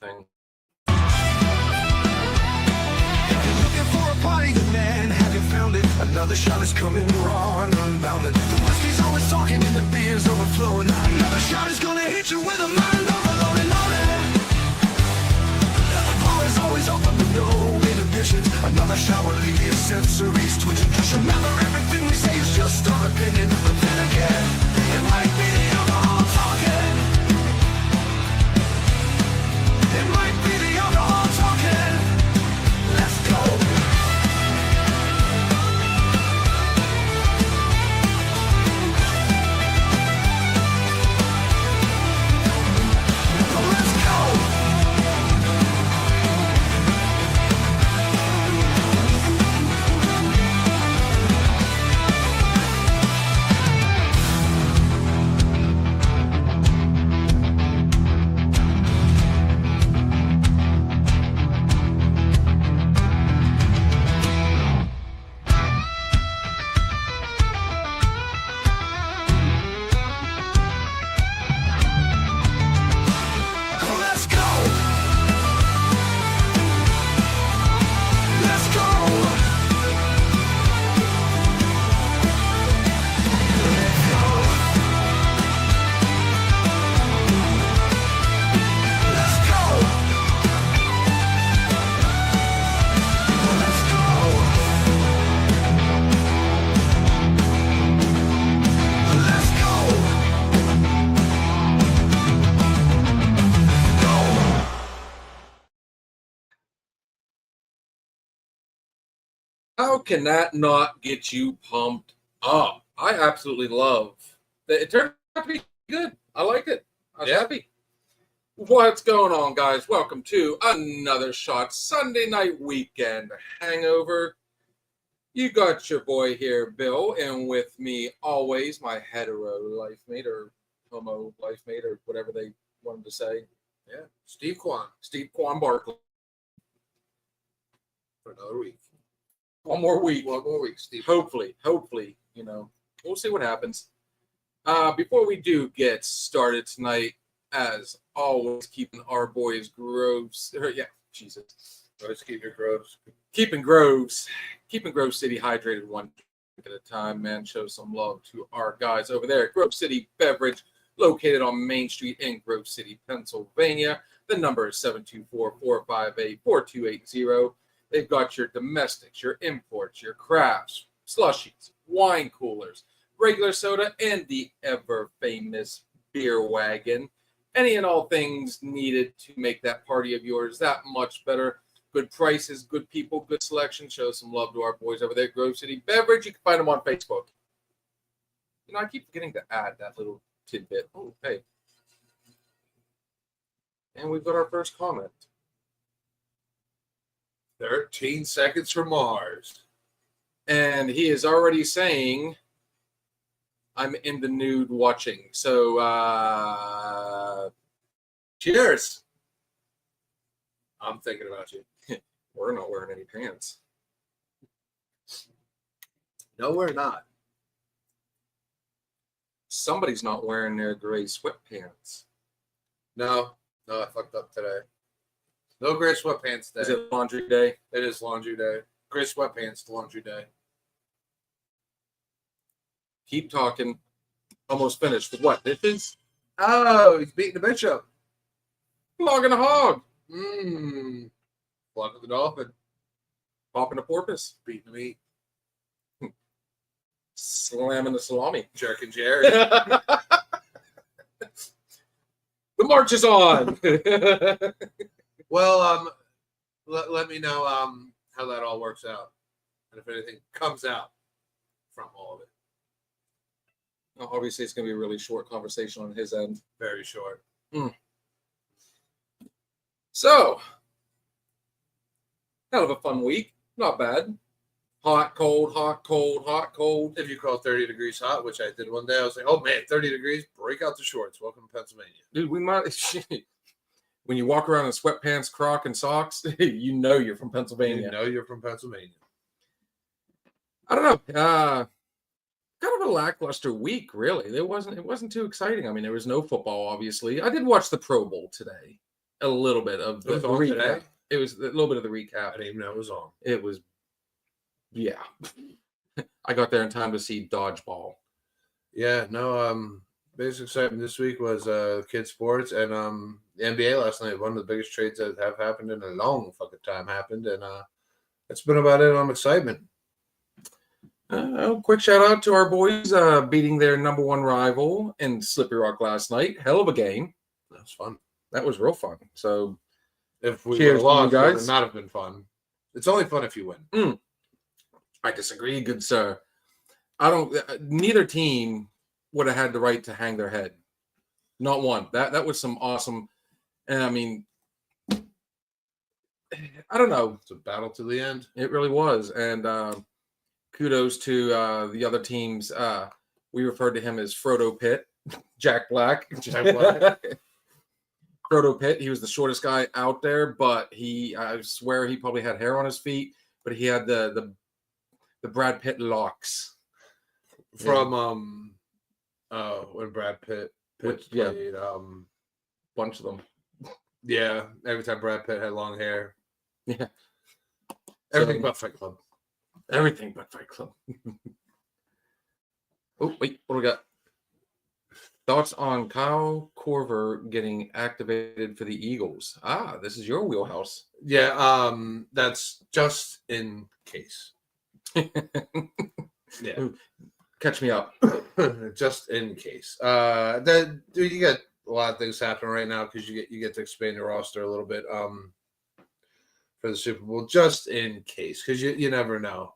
everything. Looking for a party, good man, have you found it? Another shot is coming raw and unbounded. The whiskey's always talking and the beer's overflowing. Another shot is gonna hit you with a mind overloaded. The bar is always open with no inhibitions. Another shot will leave your sensories twitching. Just remember, everything we say is just our opinion. But then again, it might be the alcohol talking. It might be the alcohol talking. Let's go. Let's go. Let's go. Let's go. Let's go. Let's go. Let's go. How can that not get you pumped up? I absolutely love that. It turned out to be good. I like it. I was happy. What's going on, guys? Welcome to another shot Sunday Night Weekend Hangover. You got your boy here, Bill, and with me always my hetero life mate or homo life mate or whatever they wanted to say. Yeah, Steve Kwan Steve Quan Barkley. for another week. One more week. One more week, Steve. Hopefully, we'll see what happens. Before we do get started tonight, as always, keeping our boys Groves. Jesus. Always keep your groves. Keeping Grove City hydrated one drink at a time, man. Show some love to our guys over there at Grove City Beverage, located on Main Street in Grove City, Pennsylvania. The number is 724-458-4280. They've got your domestics, your imports, your crafts, slushies, wine coolers, regular soda, and the ever-famous beer wagon. Any and all things needed to make that party of yours that much better. Good prices, good people, good selection. Show some love to our boys over there at Grove City Beverage. You can find them on Facebook. I keep forgetting to add that little tidbit. Oh, hey. And we've got our first comment. 13 seconds from Mars. And he is already saying, I'm in the nude watching. So, cheers. I'm thinking about you. We're not wearing any pants. No, we're not. Somebody's not wearing their gray sweatpants. No, I fucked up today. No gray sweatpants Is today. it laundry day? It is laundry day. Gray sweatpants, laundry day. Keep talking. Almost finished. With what? Dishes? Oh, he's beating the bitch up. Flogging a hog. Flogging the dolphin. Popping a porpoise. Beating the meat. Slamming the salami. Jerking Jerry. The march is on. Well, let me know how that all works out. And if anything comes out from all of it. Obviously, it's going to be a really short conversation on his end. Very short. So, hell of a fun week. Not bad. Hot, cold, hot, cold, hot, cold. If you call 30 degrees hot, which I did one day, I was like, oh man, 30 degrees, break out the shorts. Welcome to Pennsylvania. Dude, we might. When you walk around in sweatpants, croc, and socks, you know you're from Pennsylvania. You know you're from Pennsylvania. I don't know. Kind of a lackluster week, really. It wasn't too exciting. I mean, there was no football, obviously. I did watch the Pro Bowl today. a little bit of the It was on recap. today? It was a little bit of the I recap. didn't even know it was on. It was, yeah. I got there in time to see dodgeball. Yeah, no, biggest excitement this week was kids sports and the NBA last night. One of the biggest trades that have happened in a long fucking time happened, and that's been about it on excitement. Quick shout out to our boys beating their number one rival in Slippery Rock last night. Hell of a game. That was fun. That was real fun. So If we cheers would to you have lost, it would guys. not have been fun. It's only fun if you win. I disagree, good sir. I don't. Neither team would have had the right to hang their head. Not one. That was some awesome. And I mean, I don't know. It's a battle to the end. It really was. And kudos to the other teams. We referred to him as Frodo Pitt, Jack Black. Jack Black. Frodo Pitt. He was the shortest guy out there, but I swear he probably had hair on his feet, but he had the Brad Pitt locks. From when Brad Pitt Yeah. played Bunch of them. yeah, every time Brad Pitt had long hair. Yeah. Everything but Fight Club. Everything but Fight Club. Oh, wait, what do we got? Thoughts on Kyle Korver getting activated for the Eagles? This is your wheelhouse. Yeah, that's just in case. Yeah. Catch me up. Just in case. That dude, you got a lot of things happening right now because you get to expand your roster a little bit for the Super Bowl, just in case, because you never know.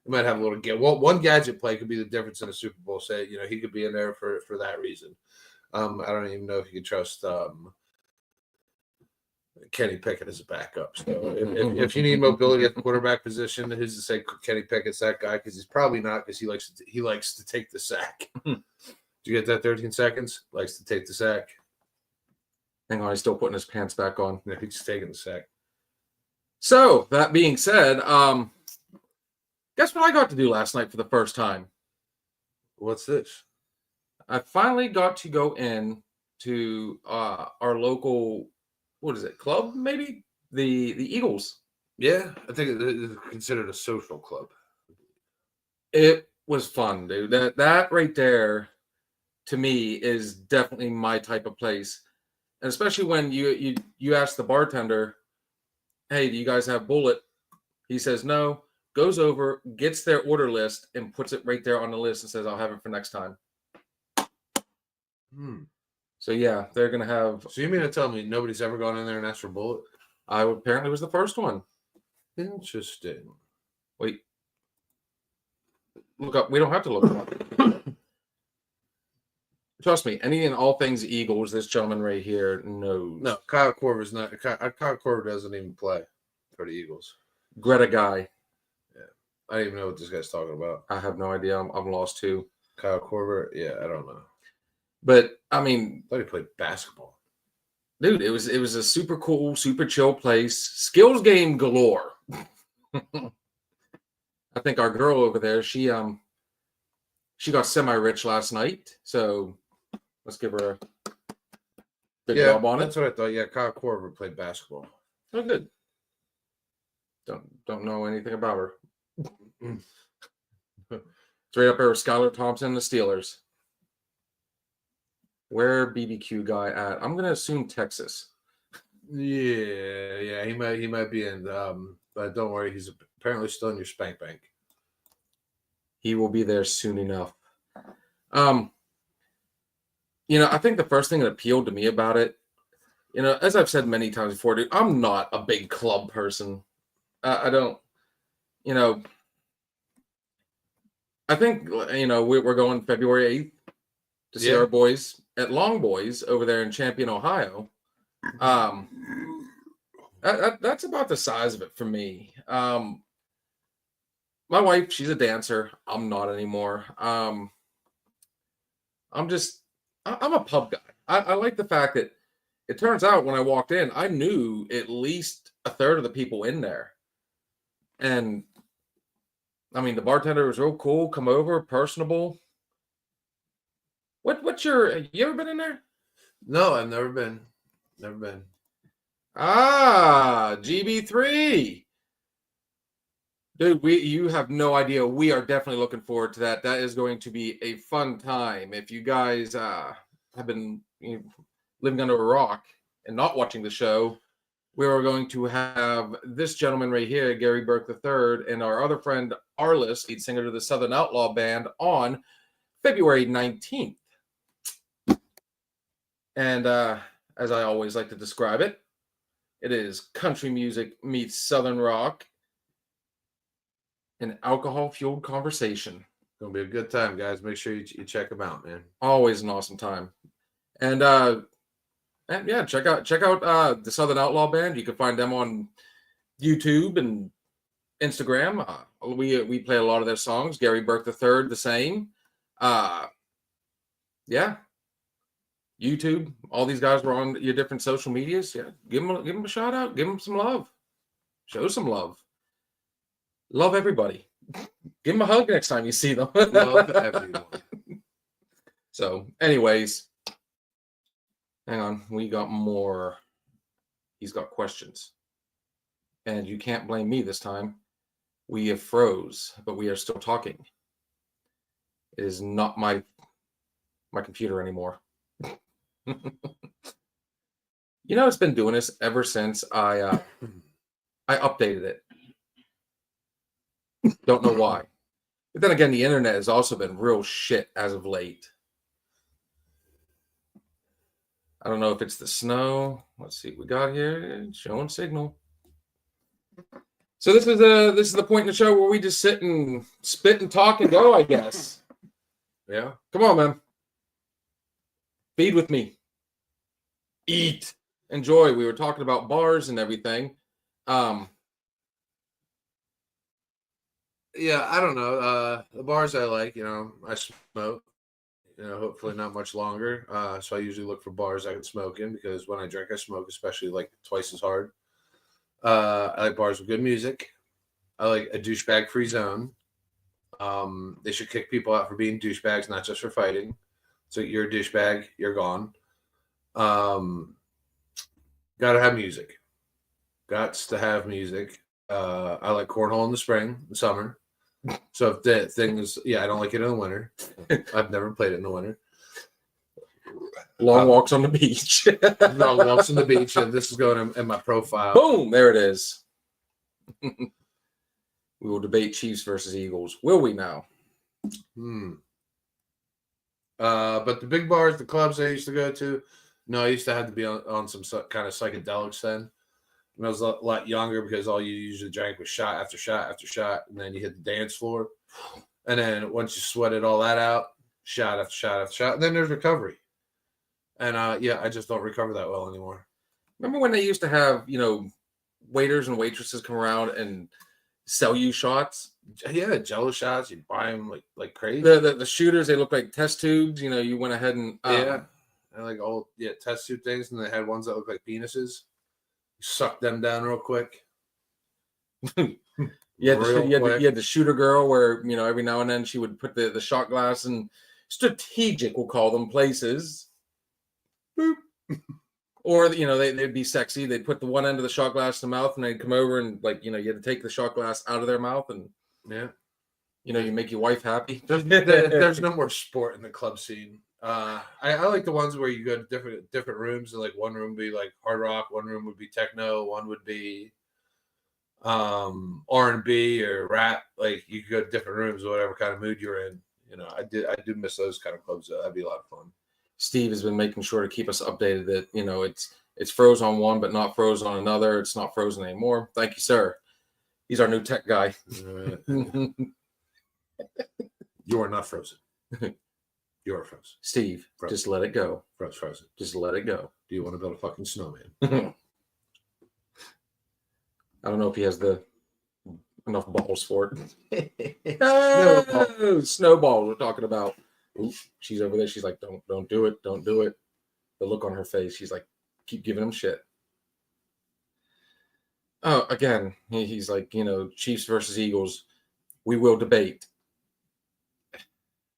You might have a little one gadget play could be the difference in a Super Bowl. Say, he could be in there for that reason. I don't even know if you can trust Kenny Pickett as a backup. So if you need mobility at the quarterback position, who's to say Kenny Pickett's that guy? Because he's probably not, because he likes to take the sack. Did you get that 13 seconds? Likes to take the sack. Hang on, he's still putting his pants back on. No, he's taking the sack. So that being said, guess what I got to do last night for the first time? What's this? I finally got to go in to our local, what is it, club maybe? The Eagles. Yeah, I think it is considered a social club. It was fun, dude. That right there, to me, is definitely my type of place. And especially when you ask the bartender, hey, do you guys have bullet? He says no, goes over, gets their order list, and puts it right there on the list and says, I'll have it for next time. So, yeah, they're going to have... So you mean to tell me nobody's ever gone in there and asked for bullet? I apparently was the first one. Interesting. Wait. Look up. We don't have to look up. Trust me, any and all things Eagles, this gentleman right here knows. No, Kyle Korver's not. Kyle Korver doesn't even play for the Eagles. Greta guy. Yeah, I don't even know what this guy's talking about. I have no idea. I'm lost too. Kyle Korver. Yeah, I don't know. But I mean, I thought he played basketball. Dude, it was a super cool, super chill place. Skills game galore. I think our girl over there, she got semi-rich last night, so let's give her a good job on that's it. what I thought. Yeah, Kyle Korver played basketball. Oh, good. Don't know anything about her. It's right up there with Skylar Thompson and the Steelers. Where BBQ guy at? I'm gonna assume Texas. Yeah, he might be in. But don't worry, he's apparently still in your spank bank. He will be there soon enough. I think the first thing that appealed to me about it, as I've said many times before, dude, I'm not a big club person. I don't, I think, we're going February 8th to see our boys at Long Boys over there in Champion, Ohio. That's about the size of it for me. My wife, she's a dancer. I'm not anymore. I'm a pub guy. I like the fact that it turns out when I walked in, I knew at least a third of the people in there. And I mean, the bartender was real cool, come over, personable. You ever been in there? No, I've never been. Never been. Ah, GB3. Dude, you have no idea. We are definitely looking forward to that. That is going to be a fun time. If you guys have been living under a rock and not watching the show, we are going to have this gentleman right here, Gary Burke III, and our other friend Arliss, lead singer to the Southern Outlaw Band, on February 19th. And as I always like to describe it, it is country music meets Southern rock. An alcohol-fueled conversation. Gonna be a good time, guys. Make sure you check them out, man. Always an awesome time. And yeah, check out the Southern Outlaw Band. You can find them on YouTube and Instagram. We play a lot of their songs. Gary Burke III, the same. Yeah. YouTube. All these guys were on your different social medias. Yeah, give them a shout out. Give them some love. Show some love. Love everybody. Give them a hug next time you see them. Love everyone. So, anyways, hang on. We got more. He's got questions. And you can't blame me this time. We have froze, but we are still talking. It is not my computer anymore. It's been doing this ever since I updated it. Don't know why. But then again, the internet has also been real shit as of late. I don't know if it's the snow. Let's see what we got here. Showing signal. So this is the point in the show where we just sit and spit and talk and go, I guess. Yeah. Come on, man. Feed with me. Eat. Enjoy. We were talking about bars and everything. Yeah, I don't know. The bars I like, I smoke. Hopefully not much longer. So I usually look for bars I can smoke in because when I drink, I smoke, especially like twice as hard. I like bars with good music. I like a douchebag-free zone. They should kick people out for being douchebags, not just for fighting. So you're a douchebag, you're gone. Gotta have music. Gots to have music. I like cornhole in the spring and summer. So if the thing is, I don't like it in the winter. I've never played it in the winter. Long walks on the beach. Long walks on the beach, and this is going in my profile. Boom! There it is. We will debate Chiefs versus Eagles. Will we now? But the big bars, the clubs I used to go to, no, I used to have to be on some kind of psychedelics then. When I was a lot younger, because all you usually drank was shot after shot after shot, and then you hit the dance floor. And then once you sweated all that out, shot after shot after shot, and then there's recovery. And I just don't recover that well anymore. Remember when they used to have, waiters and waitresses come around and sell you shots? Yeah, Jello shots. You buy them like crazy. The shooters, they look like test tubes. You went ahead and and like old test tube things, and they had ones that look like penises. You suck them down real quick. You had the shooter girl where every now and then she would put the shot glass in strategic, we'll call them, places. Boop. Or they'd be sexy. They'd put the one end of the shot glass in the mouth, and they'd come over and you had to take the shot glass out of their mouth, and you make your wife happy. There's no more sport in the club scene. I like the ones where you go to different rooms, and like one room would be like hard rock, one room would be techno, one would be R&B or rap. Like you could go to different rooms, whatever kind of mood you're in. I do miss those kind of clubs. That'd be a lot of fun. Steve has been making sure to keep us updated that it's froze on one but not froze on another. It's not frozen anymore. Thank you, sir. He's our new tech guy. You are not frozen. You are frozen. Steve, frozen. Just let it go. Frozen. Just let it go. Do you want to build a fucking snowman? I don't know if he has enough balls for it. Snowballs we're talking about. Ooh, she's over there. She's like, don't do it. Don't do it. The look on her face. She's like, keep giving him shit. Oh, again, he's like, Chiefs versus Eagles. We will debate.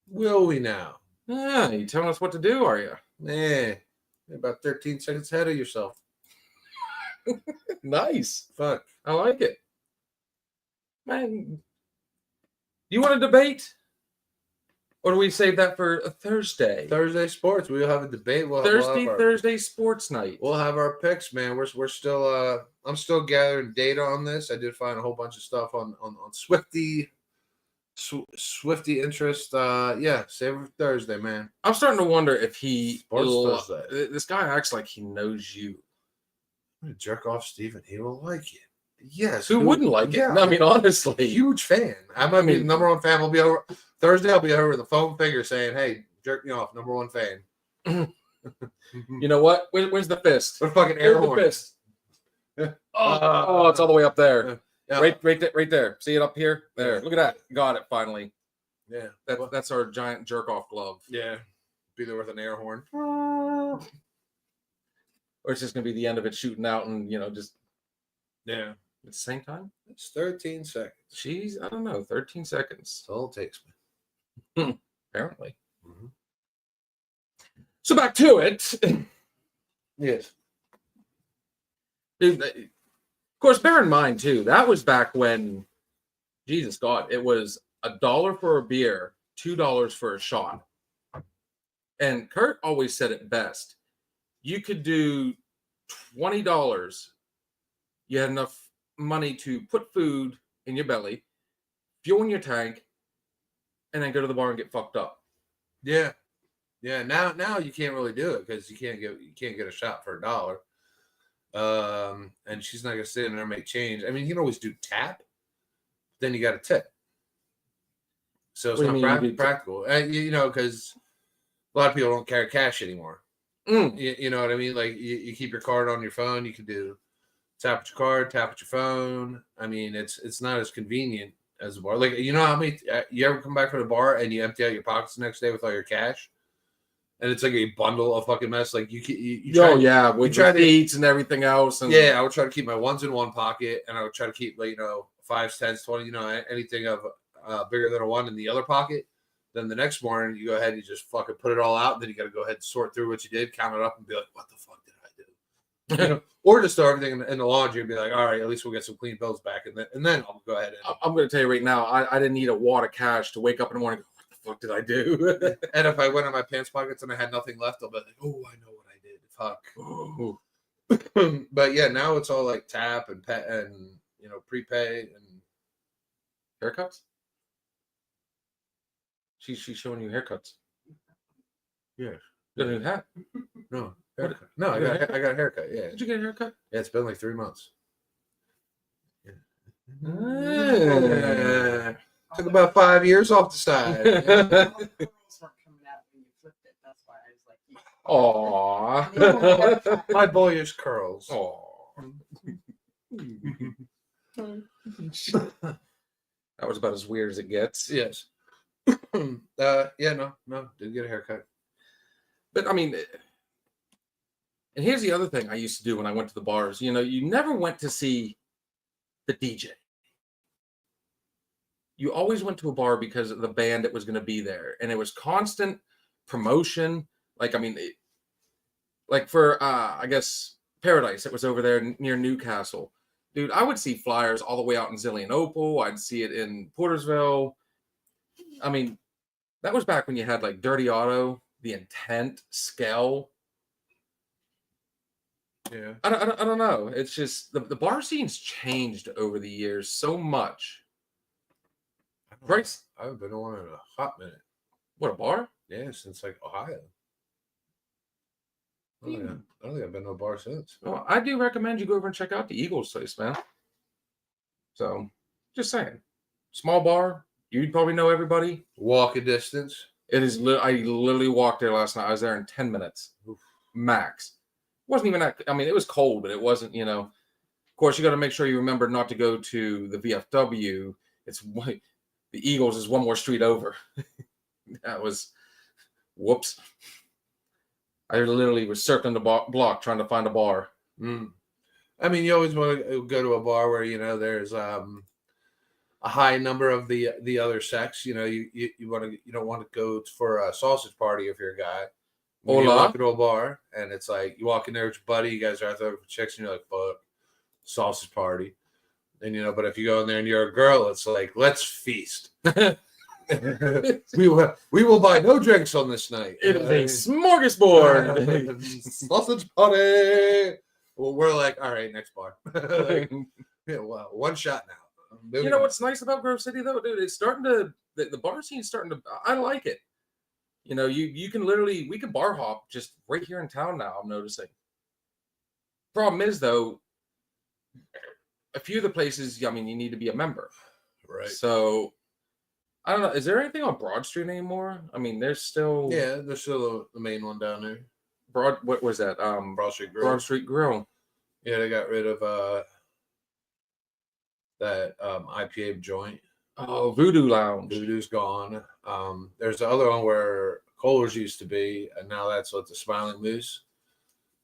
Will we now? Yeah, you telling us what to do, are you? About 13 seconds ahead of yourself. Nice. Fuck. I like it. Man, you want to debate? Or do we save that for a Thursday? Thursday sports. We'll have a debate. We'll have our, Thursday sports night. we'll have our picks, man. We're still I'm still gathering data on this. I did find a whole bunch of stuff on Swifty interest. Yeah, save it for Thursday, man. I'm starting to wonder if Sports Thursday. this guy acts like he knows you. I'm gonna jerk off Steven. He will like it. Yes. Who wouldn't like it? Yeah. I mean, honestly. Huge fan. I might be the number one fan. We'll be over Thursday. I'll be over with a foam finger saying, "Hey, jerk me off." Number one fan. You know what? Where's the fist? What a fucking air Where's the horn. fist? Oh, it's all the way up there. Yeah. Right there. See it up here? There. Look at that. Got it finally. Yeah. That's our giant jerk off glove. Yeah. Be there with an air horn. Or it's just gonna be the end of it shooting out and just Yeah. at the same time. It's 13 seconds. Jeez, I don't know, 13 seconds. That's all it takes me. Apparently. Mm-hmm. So back to it. Yes. Dude, of course, bear in mind too, that was back when, Jesus God, it was $1 for a beer, $2 for a shot. And Kurt always said it best. You could do $20. You had enough money to put food in your belly, fuel in your tank, and then go to the bar and get fucked up. Yeah. Yeah. Now you can't really do it because you can't get a shot for $1. And she's not gonna sit in there and make change. I mean, you can always do tap, then you got a tip. So it's What do you not mean practical. Because a lot of people don't carry cash anymore. You know what I mean? Like you keep your card on your phone. You can do tap with your card, tap with your phone. I mean, it's not as convenient as a bar. Like, you know how many you ever come back from the bar and you empty out your pockets the next day with all your cash, and it's like a bundle of fucking mess. Like you try, with your seats and everything else. And I would try to keep my ones in one pocket, and I would try to keep 5s, 10s, 20, anything of bigger than a one in the other pocket. Then the next morning, you go ahead and you just fucking put it all out. And then you got to go ahead and sort through what you did, count it up, and be like, what the fuck did I do? Or just throw everything in the laundry and be like, all right, at least we'll get some clean bills back. And then I'll go ahead and... I'm going to tell you right now, I didn't need a wad of cash to wake up in the morning and go, what the fuck did I do? And if I went in my pants pockets and I had nothing left, I'll be like, oh, I know what I did. Fuck. But yeah, now it's all like tap and pet and, prepay and... Haircuts? She's showing you haircuts. Yeah. You got a new hat? No. Haircut. No, I got a haircut. Yeah. Did you get a haircut? Yeah, it's been like 3 months. Yeah. Took about 5 years off the side. All the curls weren't coming out when you flipped it. That's why I was like, Aw. My boyish curls. Aw. That was about as weird as it gets. Yes. No, didn't get a haircut. But I mean, and here's the other thing I used to do when I went to the bars. You never went to see the DJ. You always went to a bar because of the band that was going to be there, and it was constant promotion. Like, I mean, like for I guess Paradise, it was over there near Newcastle. Dude, I would see flyers all the way out in Zillionople. I'd see it in Portersville. I mean, that was back when you had like Dirty Auto, The Intent, Skell. Yeah. I don't know. It's just the bar scene's changed over the years so much. Bryce, I haven't been to one in a hot minute. what, a bar? Yeah, since like Ohio. I don't think I've been to a bar since. Well, I do recommend you go over and check out the Eagles place, man. So, just saying. Small bar. You probably know everybody. Walking distance. It is. I literally walked there last night. I was there in 10 minutes. Oof. Max. Wasn't even that. I mean, it was cold, but it wasn't, Of course, you got to make sure you remember not to go to the VFW. The Eagles is one more street over. That was, whoops. I literally was circling the block trying to find a bar. I mean, you always want to go to a bar where there's a high number of the other sex. You don't want to go for a sausage party if you're a guy. When you walk into a bar and it's like you walk in there with your buddy, you guys are out there for chicks, and you're like, fuck. sausage party. And but if you go in there and you're a girl, it's like, let's feast. we will buy no drinks on this night. It is a smorgasbord. Sausage party. Well, we're like, all right, next bar. Yeah, well, one shot now. You know what's nice about Grove City though, dude? It's starting to the bar scene's starting to. I like it. You can literally we can bar hop just right here in town now. I'm noticing. Problem is though, a few of the places. I mean, you need to be a member, right? So I don't know. Is there anything on Broad Street anymore? I mean, there's still there's still the main one down there. What was that? Broad Street Grill. Broad Street Grill. Yeah, they got rid of that IPA joint. Oh, Voodoo Lounge. Voodoo's gone. There's the other one where Kohler's used to be, and now that's with the Smiling Moose,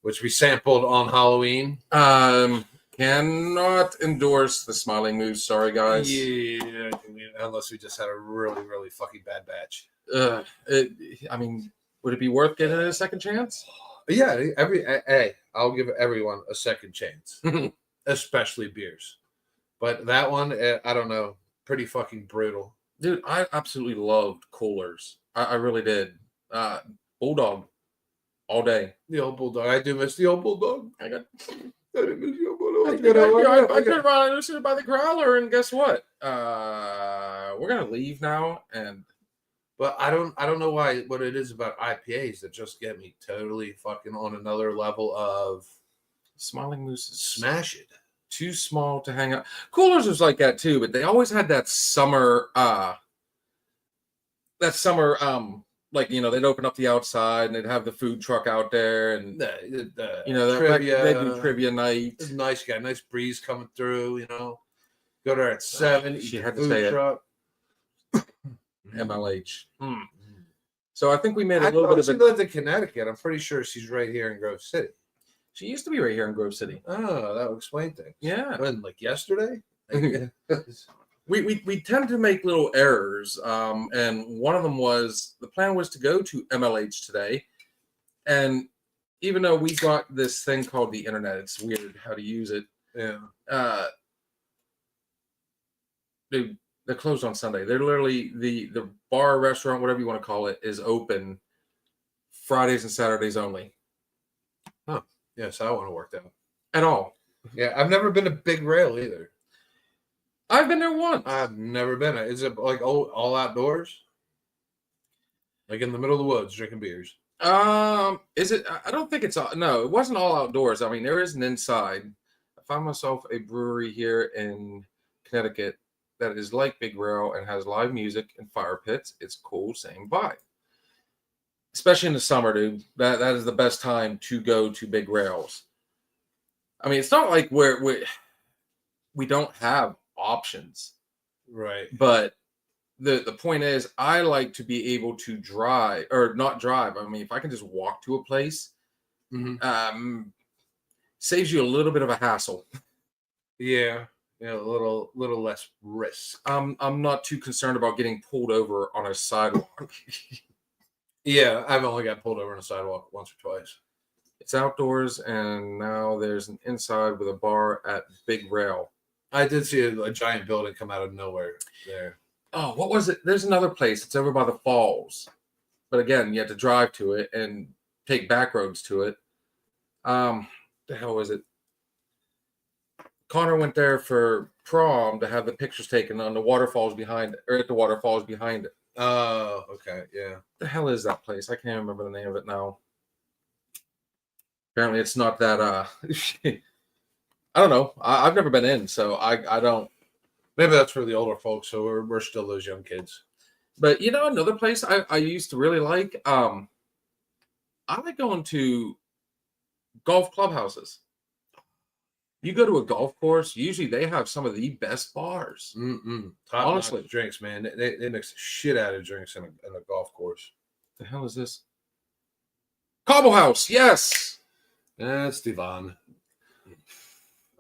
which we sampled on Halloween. Cannot endorse the Smiling Moose. Sorry, guys. Yeah, unless we just had a really, really fucking bad batch. I mean, would it be worth getting a second chance? Yeah, I'll give everyone a second chance, especially beers. But that one, I don't know, pretty fucking brutal. Dude, I absolutely loved Kohler's. I really did. Bulldog, all day. The old Bulldog. I do miss the old Bulldog. I got. I didn't miss the old Bulldog. I could run listening by the growler, and guess what? We're gonna leave now, but I don't know what it is about IPAs that just get me totally fucking on another level of Smiling Mooses. Smash it. Too small to hang out. Coolers was like that too, but they always had that summer like they'd open up the outside and they'd have the food truck out there and trivia. They do trivia night. It's nice. You got a nice breeze coming through, Go there at 7. She had to say truck. MLH. So I think we made a little bit of She lived in Connecticut. I'm pretty sure she's right here in Grove City. She used to be right here in Grove City. Oh, that would explain things. Yeah. When, like yesterday? We tend to make little errors. And one of them was the plan was to go to MLH today. And even though we got this thing called the internet, it's weird how to use it. Yeah. They're closed on Sunday. They're literally the bar, restaurant, whatever you want to call it, is open Fridays and Saturdays only. Huh. Yeah, so that wouldn't have worked out. At all. Yeah, I've never been to Big Rail either. I've been there once. I've never been. Is it like all outdoors? Like in the middle of the woods, drinking beers? Is it? I don't think it's no. It wasn't all outdoors. I mean, there is an inside. I found myself a brewery here in Connecticut that is like Big Rail and has live music and fire pits. It's cool, same vibe. Especially in the summer, dude. That is the best time to go to Big Rails. I mean, it's not like we don't have options, right? But the point is, I like to be able to drive or not drive. I mean, if I can just walk to a place, saves you a little bit of a hassle. Yeah, a little less risk. I'm not too concerned about getting pulled over on a sidewalk. Yeah, I've only got pulled over on a sidewalk once or twice. It's outdoors, and now there's an inside with a bar at Big Rail. I did see a giant building come out of nowhere there. Oh, what was it? There's another place. It's over by the falls. But again, you have to drive to it and take back roads to it. The hell was it? Connor went there for prom to have the pictures taken on the waterfalls behind it, or at the waterfalls behind it. Oh, okay, yeah. The hell is that place? I can't remember the name of it now. Apparently, it's not that. I don't know. I've never been in, so I don't. Maybe that's for the older folks. So we're still those young kids. But another place I used to really like. I like going to golf clubhouses. You go to a golf course, usually they have some of the best bars. Honestly, drinks, man. They mix the shit out of drinks in a golf course. The hell is this? Cobble House, yes. That's Devon.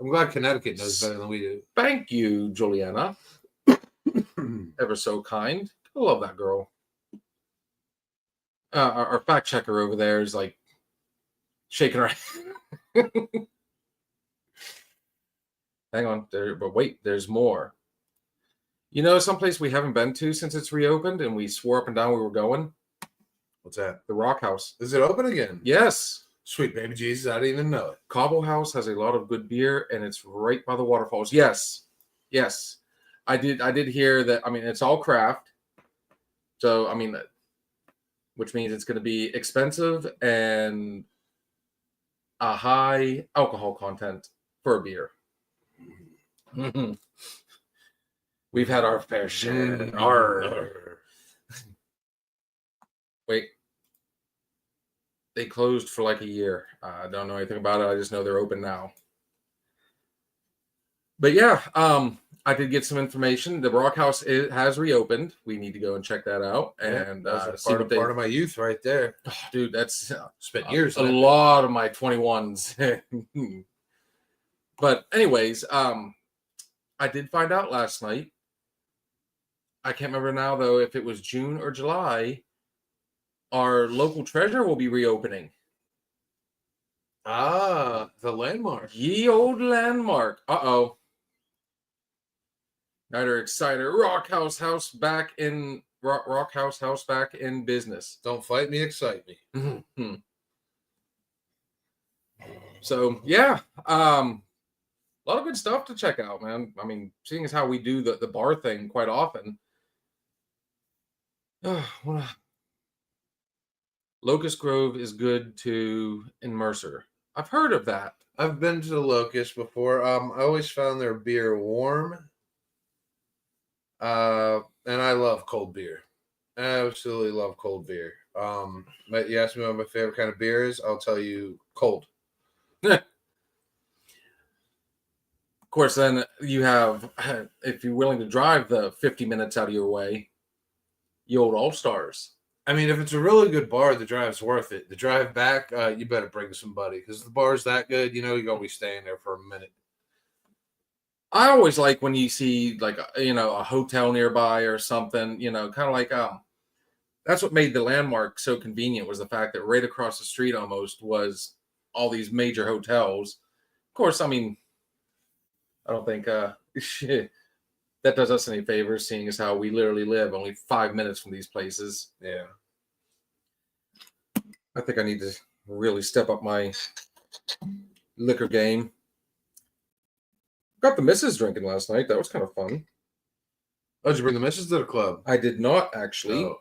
I'm glad Connecticut knows better than we do. Thank you, Juliana. Ever so kind. I love that girl. Our fact checker over there is like shaking her head. Hang on, but wait, there's more. You know, someplace we haven't been to since it's reopened, and we swore up and down we were going. What's that? The Rock House. Is it open again? Yes. Sweet baby Jesus, I didn't even know it. Cobble House has a lot of good beer, and it's right by the waterfalls. Yes. I did hear that. I mean, it's all craft. So, I mean, which means it's going to be expensive and a high alcohol content for a beer. We've had our fair share. Wait. They closed for like a year. I don't know anything about it. I just know they're open now. But yeah, I did get some information. The Rock House has reopened. We need to go and check that out and see what part of my youth right there. Oh, dude, that's Spent years. a lot of my 21s. But anyways, I did find out last night. I can't remember now though if it was June or July. Our local treasure will be reopening. Ah, the landmark. Ye old landmark. Uh-oh. Neither Exciter. Rock House back in business. Don't fight me, excite me. So yeah, a lot of good stuff to check out, man. I mean, seeing as how we do the bar thing quite often. Locust Grove is good to in Mercer. I've heard of that. I've been to the Locust before. I always found their beer warm. And I love cold beer. I absolutely love cold beer. But you ask me what my favorite kind of beer is, I'll tell you cold. Of course, then you have, if you're willing to drive the 50 minutes out of your way, the old All-Stars. I mean, if it's a really good bar, the drive's worth it. The drive back, you better bring somebody because the bar's that good. You know, you're going to be staying there for a minute. I always like when you see like, a hotel nearby or something, kind of like, that's what made the landmark so convenient was the fact that right across the street almost was all these major hotels. Of course, I mean, I don't think that does us any favors, seeing as how we literally live only 5 minutes from these places. Yeah. I think I need to really step up my liquor game. Got the missus drinking last night. That was kind of fun. Oh, did you bring the missus to the club? I did not, actually. Oh.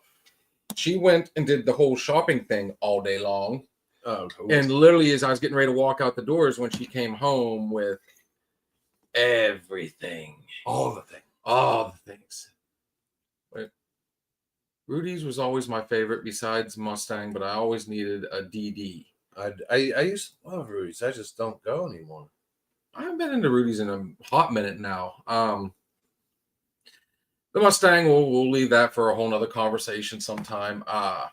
She went and did the whole shopping thing all day long. Oh, cool. And literally, as I was getting ready to walk out the doors, when she came home with everything. All the things. Wait. Rudy's was always my favorite besides Mustang, but I always needed a DD. I used to love Rudy's. I just don't go anymore. I haven't been into Rudy's in a hot minute now. The Mustang, we'll leave that for a whole nother conversation sometime. I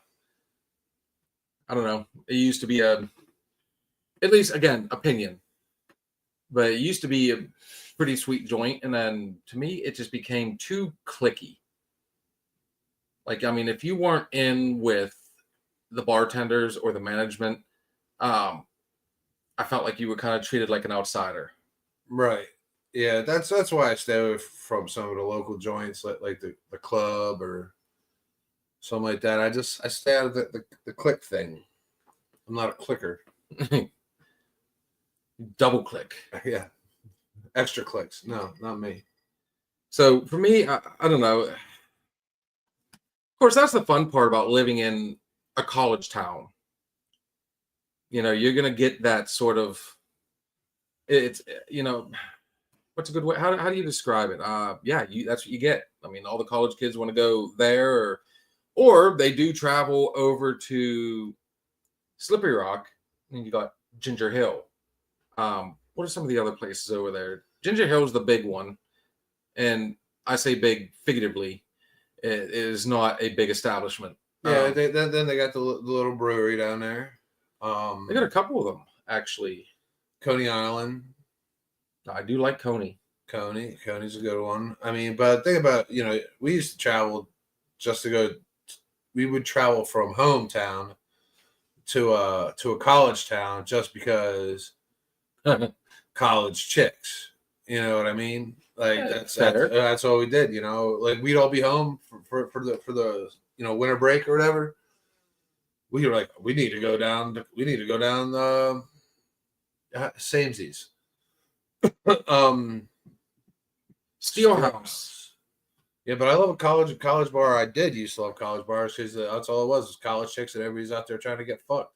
don't know. It used to be at least, again, opinion. But it used to be a pretty sweet joint. And then, to me, it just became too cliquey. Like, I mean, if you weren't in with the bartenders or the management, I felt like you were kind of treated like an outsider. Right. Yeah, that's why I stay away from some of the local joints like the club or something like that. I stay out of the click thing. I'm not a clicker. Double click. Yeah. Extra clicks. No, not me. So for me, I don't know. Of course, that's the fun part about living in a college town. You're going to get that sort of, it's, what's a good way? How do you describe it? That's what you get. I mean, all the college kids want to go there or they do travel over to Slippery Rock, and you got Ginger Hill. What are some of the other places over there? Ginger Hill is the big one. And I say big figuratively. It is not a big establishment. Yeah, then they got the little brewery down there. They got a couple of them, actually. Coney Island. I do like Coney. Coney's a good one. I mean, but think about, we used to travel just to go. We would travel from hometown to a college town just because college chicks. You know what I mean? Like Yeah, that's all we did. You know, like we'd all be home for the winter break or whatever. We were like, we need to go down samesies. Steelhouse. Yeah, but I love a college bar. I did used to love college bars because that's all it was college chicks and everybody's out there trying to get fucked.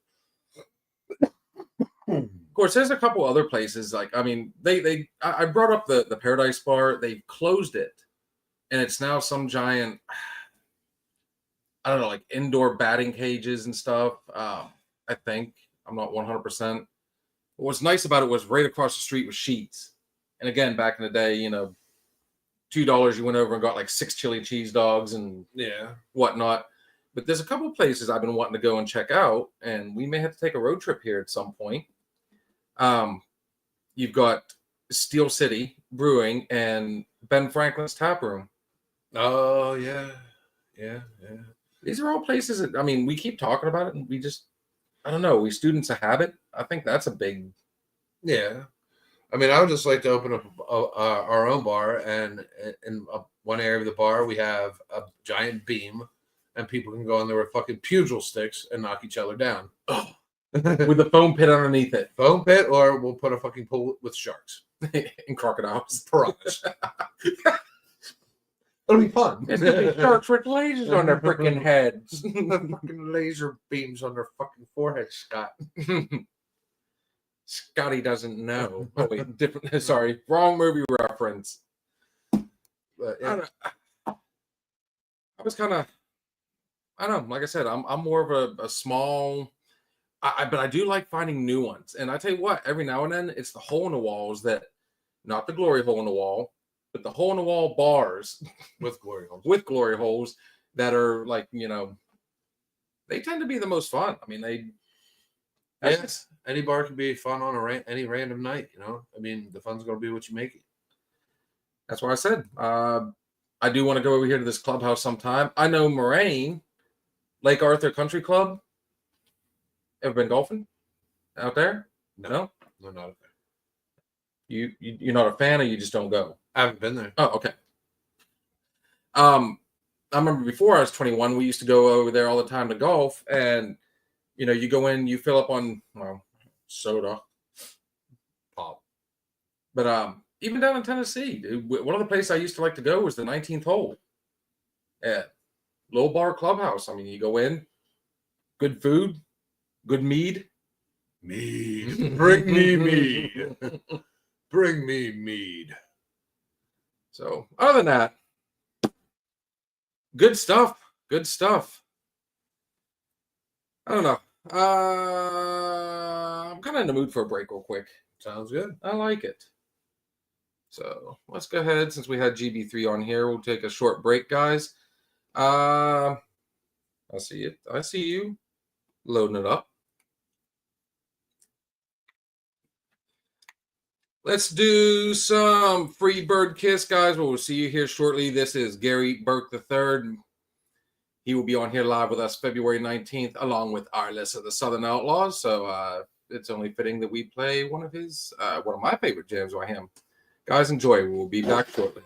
Of course, there's a couple other places. Like, I mean, I brought up the Paradise Bar. They closed it, and it's now some giant, I don't know, like indoor batting cages and stuff. I think I'm not 100%. What's nice about it was right across the street was Sheets, and again, back in the day, $2 you went over and got like 6 chili cheese dogs and whatnot. But there's a couple places I've been wanting to go and check out, and we may have to take a road trip here at some point. You've got Steel City Brewing and Ben Franklin's Tap Room. Oh yeah. These are all places that, I mean, we keep talking about it, and we just, I don't know, we students a habit. I think that's a big. Yeah. I mean, I would just like to open up our own bar, and in one area of the bar, we have a giant beam, and people can go in there with fucking pugil sticks and knock each other down. With a foam pit underneath it. Foam pit, or we'll put a fucking pool with sharks. And crocodiles. Piranhas. It'll be fun. It's gonna be sharks with lasers on their freaking heads. Fucking laser beams on their fucking forehead, Scott. Scotty doesn't know. Oh wait, different. Sorry, wrong movie reference. But, yeah. I was kind of, I don't know. Like I said, I'm more of a small. But I do like finding new ones. And I tell you what, every now and then, it's the hole in the walls that, not the glory hole in the wall, but the hole in the wall bars with glory holes. With glory holes that are like, they tend to be the most fun. I mean, Yes, any bar can be fun on any random night, I mean, the fun's going to be what you make it. That's why I said, I do want to go over here to this clubhouse sometime. I know Moraine, Lake Arthur Country Club. Ever been golfing out there? No, not out there. You're not a fan, or you just don't go? I haven't been there. Oh, okay. I remember before I was 21, we used to go over there all the time to golf, and you go in, you fill up on soda, pop. But even down in Tennessee, one of the places I used to like to go was the 19th hole at Low Bar Clubhouse. I mean, you go in, good food. Good mead. Bring me mead. Bring me mead. So, other than that, good stuff. Good stuff. I don't know. I'm kind of in the mood for a break real quick. Sounds good. I like it. So, let's go ahead. Since we had GB3 on here, we'll take a short break, guys. I see it. I see you. Loading it up. Let's do some Free Bird Kiss, guys. We'll see you here shortly. This is Gary Burke III. He will be on here live with us February 19th, along with our list of the Southern Outlaws. So it's only fitting that we play one of my favorite jams by him. Guys, enjoy. We'll be back shortly.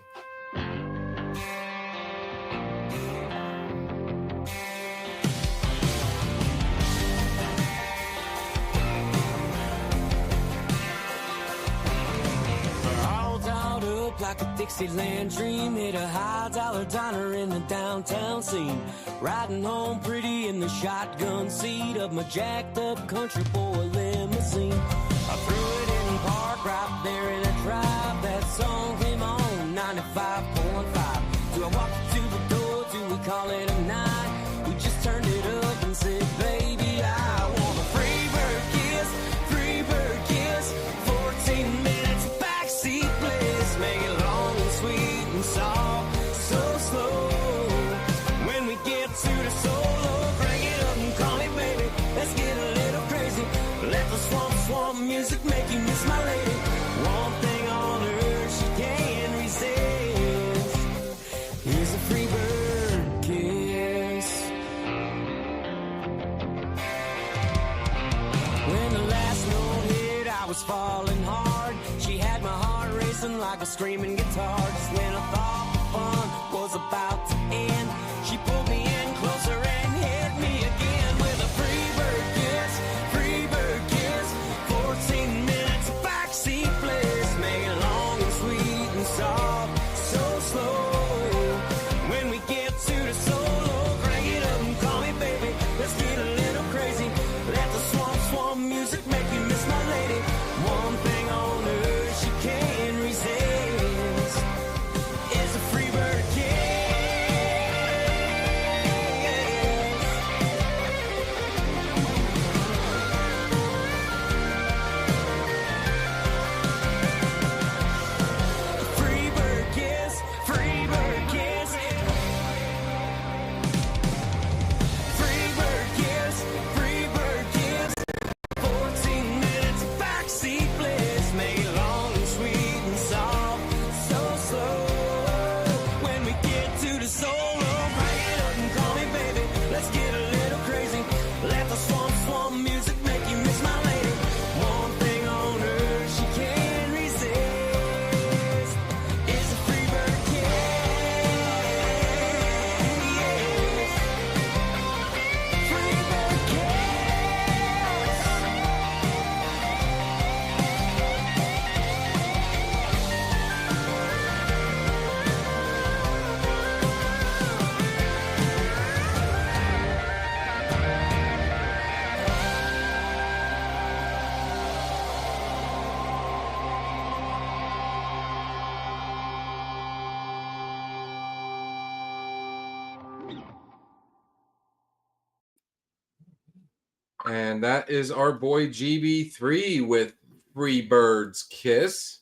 Like a Dixieland dream, hit a high-dollar diner in the downtown scene. Riding home pretty in the shotgun seat of my jacked-up country boy limousine. I threw it in park right there in a drive. That song came on 95.5. Do I walk to the door? Do we call it a night? We just turned it up and said, baby, I want a free bird kiss, free bird kiss. 14 minutes backseat bliss, make it long and sweet and soft, so slow. When we get to the solo, crank it up and call me baby. Let's get a little crazy. Let the swamp music make you miss my lady. screaming like a screaming guitar. Just when I thought the fun was about to end, she pulled me in closer and hit me again with a free bird kiss, free bird kiss. 14 minutes of backseat bliss, make it long and sweet and soft, so slow. When we get to the solo, crank it up and call me baby. Let's get a little crazy. Let the swamp music make you miss my lady. One thing on earth she can't resist is a free bird kiss. A free bird kiss, free bird kiss. Free bird kiss, free bird kiss. 14 minutes of backseat bliss, make it long and sweet and soft, so slow. When we get to the solo, crank it up and call me baby. Let's get a little crazy. Let the swamp music make you miss my lady. One thing on earth she can't resist is a free bird kiss. Free bird kiss. And that is our boy GB3 with Free Bird's Kiss.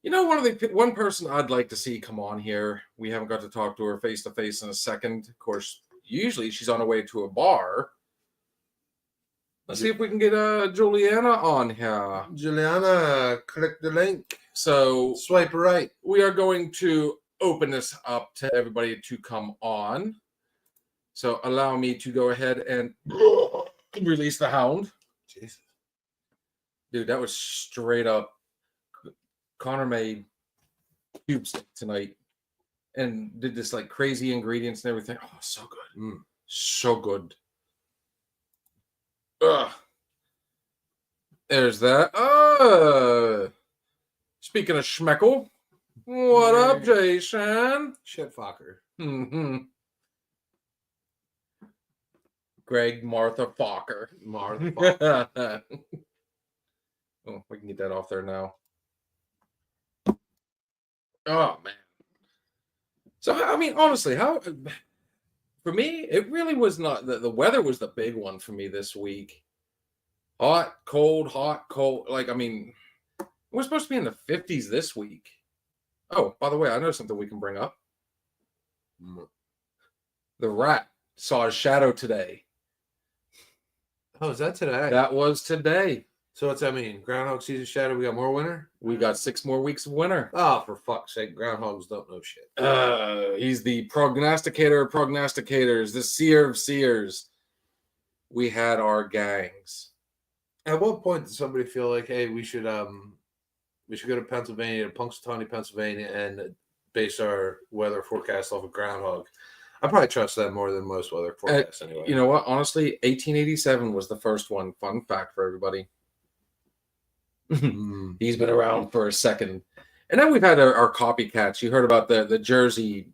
You know, one person I'd like to see come on here. We haven't got to talk to her face to face in a second. Of course, usually she's on her way to a bar. Let's see if we can get Juliana on here. Juliana, click the link. So Swipe right. we are going to open this up to everybody to come on. So allow me to go ahead and release the hound. Jesus. Dude, that was straight up. Connor made cube steak tonight and did this like crazy ingredients and everything. Oh, so good. So good. Ugh. There's that. Speaking of Schmeckle, what up, Jason? Shit fucker. Mm-hmm. Greg Martha Fokker. Martha Fokker. Oh, we can get that off there now. Oh man. So I mean, honestly, how for me, it really was not the weather was the big one for me this week. Hot, cold, hot, cold. Like, I mean, we're supposed to be in the 50s this week. Oh, by the way, I know something we can bring up. The rat saw a shadow today. Oh, is that today? That was today. So what's that mean? Groundhog season shadow, we got more winter? We got 6 more weeks of winter. Oh, for fuck's sake. Groundhogs don't know shit. He's the prognosticator of prognosticators, the seer of seers. We had our gangs. At what point did somebody feel like, hey, we should go to Pennsylvania, to Punxsutawney, Pennsylvania, and base our weather forecast off of groundhog? I probably trust that more than most weather forecasts anyway. You know what? Honestly, 1887 was the first one. Fun fact for everybody. He's been around for a second. And then we've had our copycats. You heard about the Jersey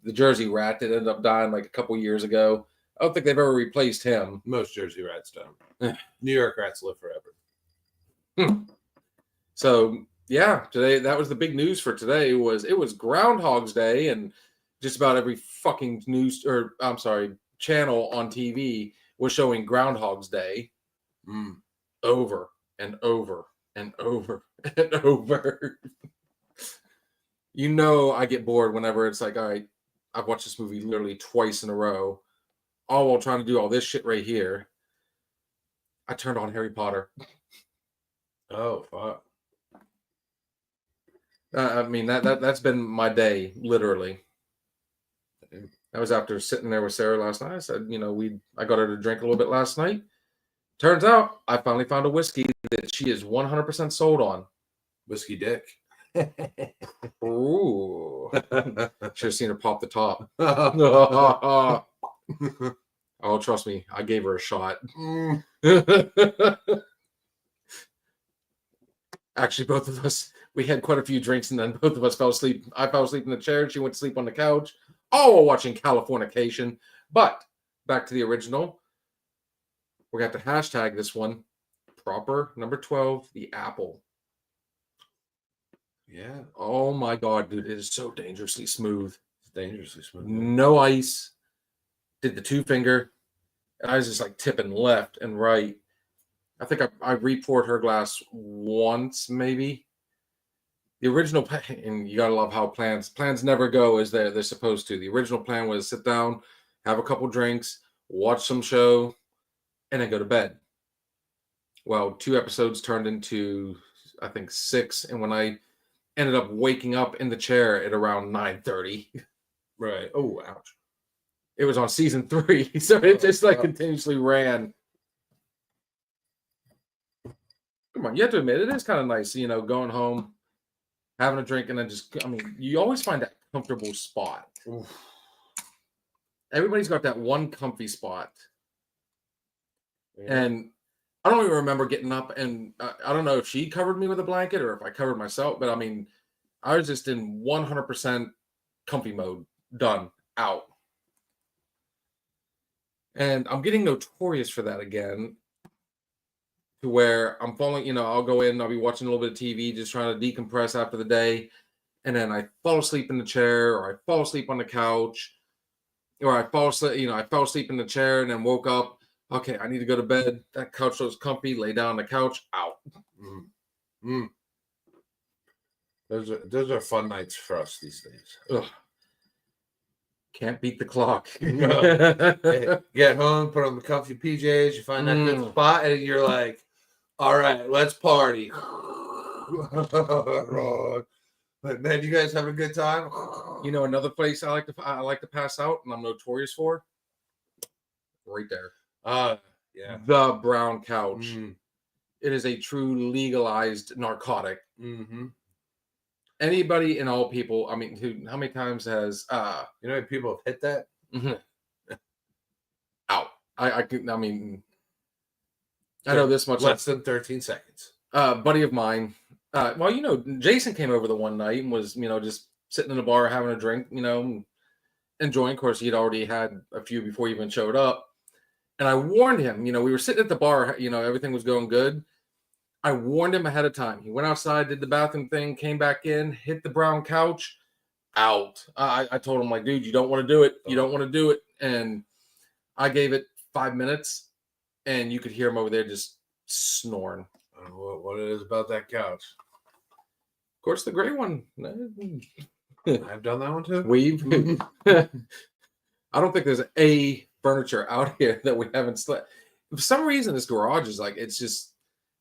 rat that ended up dying like a couple years ago. I don't think they've ever replaced him. Most Jersey rats don't. New York rats live forever. So yeah, today that was the big news for today. It was Groundhog's Day, and just about every fucking channel on TV was showing Groundhog's Day over and over and over and over. You know, I get bored whenever it's like, all right, I've watched this movie literally twice in a row, all while trying to do all this shit right here. I turned on Harry Potter. Oh, fuck. I mean, that's been my day, literally. I was after sitting there with Sarah last night. I said, I got her to drink a little bit last night. Turns out I finally found a whiskey that she is 100% sold on. Whiskey dick. Ooh. Should have seen her pop the top. Mm. Oh, trust me, I gave her a shot. Actually, both of us, we had quite a few drinks, and then both of us fell asleep. I fell asleep in the chair. She went to sleep on the couch. All while watching Californication. But back to the original. We're going to have to hashtag this one. Proper number 12, the apple. Yeah, Oh my God, dude. It is so dangerously smooth. it's dangerously smooth. No ice. Did the 2-finger. And I was just like tipping left and right. I think I re-poured her glass once, maybe. The original, and you gotta love how plans never go as they're supposed to. The original plan was sit down, have a couple drinks, watch some show, and then go to bed. Well, 2 episodes turned into, I think, 6, and when I ended up waking up in the chair at around 9:30, Right. Oh, ouch. it was on season 3, so it just like continuously ran. Come on, you have to admit it is kind of nice, going home, having a drink, and then you always find that comfortable spot. Oof. Everybody's got that one comfy spot. Yeah. And I don't even remember getting up, and I don't know if she covered me with a blanket or if I covered myself, but I was just in 100% comfy mode, done, out. And I'm getting notorious for that again, to where I'm falling, I'll go in, I'll be watching a little bit of TV, just trying to decompress after the day. And then I fall asleep in the chair, or I fall asleep on the couch, or I fall asleep, I fell asleep in the chair and then woke up. Okay, I need to go to bed. That couch looks comfy, lay down on the couch, out. Mm. Mm. Those are fun nights for us these days. Ugh. Can't beat the clock. Hey, get home, put on the comfy PJs, you find that good spot, and you're like, all right, let's party. But man, you guys having a good time? Another place I like to pass out, and I'm notorious for, right there. Yeah. The brown couch. Mm. It is a true legalized narcotic. Mm-hmm. Anybody and all people, how many times has how many people have hit that? Out. I know this much. Less than 13 seconds. Buddy of mine, Jason came over the one night and was, just sitting in the bar having a drink, enjoying. Of course, he'd already had a few before he even showed up. And I warned him, we were sitting at the bar, everything was going good. I warned him ahead of time. He went outside, did the bathroom thing, came back in, hit the brown couch, out. I told him, like, dude, you don't want to do it. You don't want to do it. And I gave it 5 minutes, and you could hear him over there just snoring. I don't know what it is about that couch. Of course, the gray one. I've done that one too. I don't think there's a furniture out here that we haven't slept. For some reason, this garage is like, it's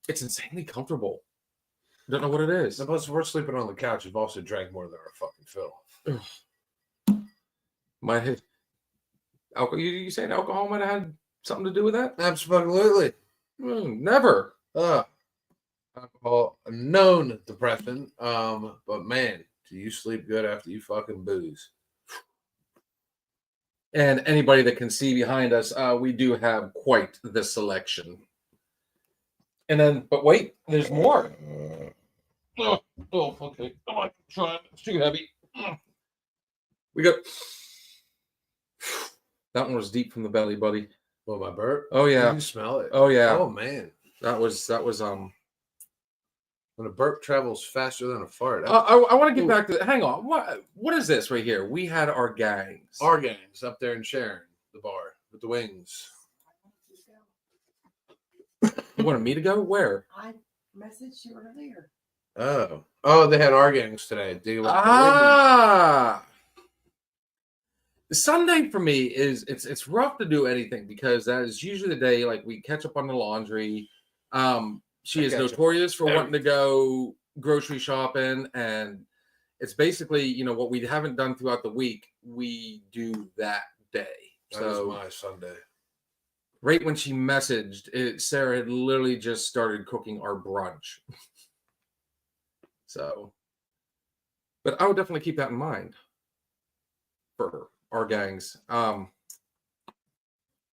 insanely comfortable. Don't know what it is. No, plus, we're sleeping on the couch. We've also drank more than our fucking fill. My head. Alcohol. You saying alcohol might have had something to do with that? Absolutely. Never. Alcohol, a known depressant. But man, do you sleep good after you fucking booze? And anybody that can see behind us, we do have quite the selection. And then, but wait, there's more. Oh, okay. Come on, try it. It's too heavy. We got. That one was deep from the belly, buddy. Well, my burp. Oh yeah. You smell it. Oh yeah. Oh man. That was. When a burp travels faster than a fart. I want to get back to. Hang on. What is this right here? We had our gangs. Our gangs up there in Sharon, the bar with the wings. You wanted me to go? Where? I messaged you earlier. Oh, they had our gangs today. Sunday for me is it's rough to do anything because that is usually the day like we catch up on the laundry. She is notorious for wanting to go grocery shopping, and it's basically what we haven't done throughout the week, we do that day. That is my Sunday. Right when she messaged, Sarah had literally just started cooking our brunch. So But I would definitely keep that in mind for our gangs.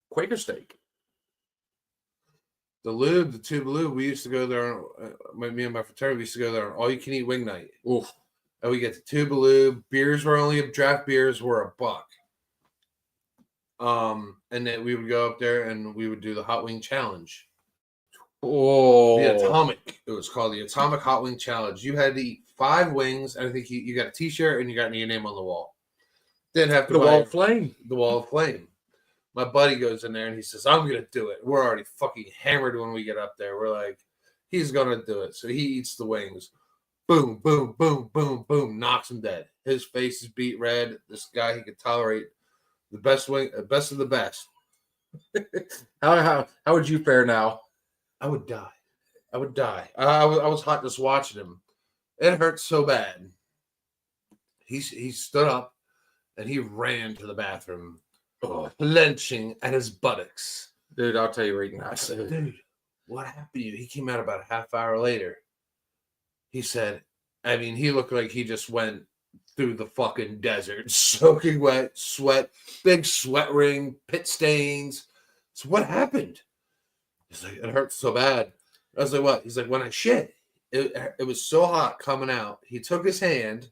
Quaker steak. The Lube, the Tube Lube, we used to go there. Me and my fraternity we used to go there on all-you-can-eat wing night. Oof. And we get the Tube Lube. Beers were only draft beers were $1. And then we would go up there and we would do the hot wing challenge. Oh, The Atomic. It was called the Atomic Hot Wing Challenge. You had to eat 5 wings, and I think you got a T-shirt and you got your name on the wall. Didn't have to the buy wall of flame. the Wall of Flame. My buddy goes in there and he says, I'm going to do it. We're already fucking hammered when we get up there. We're like, he's going to do it. So he eats the wings. Boom, boom, boom, boom, boom. Knocks him dead. His face is beat red. This guy, he could tolerate the best of the best. How would you fare now? I would die. I was hot just watching him. It hurt so bad. He stood up and he ran to the bathroom, clenching at his buttocks. Dude, I'll tell you right now. I said, dude, what happened to you? He came out about a half hour later. He said, I mean, he looked like he just went through the fucking desert, soaking wet, sweat, big sweat ring, pit stains. So what happened? He's like, it hurts so bad. I was like, what? He's like, when I shit, it was so hot coming out. He took his hand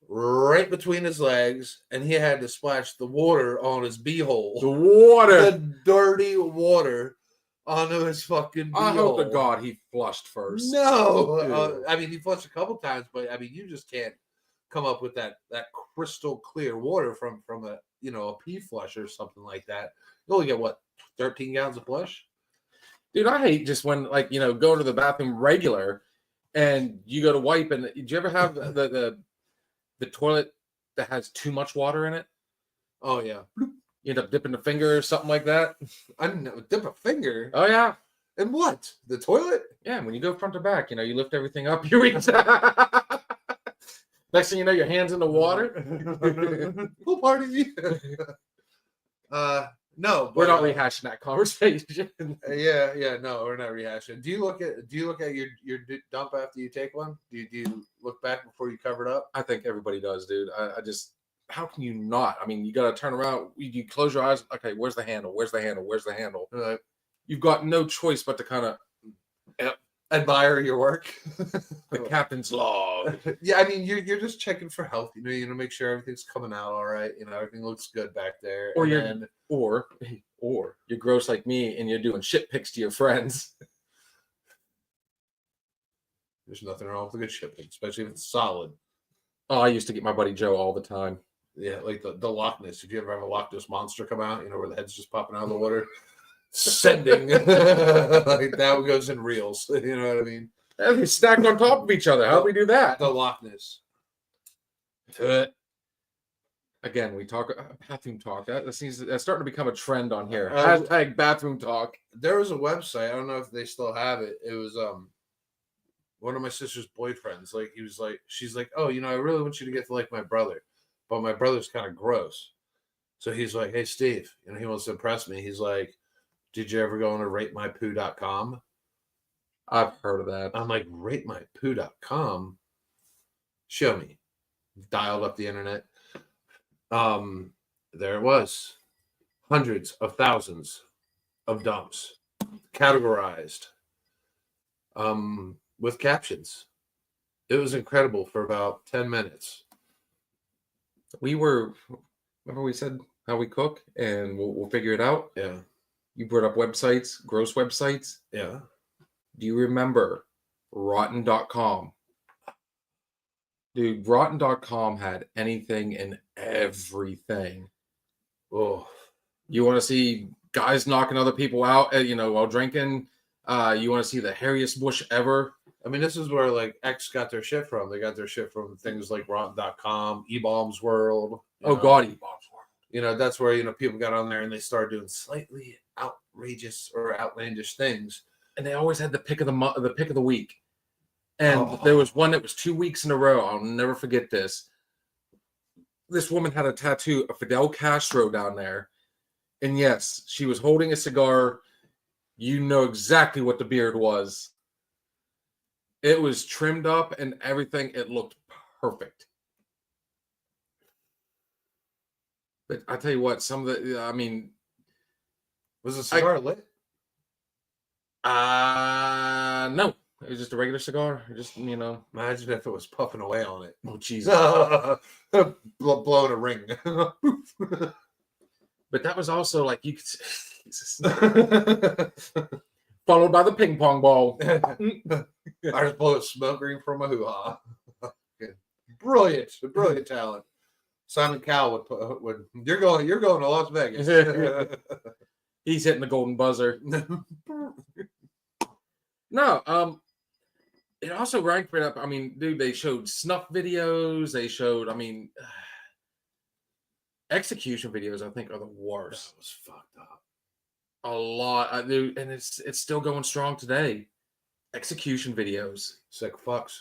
right between his legs, and he had to splash the water on his beehole. The water. The dirty water onto his fucking beehole. I hope to God he flushed first. No. I mean, he flushed a couple times, but I mean, you just can't come up with that crystal clear water from a a pee flush or something like that. You only get what, 13 gallons of flush? Dude, I hate just when going to the bathroom regular and you go to wipe, and do you ever have the toilet that has too much water in it? Oh yeah. You end up dipping a finger or something like that. I didn't know. Dip a finger? Oh yeah. In what? The toilet? Yeah, when you go front to back, you lift everything up, you reach. Next thing you know, your hand's in the water. Pool party. No, We're not rehashing that conversation. Yeah, no, we're not rehashing. Do you look at your dump after you take one? Do you look back before you cover it up? I think everybody does, dude. I just, how can you not? I mean, you got to turn around. You close your eyes. Okay, where's the handle? Where's the handle? Where's the handle? You've got no choice but to kind of admire your work. The captain's log. Yeah, I mean, you're just checking for health. Make sure everything's coming out all right. Everything looks good back there. Or you're gross like me and you're doing shit pics to your friends. There's nothing wrong with a good shit pic, especially if it's solid. Oh, I used to get my buddy Joe all the time. Yeah, like the Loch Ness. Did you ever have a Loch Ness monster come out? Where the head's just popping out of the water? Sending. Like that goes in reels. You know what I mean? And they stacked on top of each other. How do we do that? The Loch Ness. Again, we talk bathroom talk. That's starting to become a trend on here. Hashtag bathroom talk. There was a website. I don't know if they still have it. It was one of my sister's boyfriends. Like she's like, oh, I really want you to get to like my brother, but my brother's kind of gross. So he's like, hey Steve, he wants to impress me. He's like, did you ever go on to ratemypoo.com? I've heard of that. I'm like, ratemypoo.com? Show me. Dialed up the internet. There it was. Hundreds of thousands of dumps categorized with captions. It was incredible for about 10 minutes. Remember we said how we cook and we'll figure it out? Yeah. You brought up websites, gross websites. Yeah. Do you remember rotten.com? Dude, rotten.com had anything and everything. Oh, you want to see guys knocking other people out, while drinking? You want to see the hairiest bush ever? I mean, this is where like X got their shit from. They got their shit from things like rotten.com, eBombs World. God, eBombs World. That's where, people got on there and they started doing slightly outrageous or outlandish things. And they always had the pick of the week. And there was one that was 2 weeks in a row. I'll never forget this. This woman had a tattoo of Fidel Castro down there. And yes, she was holding a cigar. You know exactly what the beard was. It was trimmed up and everything. It looked perfect. But I tell you what, some of the, I mean, Was the cigar lit? no, it was just a regular cigar. Just Imagine if it was puffing away on it. oh Jesus. Blowing a ring. But that was also like you could Jesus. Followed by the ping pong ball. I just blow a smoke ring from a hoo-ha. Brilliant talent. Simon Cowell would you're going to Las Vegas. He's hitting the golden buzzer. No, it also ranked it up. I mean, dude, they showed snuff videos. They showed, execution videos. I think are the worst. That was fucked up. A lot, dude, and it's still going strong today. Execution videos. Sick fucks.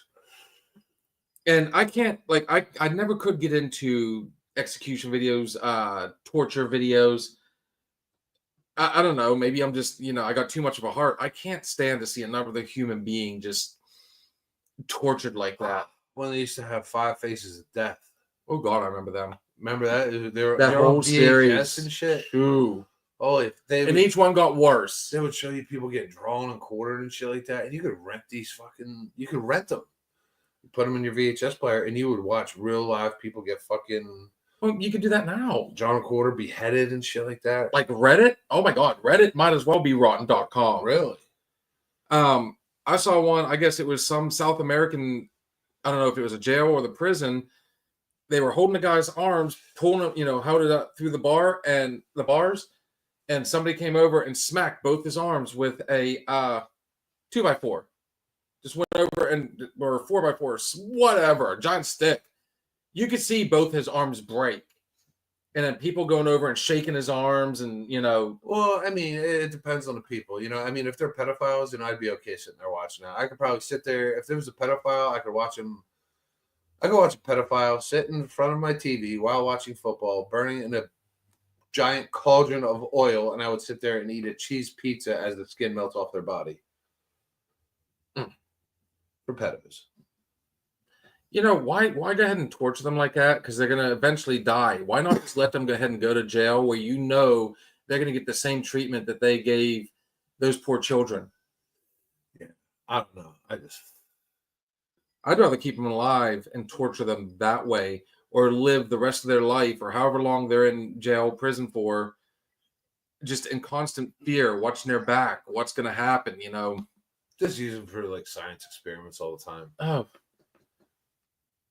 And I can't I never could get into execution videos, torture videos. I don't know. Maybe I'm just, I got too much of a heart. I can't stand to see another human being just tortured like that. When they used to have 5 Faces of Death. Oh God, I remember them. Remember that? They were That whole on VHS series and shit. Ooh. Oh, if they And each one got worse. they would show you people getting drawn and quartered and shit like that, and you could rent you could rent them. You put them in your VHS player, and you would watch real live people get fucking Well, you could do that now. drawn and quartered, beheaded and shit like that. Like Reddit. Oh my God, Reddit might as well be rotten.com. Really? I saw one. I guess it was some South American. I don't know if it was a jail or the prison. They were holding the guy's arms, pulling him, held it up through the bars, and somebody came over and smacked both his arms with a 2x4. Just went over or 4x4, whatever, a giant stick. You could see both his arms break, and then people going over and shaking his arms, and Well, I mean, it depends on the people. I mean, if they're pedophiles, I'd be okay sitting there watching that. I could probably sit there. If there was a pedophile, I could watch him. I could watch a pedophile sit in front of my TV while watching football, burning in a giant cauldron of oil, and I would sit there and eat a cheese pizza as the skin melts off their body. For pedos. Why go ahead and torture them like that? Because they're going to eventually die. Why not just let them go ahead and go to jail where they're going to get the same treatment that they gave those poor children? Yeah, I don't know. I'd rather keep them alive and torture them that way, or live the rest of their life, or however long they're in jail, prison for, just in constant fear, watching their back, what's going to happen, Just use them for science experiments all the time. Oh,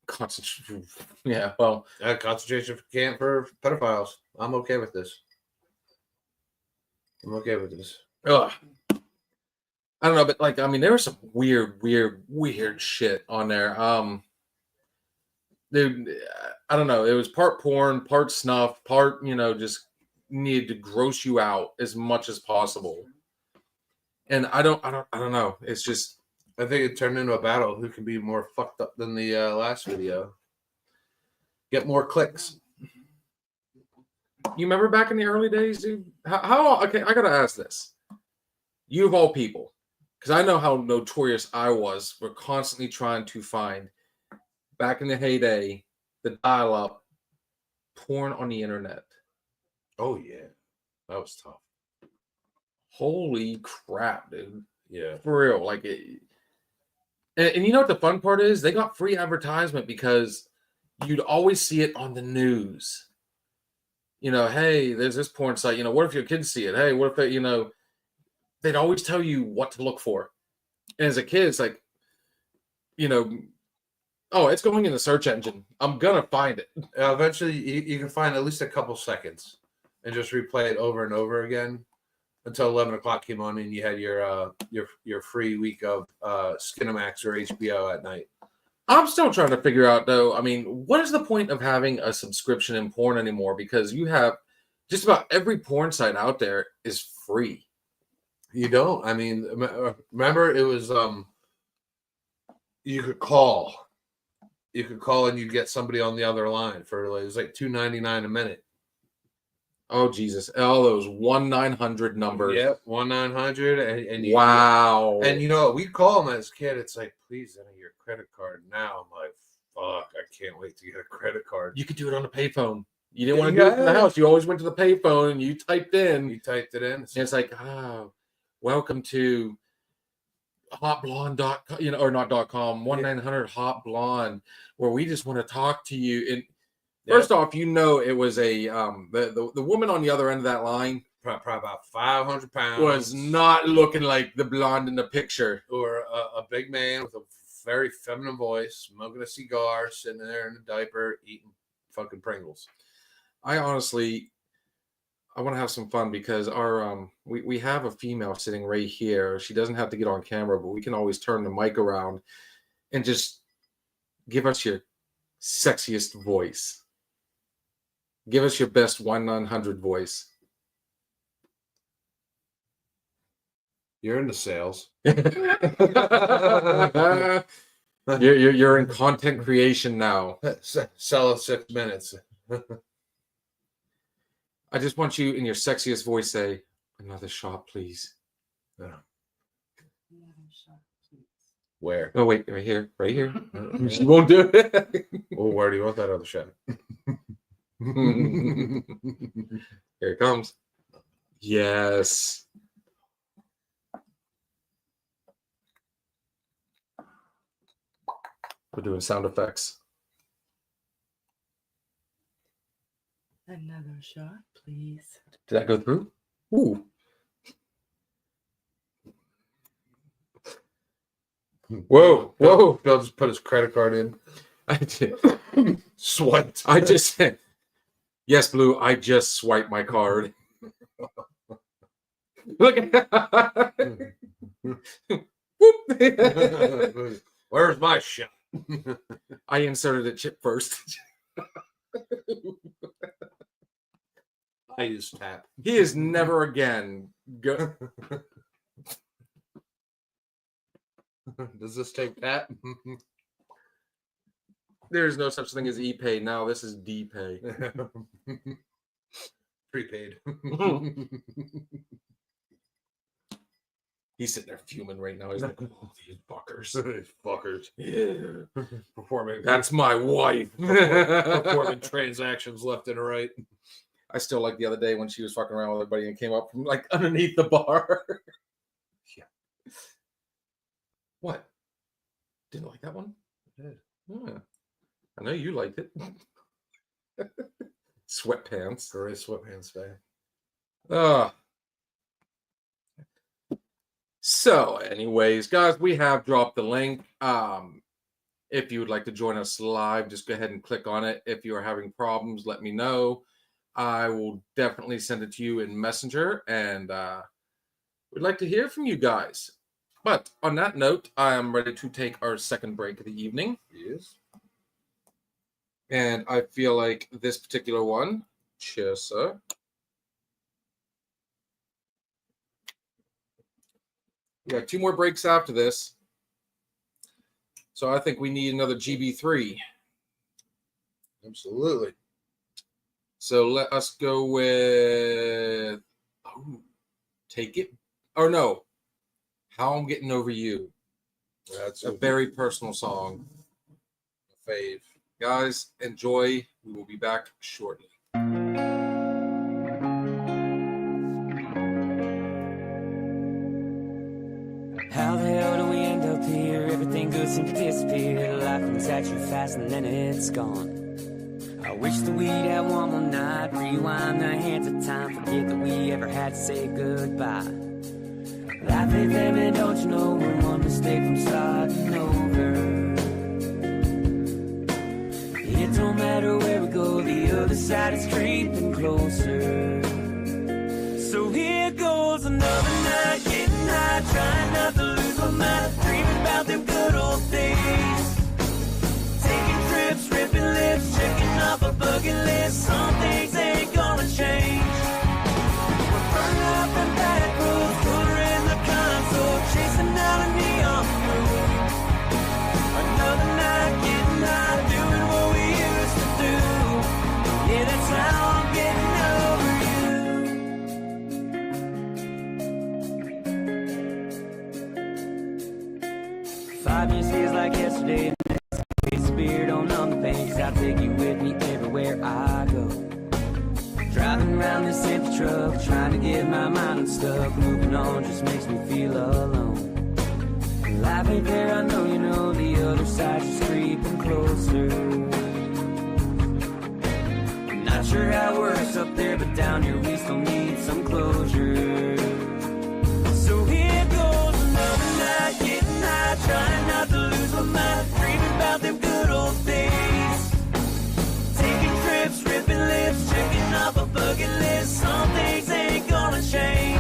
concentration. Yeah, well, concentration camp for pedophiles. I'm okay with this. ugh. I don't know, but there was some weird shit on there. Dude, I don't know. It was part porn, part snuff, part just needed to gross you out as much as possible. And I don't know. It's just, I think it turned into a battle. Who can be more fucked up than the last video? Get more clicks. you remember back in the early days, dude? How okay, I gotta ask this. You of all people, because I know how notorious I was for constantly trying to find, back in the heyday, the dial-up porn on the internet. Oh yeah, that was tough. Holy crap, dude! Yeah, For real, and you know what the fun part is? They got free advertisement because you'd always see it on the news. Hey, there's this porn site. What if your kids see it? Hey, what if they, they'd always tell you what to look for. And as a kid, it's like, oh, it's going in the search engine. I'm going to find it. eventually you can find at least a couple seconds and just replay it over and over again until 11 o'clock came on and you had your free week of Skinamax or HBO at night. I'm still trying to figure out, though, what is the point of having a subscription in porn anymore? Because you have just about every porn site out there is free. You don't. Remember it was you could call and you'd get somebody on the other line for it was like $2.99 a minute. Oh Jesus! All those 1-900 numbers. Yep, 1-900 and wow. And we call them as a kid. It's like, please enter your credit card now. I'm like, Fuck, I can't wait to get a credit card. You could do it on a payphone. You didn't want to do it from the house. You always went to the payphone and you typed in. You typed it in. And it's like, oh, welcome to hotblonde.com, or not .com, 1-900 Hot where we just want to talk to you. And first off, it was a the woman on the other end of that line, probably about 500 pounds, was not looking like the blonde in the picture, or a big man with a very feminine voice, smoking a cigar, sitting there in a diaper, eating fucking Pringles. I honestly, I want to have some fun because our we have a female sitting right here. She doesn't have to get on camera, but we can always turn the mic around and just give us your sexiest voice. Give us your best 1-900 voice. You're into sales. you're in content creation now. Sell in 6 minutes. I just want you in your sexiest voice say, "Another shot, please." Where? Oh wait, right here, right here. She won't do it. Well, where do you want that other shot? Here it comes. Yes. We're doing sound effects. Another shot, please. Did that go through? Ooh. Whoa. Bill just put his credit card in. I did. Swiped. I just said, yes, Blue, I just swiped my card. Look at that. Where's my shot? I inserted a chip first. I use tap. He is never again. Does this take tap? There's no such thing as e-pay now. This is D-pay. Prepaid. He's sitting there fuming right now. He's like, "Oh, these fuckers, These fuckers." yeah, Performing. that's my wife." Performing transactions left and right. I still like the other day when she was fucking around with everybody and came up from like underneath the bar. Yeah. What? Didn't like that one? I did. Yeah. I know you liked it. Sweatpants. Gray sweatpants day. So, anyways, guys, we have dropped the link. If you would like to join us live, just go ahead and click on it. If you are having problems, let me know. I will definitely send it to you in Messenger, and we'd like to hear from you guys. But on that note, I am ready to take our second break of the evening. Yes. And I feel like this particular one, cheers, sir. We got 2 more breaks after this. So I think we need another GB3. Absolutely. So let us go with Take It. Or no. How I'm Getting Over You. That's A very personal song. fave. Guys, enjoy. We will be back shortly. How the hell do we end up here? Everything good seems to disappear. Life comes at you fast and then it's gone. I wish that we'd have one more night. Rewind the hands of time. Forget that we ever had to say goodbye. Life ain't fair, man, don't you know? We're one mistake from starting over. It don't matter where we go, the other side is creeping closer. So here goes another night, getting high, trying not to lose my mind, dreaming about them good old days. Taking trips, ripping lips, checking off a bucket list. Some things ain't gonna change. We're burning up and back roads, cooler in the console, chasing down a neon road. Another night, getting high, doing what we used to do. Yeah, that's how I'm getting over you. I'll take you with me everywhere I go. Driving around this empty truck, trying to get my mind unstuck. Moving on just makes me feel alone. Life ain't fair, I know you know. The other side's just creeping closer. Not sure how it works up there, but down here we still need some closure. So here goes another night, getting high, trying not to lose my mind, dreaming about them good old days. Taking trips, ripping lips, checking off a bucket list. Some things ain't gonna change.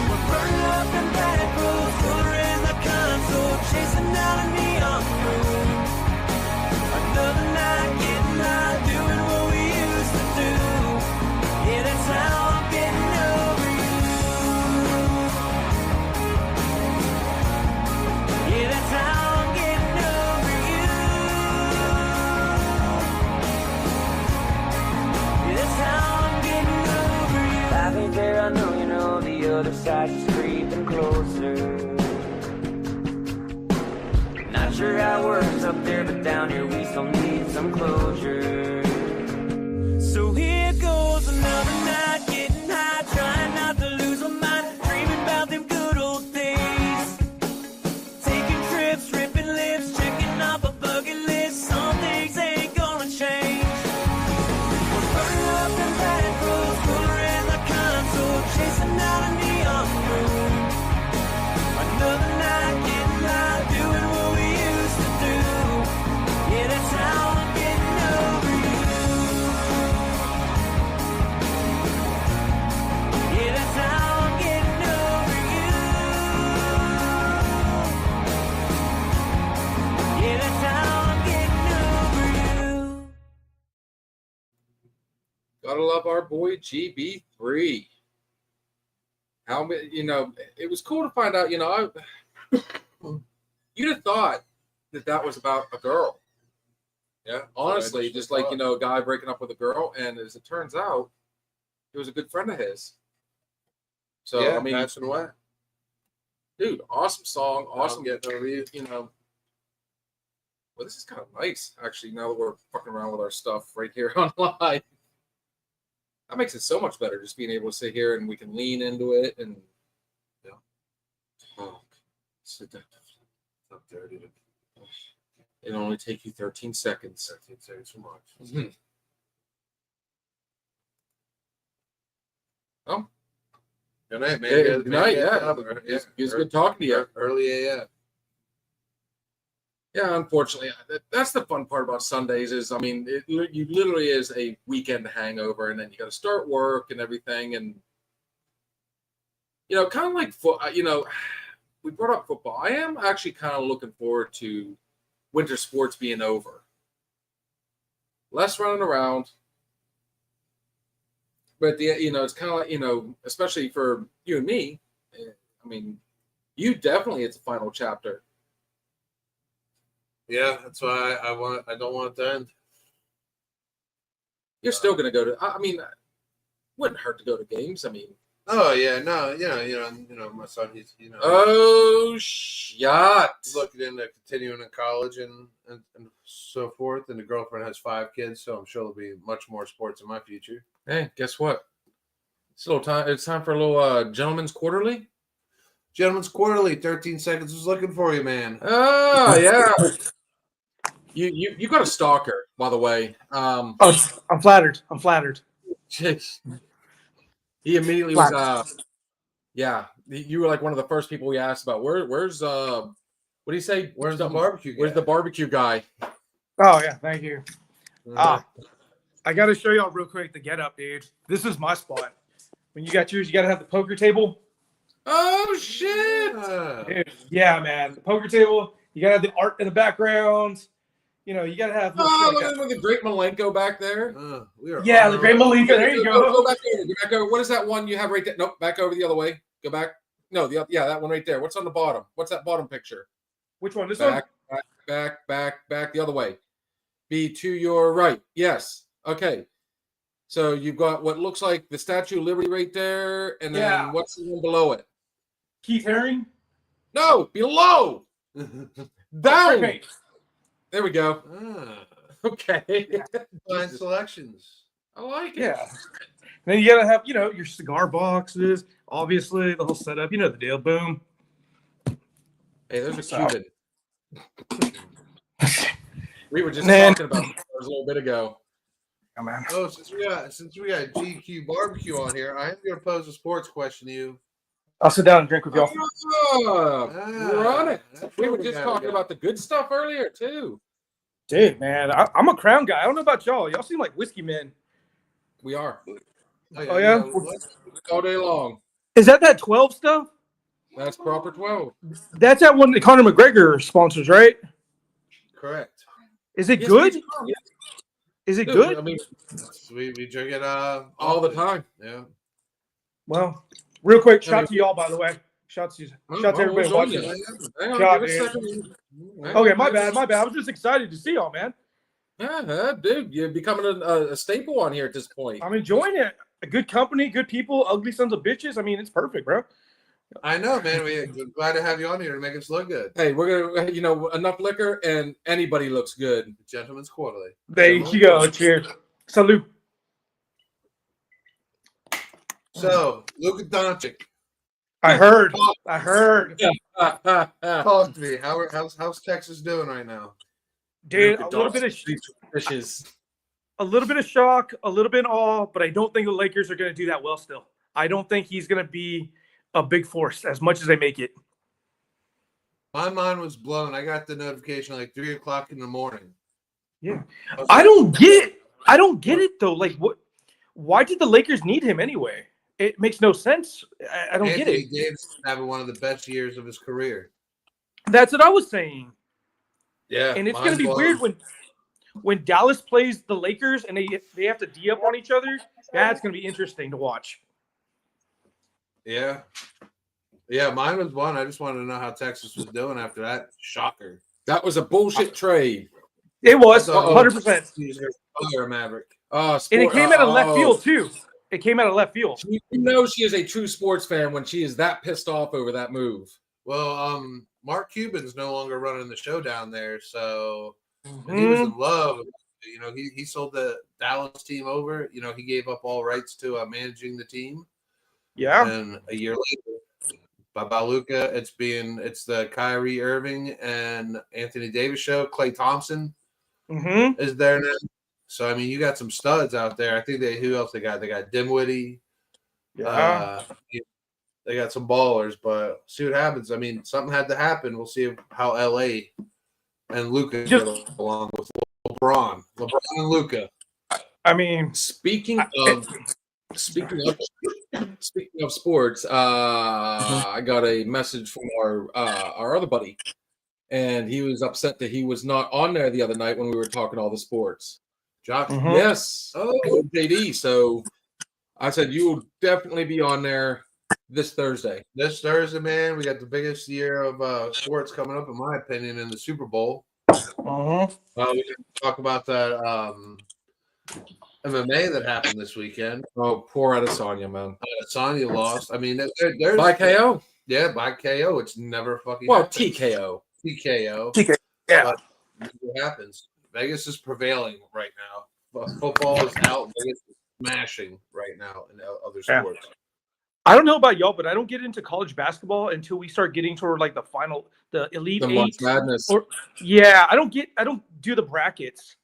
We're burning up in back roads, colder in the console, chasing down a neon road. Another night, getting high, doing what we used to do. Yeah, that's how I'm getting over you. Yeah, that's how I'm getting over you. Yeah, that's how I'm getting over you. Life ain't fair, I know you know. The other side's just creeping closer. Not sure how it works up there, but down here we still need some closure. So here goes another night, getting high, trying not to lose my mind, dreaming about them good old days. Taking trips, ripping lips, checking off a bucket list. Some things ain't gonna change. We're burning up in back roads, cooler in the console, chasing down a neon road. Another night, getting high, doing what we used to do. Yeah, that's how I'm getting over you. Yeah, that's how I'm getting over you. Yeah, that's how I'm getting over you. Gotta love our boy GB3. How many, it was cool to find out, you'd have thought that was about a girl. Yeah. Honestly, just like, a guy breaking up with a girl. And as it turns out, it was a good friend of his. So, yeah, I mean, passing away. dude, awesome song. Awesome. Getting over you. Well, this is kind of nice, actually, now that we're fucking around with our stuff right here online. That makes it so much better, just being able to sit here and we can lean into it and, oh, seductive. Not dirty. It'll only take you 13 seconds. 13 seconds for much. Mm-hmm. Oh. Good night, man. Good night, yeah. It was good talking to you. Early AF. Yeah, unfortunately, that's the fun part about Sundays is, I mean, you literally is a weekend hangover, and then you got to start work and everything, and kind of like we brought up football. I am actually kind of looking forward to winter sports being over, less running around, but it's kind of like especially for you and me. I mean, you definitely it's a final chapter. Yeah, that's why I don't want it to end. You're still going to go to. I mean, wouldn't hurt to go to games. I mean. Oh yeah, no, my son, he's Oh shot! looking into continuing in college and so forth, and the girlfriend has 5 kids, so I'm sure there'll be much more sports in my future. Hey, guess what? It's a little time. It's time for a little gentleman's quarterly. Gentleman's Quarterly, 13 seconds was looking for you, man. Oh yeah. You got a stalker, by the way. Oh, I'm flattered. Jeez. He immediately was. Yeah, you were like one of the first people we asked about. Where's what do you say? Where's the barbecue guy? Where's the barbecue guy? Oh yeah, thank you. I got to show y'all real quick the get up, dude. This is my spot. When you got yours, you got to have the poker table. Oh shit! Dude, yeah, man. The poker table. You got to have the art in the background. You got to have. Look at the great Malenko back there. The great Malenko. There you go. Go back over. Go back over. What is that one you have right there? Nope. Back over the other way. Go back. No, that one right there. What's on the bottom? What's that bottom picture? Which one? This back, one? Back. The other way. Be to your right. Yes. Okay. So you've got what looks like the Statue of Liberty right there, and then what's the one below it? Keith Haring? No, below. Down. Right. There we go. Okay. Fine selections. I like it. Yeah. And then you gotta have, your cigar boxes, obviously, the whole setup, the deal. Boom. Hey, there's a So- Cuban. We were just Man. talking about this a little bit ago. Oh, man. Oh, since we got GQ barbecue on here, I am going to pose a sports question to you. I'll sit down and drink with y'all. Run it. That's We what were just gotta talking go. about the good stuff earlier, too. Dude, man, I'm a Crown guy. I don't know about y'all. Y'all seem like whiskey men. We are. Oh, yeah? All day long. Is that 12 stuff? That's proper 12. That's that one that Conor McGregor sponsors, right? Correct. Is it Yes, good? yes. Is it Dude, good? I mean, We drink it all the time. Yeah. Well, real quick, shout to y'all, by the way. Shout to everybody We'll watching. show you. Hang on, Shout, give us a dude. second. Hang Okay, on, my guys. bad. I was just excited to see y'all, man. Yeah, dude, you're becoming a staple on here at this point. I'm enjoying it. A good company, good people, ugly sons of bitches. I mean, it's perfect, bro. I know, man. We're glad to have you on here to make us look good. Hey, we're gonna, enough liquor and anybody looks good. Gentlemen's Quarterly. There you go. Cheers. Salute. So, Luka Doncic, I heard. talk to me. How's Texas doing right now? Dude, Luka a little bit of fishes. shock, a little bit of awe, but I don't think the Lakers are going to do that well still. I don't think he's going to be a big force as much as they make it. My mind was blown. I got the notification like 3 o'clock in the morning. Yeah. was I like, don't get it though. Like, what? Why did the Lakers need him anyway? It makes no sense. I don't get it. Anthony Davis is having one of the best years of his career. That's what I was saying. Yeah, And it's going to be weird when Dallas plays the Lakers and they have to D up on each other. That's going to be interesting to watch. Yeah, mine was one. I just wanted to know how Texas was doing after that. Shocker. That was a bullshit trade. It was I thought- 100%. He's a Maverick. And it came out of left field too. It came out of left field. You know she is a true sports fan when she is that pissed off over that move. Well, Mark Cuban's no longer running the show down there, so and he was in love. He sold the Dallas team over. He gave up all rights to managing the team. Yeah. And a year later, by Luka, it's the Kyrie Irving and Anthony Davis show. Klay Thompson is there now. So I mean, you got some studs out there. I think who else they got? They got Dimwitty. Yeah. They got some ballers, but see what happens. I mean, something had to happen. We'll see how LA and Luka get along with LeBron and Luka. I mean, Speaking of sports, I got a message from our other buddy, and he was upset that he was not on there the other night when we were talking all the sports. Josh, Yes. Oh, JD. So I said you will definitely be on there this Thursday. This Thursday, man, we got the biggest year of sports coming up, in my opinion, in the Super Bowl. We can talk about that MMA that happened this weekend. Oh, poor Adesanya, man. Adesanya lost. I mean, there's By KO? Yeah, by KO. It's never fucking Well, happened. TKO. TKO. yeah. But what happens? Vegas is prevailing right now. Football is out. Vegas is smashing right now in other sports. I don't know about y'all, but I don't get into college basketball until we start getting toward like the Elite The Eight. March Madness. I don't do the brackets.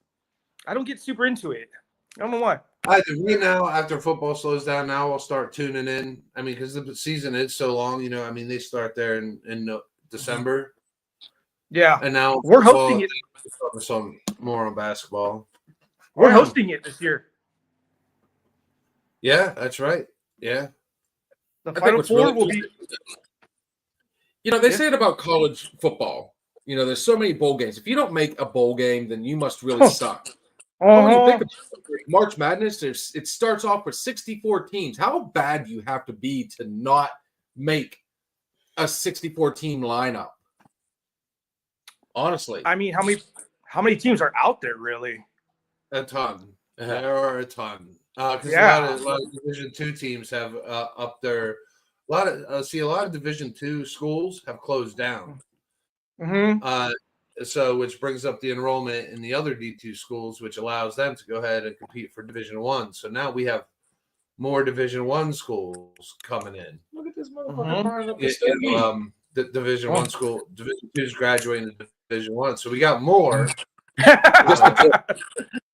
I don't get super into it. I don't know why. Right now, after football slows down, now I'll start tuning in. I mean, because the season is so long, I mean, they start there in December. Yeah. And now We're hosting it. Focus on more on basketball. We're hosting it this year. Yeah, that's right. Yeah. The I think Final what's Four really will be. They say it about college football. There's so many bowl games. If you don't make a bowl game, then you must really suck. When you think of March Madness, it starts off with 64 teams. How bad do you have to be to not make a 64 team lineup? Honestly, I mean, how many teams are out there really? A ton. There are a ton. Because Yeah. a lot of Division II teams have up their a lot of Division II schools have closed down. Mm-hmm. so which brings up the enrollment in the other D2 schools, which allows them to go ahead and compete for Division One. So now we have more Division One schools coming in. Look at this motherfucker Mhm. firing up Yeah, his steam. the Division One school, Division Two is graduating to Division One. So we got more. Just the tip.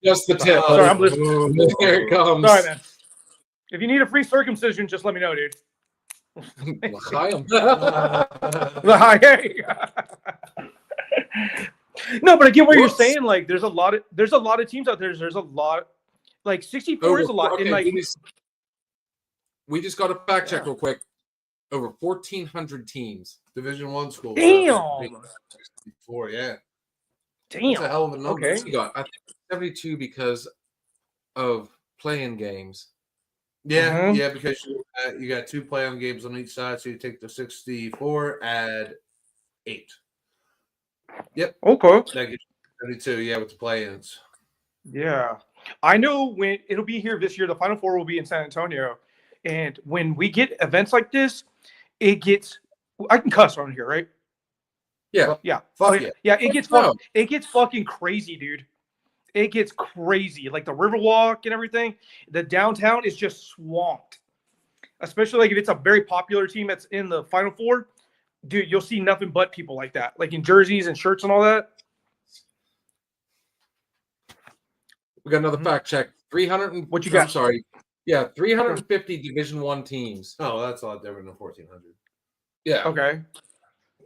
Just the tip. Sorry, I'm listening. Here it comes. Sorry, man. If you need a free circumcision, just let me know, dude. L'chaim. Hey. No, but I get what you're saying. Like, there's a lot of teams out there. There's a lot. Like 64 is a lot. Okay, And like, we just got a fact check real quick. Over 1,400 teams. Division One schools. damn, 64, yeah. That's a damn. hell of a number. Okay. We got, I think, 72 because of playing games. Yeah, Mhm. yeah, because you got 2 play-on games on each side, so you take the 64, add 8. Yep, Okay. that gets you 72. Yeah, with the play-ins. Yeah. I know when it'll be here this year, the Final Four will be in San Antonio. And when we get events like this, it gets, I can cuss on here, right? Yeah. Yeah. Fuck Oh, yeah. yeah. No. It gets fucking crazy, dude. It gets crazy. Like the Riverwalk and everything. The downtown is just swamped. Especially like if it's a very popular team that's in the Final Four, dude, you'll see nothing but people like that. Like in jerseys and shirts and all that. We got another fact check. 300. What you got? I'm sorry. Yeah, 350 Division One teams. Oh, that's a lot different than 1,400. Yeah. Okay.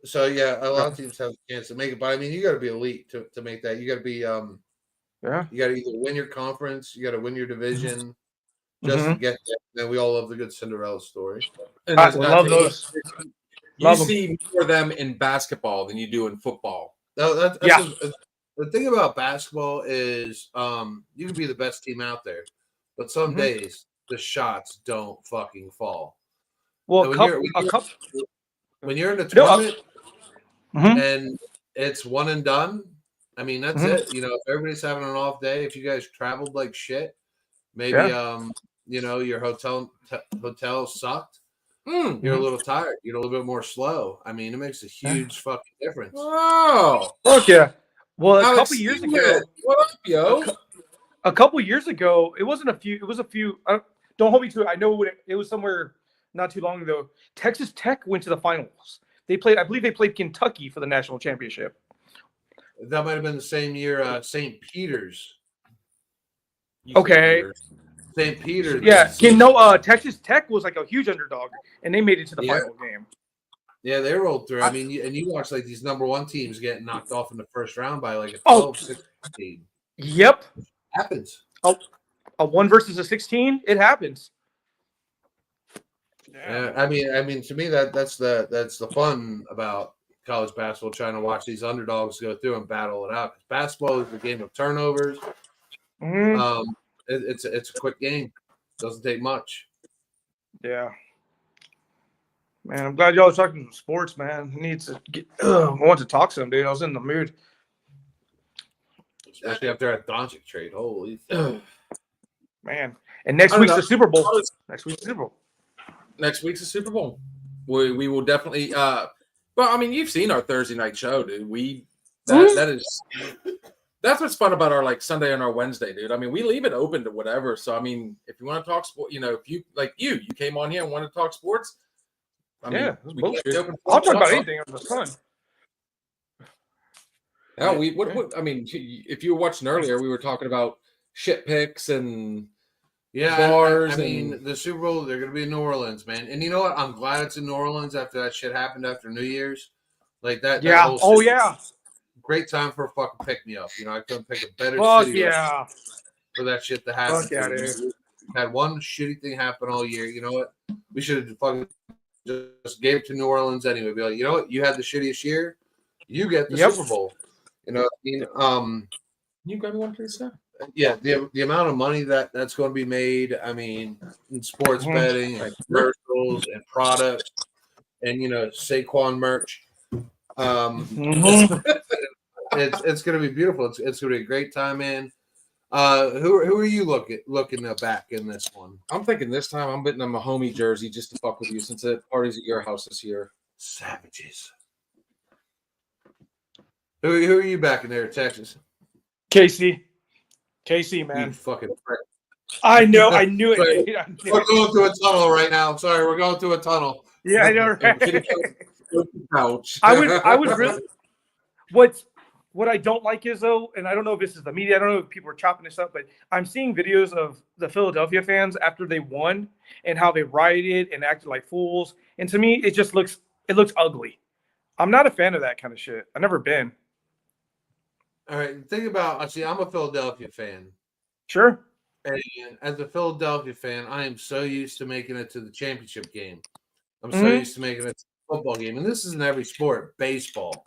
So yeah, a lot of teams have a chance to make it, but I mean, you got to be elite to make that. You got to be Yeah. you got to either win your conference, you got to win your division, just to Mhm. get there. And we all love the good Cinderella story. And I there's love nothing- those. You Love 'em. see more of them in basketball than you do in football. No, that's Yeah. the thing about basketball is you can be the best team out there, but some Mhm. days the shots don't fucking fall. Well, And a couple. when you're in the No, tournament Mhm. and it's one and done, I mean that's Mhm. it. You know, if everybody's having an off day, if you guys traveled like shit, maybe you know your hotel sucked. You're a little tired. You're a little bit more slow. I mean, it makes a huge fucking difference. Wow. Fuck yeah. Well, a Alex couple years Steelhead, ago, what up, yo? a couple years ago, it wasn't a few. It was a few. Don't hold me to it. I know it was somewhere not too long ago. Texas Tech went to the finals. They played. I believe they played Kentucky for the national championship. That might have been the same year St. Peter's. Okay. St. Peter's. Yeah. Texas Tech was like a huge underdog, and they made it to the Yeah. final game. Yeah, they rolled through. I mean, and you watch like these number 1 teams getting knocked off in the first round by like a 12, 16. Yep. Happens. A 1 versus a 16. It happens. Yeah, I mean, to me that's the fun about college basketball, trying to watch these underdogs go through and battle it out. Basketball is a game of turnovers. Mhm. It's a quick game. Doesn't take much. Yeah. Man, I'm glad y'all are talking sports, man. I need to get. I want to talk some, dude. I was in the mood. Especially after that Doncic trade. Holy Man. And next I don't week's know. the Super Bowl. Next week's the Super Bowl. Next week's the Super Bowl. We will definitely. Well, I mean, you've seen our Thursday night show, dude. That's what's fun about our like Sunday and our Wednesday, dude. I mean, we leave it open to whatever. So I mean, if you want to talk sport, if you like you came on here and want to talk sports. I mean, we kept it open for I'll talk about us. anything under the sun. Yeah, what I mean, if you were watching earlier, we were talking about shit picks and bars. I mean, the Super Bowl, they're going to be in New Orleans, man. And you know what? I'm glad it's in New Orleans after that shit happened after New Year's. Like that. Yeah. That Oh, yeah. Great time for a fucking pick me up. I couldn't pick a better Fuck city yeah. for that shit to happen. Fuck yeah, dude. Had one shitty thing happen all year. You know what? We should have fucking just gave it to New Orleans anyway. Be like, you know what? You had the shittiest year. You get the Super Bowl. You know what I mean? You got me one, please, sir. Yeah, the amount of money that's going to be made, I mean, in sports betting and commercials and products and, Saquon merch. It's going to be beautiful. It's going to be a great time, man. Who are you looking back in this one? I'm thinking this time I'm betting on my homie jersey just to fuck with you since the party's at your house this year. Savages. Who are you back in there, Texas? KC, You man. fucking prick. I know. I knew Sorry. it. Dude. I knew We're it. going through a tunnel right now. Sorry, we're going through a tunnel. Yeah, I know. Right? Ouch. I would really. What I don't like is though, and I don't know if this is the media. I don't know if people are chopping this up, but I'm seeing videos of the Philadelphia fans after they won and how they rioted and acted like fools. And to me, it looks ugly. I'm not a fan of that kind of shit. I've never been. All right, think about. See, I'm a Philadelphia fan, Sure. and as a Philadelphia fan, I am so used to making it to the championship game. I'm so Mhm. used to making it to the football game, and this is in every sport: baseball,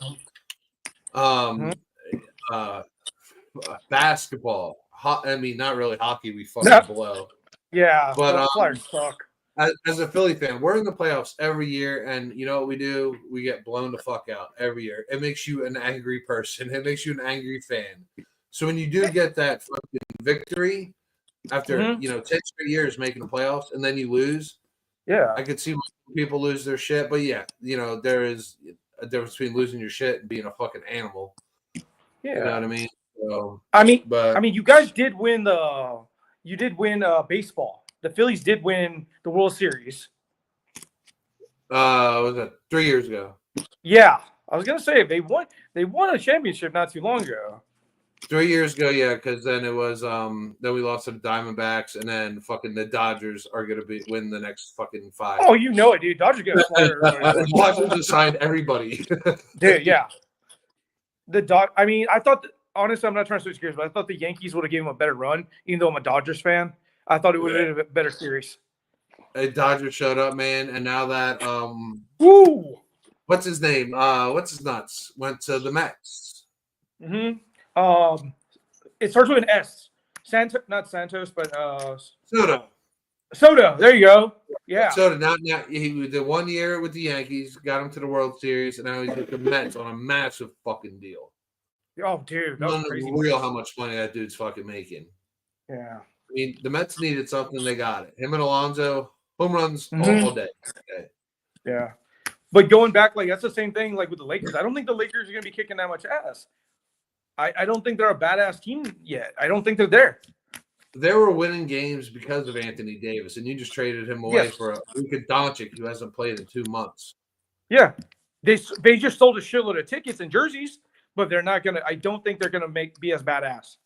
basketball. I mean, not really hockey. We fucking blow. Yeah, But Flyers suck. as a Philly fan, we're in the playoffs every year, and you know what we do? We get blown the fuck out every year. It makes you an angry person. It makes you an angry fan. So when you do get that fucking victory after 10 straight years making the playoffs, and then you lose, Yeah. I could see people lose their shit. But yeah, there is a difference between losing your shit and being a fucking animal. Yeah. You know what I mean? So, I mean, but you guys did win baseball. The Phillies did win the World Series. was that 3 years ago? Yeah, I was gonna say they won a championship not too long ago. 3 years ago, yeah, because then it was then we lost to the Diamondbacks, and then fucking the Dodgers are gonna win the next fucking 5. Oh, you know it, dude. Dodgers gonna slaughter everybody. The Dodgers just signed everybody. Dude, yeah. I mean, I thought honestly, I'm not trying to switch gears, but I thought the Yankees would have given him a better run, even though I'm a Dodgers fan. I thought it would have been a better series. A Dodgers showed up, man, and now that Woo! what's his name? What's his nuts? Went to the Mets. Mm-hmm. It starts with an S. Not Santos, but Soto. There you go. Yeah. Soto. Now he was the 1 year with the Yankees, got him to the World Series, and now he's with the Mets on a massive fucking deal. Oh, dude, that was crazy. Unreal how much money that dude's fucking making. Yeah. I mean, the Mets needed something, they got it. Him and Alonso, home runs all day. Okay. Yeah. But going back, like that's the same thing like with the Lakers. I don't think the Lakers are gonna be kicking that much ass. I don't think they're a badass team yet. I don't think they're there. They were winning games because of Anthony Davis, and you just traded him away for a Luka Doncic who hasn't played in 2 months. Yeah. They just sold a shitload of tickets and jerseys, but they're not gonna. I don't think they're gonna be as badass.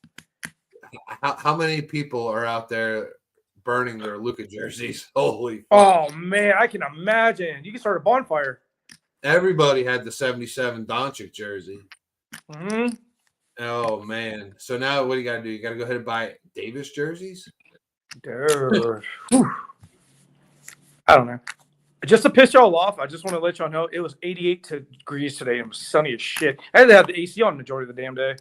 How many people are out there burning their Luka jerseys? Holy! Oh man, I can imagine. You can start a bonfire. Everybody had the 77 Doncic jersey. Mm-hmm. Oh man! So now what do you got to do? You got to go ahead and buy Davis jerseys. Dude, I don't know. Just to piss y'all off, I just want to let y'all know it was 88 degrees today and it was sunny as shit. I had to have the AC on the majority of the damn day.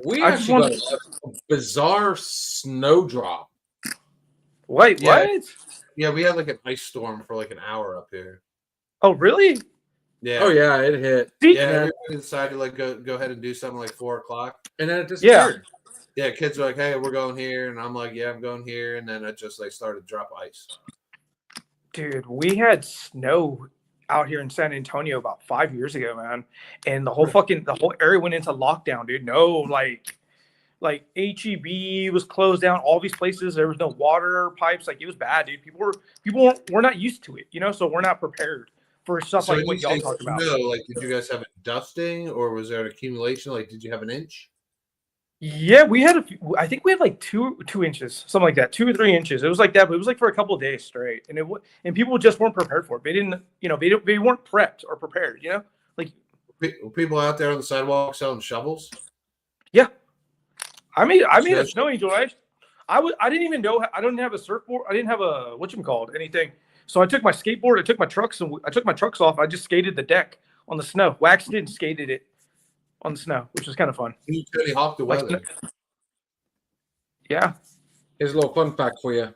We I actually just got a bizarre snowdrop. Wait, Yeah. what? Yeah, we had like an ice storm for like an hour up here. Oh, really? Yeah. Oh yeah, it hit. See? Yeah, everybody decided to like go ahead and do something like 4 o'clock. And then it disappeared. Yeah, kids were like, "Hey, we're going here," and I'm like, "Yeah, I'm going here," and then it just like started to drop ice. Dude, we had snow out here in San Antonio about 5 years ago, man. And the whole area went into lockdown, dude. No, like HEB was closed down. All these places, there was no water pipes. Like it was bad, dude. People were not used to it, so we're not prepared for stuff So like when what you y'all say talked about. snow, like, did you guys have a dusting, or was there an accumulation? Like, did you have an inch? Yeah, we had I think we had like 2 inches, something like that, 2 or 3 inches. It was like that, but it was like for a couple of days straight, and people just weren't prepared for it. They didn't, they weren't prepped or prepared. Like Were people out there on the sidewalk selling shovels? yeah, I made a Yes. snow angel. Right? I didn't even know. I didn't have a surfboard. I didn't have a anything. So I took my skateboard. I took my trucks off. I just skated the deck on the snow, waxed it, and skated it on the snow, which was kind of fun. You Tony Hawk the weather. Yeah. Here's a little fun fact for you.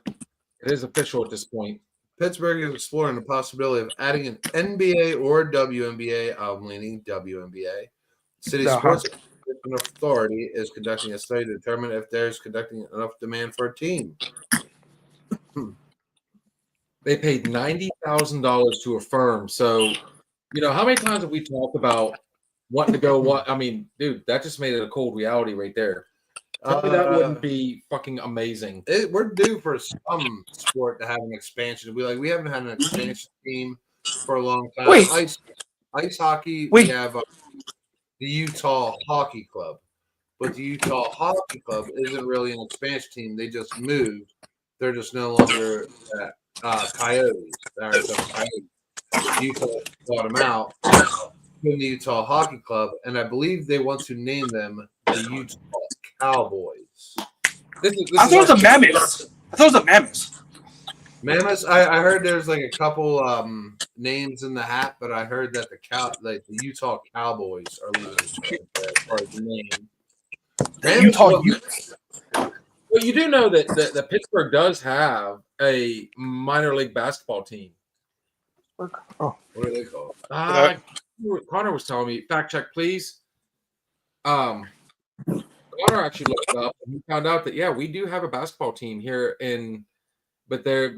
It is official at this point. Pittsburgh is exploring the possibility of adding an NBA or WNBA. I'm leaning WNBA. City Sports Authority is conducting a study to determine if there's conducting enough demand for a team. They paid $90,000 to a firm. So, how many times have we talked about wanting to go. What I mean, dude, that just made it a cold reality right there. Tell me that wouldn't be fucking amazing. We're due for some sport to have an expansion. We haven't had an expansion team for a long time. Wait. Ice hockey. Wait. We have the Utah Hockey Club, but the Utah Hockey Club isn't really an expansion team. They just moved. They're just no longer Coyotes. Utah bought them out in the Utah Hockey Club, and I believe they want to name them the Utah Cowboys. I thought it was the Mammoths. I thought it was the Mammoths. Mammoths. I heard there's like a couple names in the hat, but I heard that the Utah Cowboys are leaving as far as the name. Utah. Well, you do know that Pittsburgh does have a minor league basketball team. What are they called? Connor was telling me. Fact check, please. Connor actually looked up and he found out that we do have a basketball team here but they're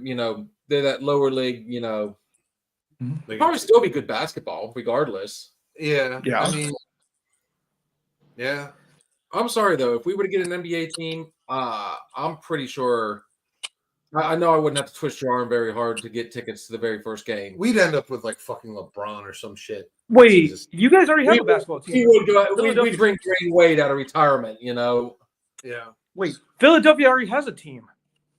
that lower league. They probably still be good basketball regardless. Yeah. I mean, I'm sorry though. If we were to get an NBA team, I'm pretty sure. I know I wouldn't have to twist your arm very hard to get tickets to the very first game. We'd end up with like fucking LeBron or some shit. Wait, you guys already have a basketball team. We'd bring Dwayne Wade out of retirement, Yeah. Wait, Philadelphia already has a team.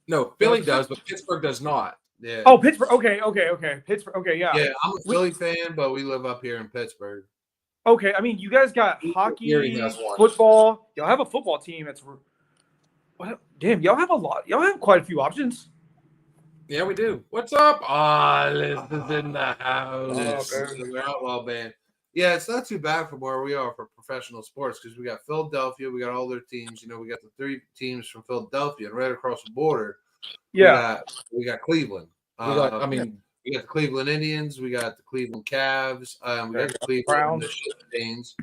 No, Philly does, but Pittsburgh does not. Yeah. Oh, Pittsburgh. Okay. Pittsburgh. Okay, yeah. Yeah, I'm a Philly fan, but we live up here in Pittsburgh. Okay, I mean, you guys got hockey, football. Y'all have a football team. Damn, y'all have a lot. Y'all have quite a few options. Yeah, we do. What's up? Liz is in the house. We're outlaw band. Yeah, it's not too bad from where we are for professional sports because we got Philadelphia, we got all their teams. We got the 3 teams from Philadelphia, and right across the border, we got Cleveland. We got the Cleveland Indians, we got the Cleveland Cavs, we got the Cleveland Browns. Browns.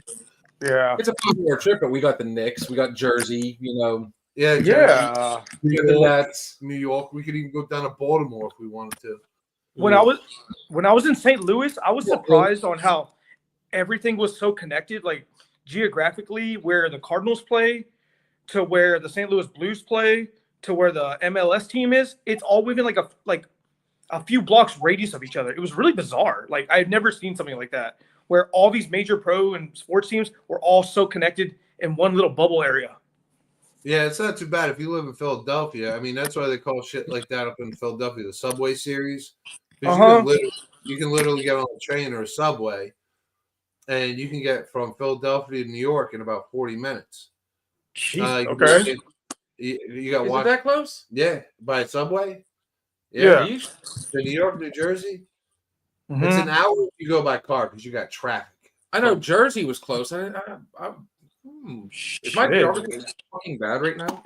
Yeah, it's a popular trip, but we got the Knicks, we got Jersey. Yeah. We got the Nets, New York. We could even go down to Baltimore if we wanted to. When I was in St. Louis, I was surprised on how everything was so connected, like geographically, where the Cardinals play to where the St. Louis Blues play to where the MLS team is. It's all within like a few blocks radius of each other. It was really bizarre. Like I've never seen something like that, where all these major pro and sports teams were all so connected in one little bubble area. Yeah, it's not too bad if you live in Philadelphia. I mean, that's why they call shit like that up in Philadelphia the Subway Series. You can literally get on a train or a subway, and you can get from Philadelphia to New York in about 40 minutes. Jeez, okay. You got Is it that close? Yeah, by subway. Yeah. To New York, New Jersey. Mm-hmm. It's an hour if you go by car because you got traffic. I know Jersey was close. Is my geography fucking bad right now?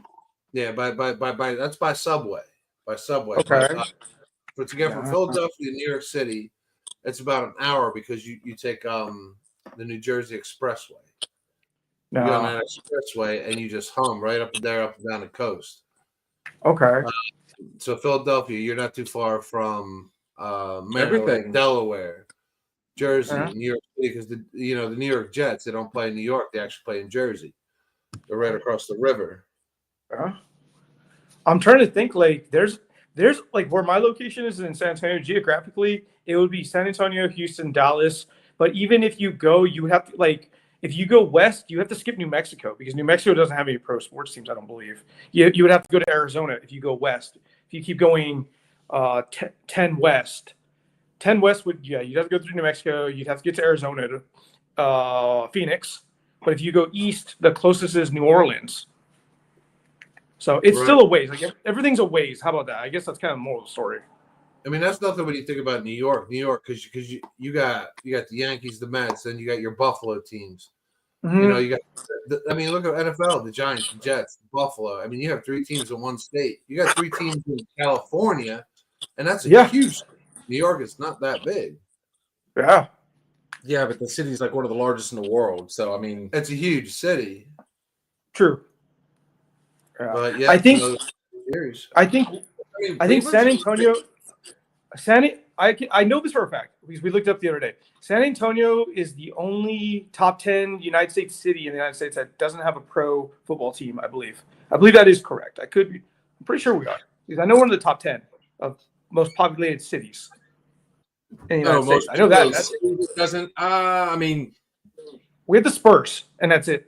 Yeah, by that's by subway. By subway. Okay. But to get from Philadelphia to New York City, it's about an hour because you take the New Jersey Expressway. You go on that expressway and you just hum right up and down the coast. Okay. So Philadelphia, you're not too far from Maryland, everything, Delaware, Jersey, New York City, because the New York Jets, they don't play in New York, they actually play in Jersey. They're right across the river. I'm trying to think, like there's like where my location is in San Antonio. Geographically, it would be San Antonio, Houston, Dallas. But even if you go, you would have to if you go west, you have to skip New Mexico because New Mexico doesn't have any pro sports teams. I don't believe. You would have to go to Arizona if you go west. If you keep going 10 west would you'd have to go through New Mexico. You'd have to get to Arizona to Phoenix. But if you go east, the closest is New Orleans. So it's still a ways. Like everything's a ways. How about that? I guess that's kind of the moral of the story. I mean, that's nothing when you think about New York, because you got the Yankees, the Mets, and you got your Buffalo teams. Mm-hmm. You got. Look at NFL, the Giants, the Jets, Buffalo. I mean, you have 3 teams in one state. You got 3 teams in California, and that's a huge. New York is not that big. Yeah. Yeah, but the city's like one of the largest in the world. So I mean, it's a huge city. True. Yeah. But I think San Antonio. I know this for a fact because we looked up the other day. San Antonio is the only top 10 United States city in the United States that doesn't have a pro football team. I believe that is correct. I'm pretty sure we are because I know we're in the top 10 of most populated cities in the United States. I know that. Doesn't. I mean, we have the Spurs, and that's it.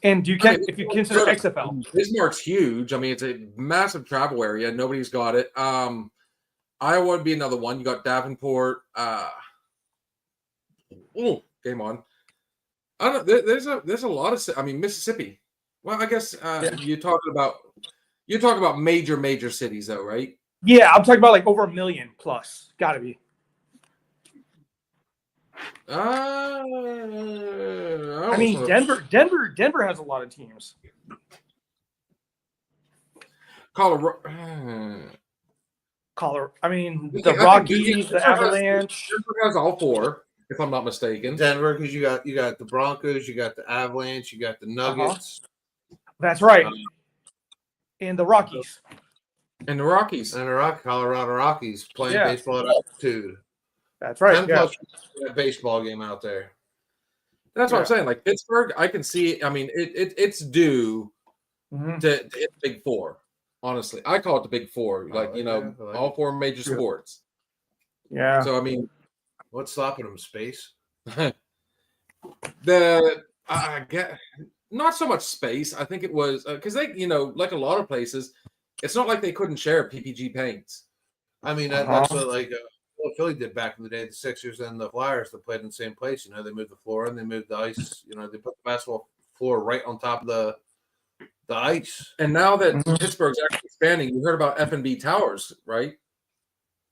And if you consider XFL, Bismarck's huge. I mean, it's a massive travel area. Nobody's got it. Iowa would be another one. You got Davenport. Game on. I don't. There's a lot of. I mean, Mississippi. Well, I guess you're talking about major cities, though, right? Yeah, I'm talking about like over 1 million plus. Got to be. I mean, Denver has a lot of teams. Colorado. I mean, the Rockies, the Avalanche. Denver has all 4, if I'm not mistaken. Denver, because you got the Broncos, you got the Avalanche, you got the Nuggets. That's right. And the Rockies. And the Rockies. And the Colorado Rockies playing baseball at altitude. That's right. 10 plus a baseball game out there. That's what I'm saying. Like Pittsburgh, I can see. I mean, it's due to hit the Big Four. Honestly, I call it the Big Four. All 4 major sports. Yeah. So I mean, what's stopping them? Space. I get not so much space. I think it was because they, like a lot of places, it's not like they couldn't share PPG paints. I mean, that's what Philly did back in the day. The Sixers and the Flyers that played in the same place. They moved the floor and they moved the ice. They put the basketball floor right on top of the ice. And now that Pittsburgh's actually expanding, you heard about F&B Towers, right?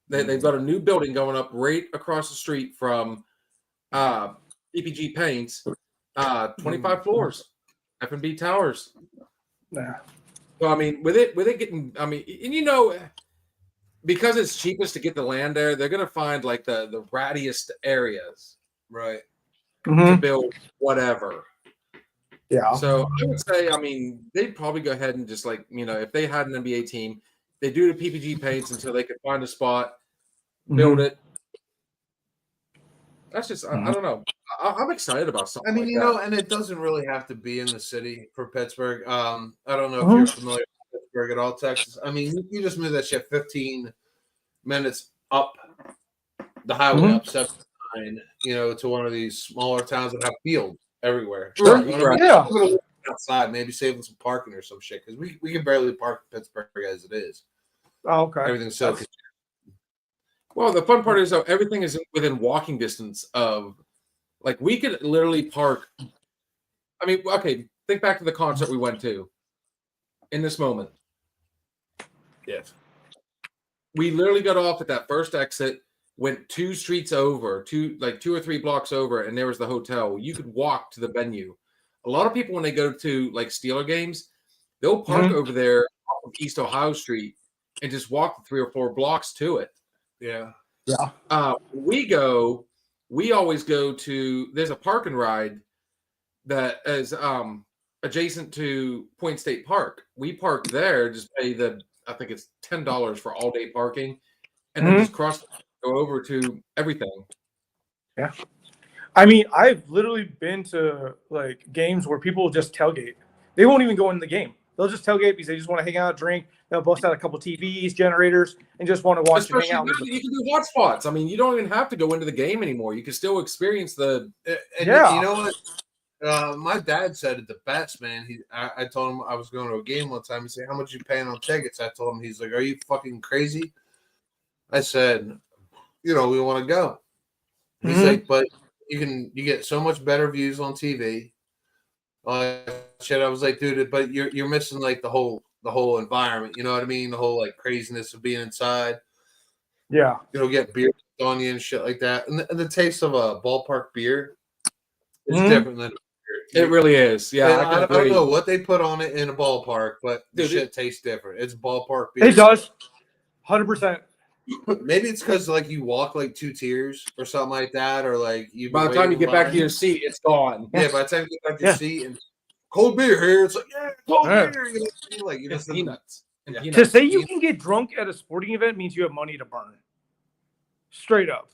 They've got a new building going up right across the street from PPG Paints. 25 floors, F&B Towers. Yeah. So I mean, with it getting, I mean, and because it's cheapest to get the land there, they're gonna find like the rattiest areas, right, to build whatever. Yeah. So I would say, I mean, they'd probably go ahead and just if they had an NBA team, they do the PPG paints until they could find a spot, build it. That's just, I don't know. I'm excited about something. I mean, and it doesn't really have to be in the city for Pittsburgh. I don't know if you're familiar with Pittsburgh at all, Texas. I mean, you just move that shit 15 minutes up the highway, up 79, to one of these smaller towns that have fields everywhere. Sure. Yeah. Outside, maybe saving some parking or some shit because we can barely park in Pittsburgh as it is. Oh, okay. Everything's so. Well, the fun part is though everything is within walking distance of, like, we could literally park. I mean, okay, think back to the concert we went to. In this moment, Yes. we literally got off at that first exit, went 2 streets over, 2 or 3 blocks over, and there was the hotel. You could walk to the venue. A lot of people, when they go to like Steeler games, they'll park over there off of East Ohio Street and just walk the 3 or 4 blocks to it. Yeah. We always go to, there's a park and ride that is adjacent to Point State Park. We park there, just pay I think it's $10 for all day parking, and then just go over to everything. Yeah. I mean, I've literally been to like games where people just tailgate. They won't even go in the game. They'll just tailgate because they just want to hang out, drink. They'll bust out a couple TVs, generators, and just want to watch and hang out. You can do hotspots. I mean, you don't even have to go into the game anymore. You can still experience the. And you know what? My dad said it the best, man. I told him I was going to a game one time. He said, "How much you paying on tickets?" I told him, he's like, "Are you fucking crazy?" I said, "We want to go." He's like, "But you get so much better views on TV." Shit, I was like, dude, but you're missing like the whole environment. You know what I mean? The whole like craziness of being inside. Yeah. Get beer on you and shit like that. And the taste of a ballpark beer is different than it really is. Yeah. I don't know what they put on it in a ballpark, but the shit tastes different. It's ballpark beer. It does. 100%. Maybe it's because like you walk like 2 tiers or something like that, or like by the time you get back to your seat, it's gone. Yeah, by the time you get back to your seat and cold beer here, it's like cold beer. It's peanuts. To say you can get drunk at a sporting event means you have money to burn. Straight up.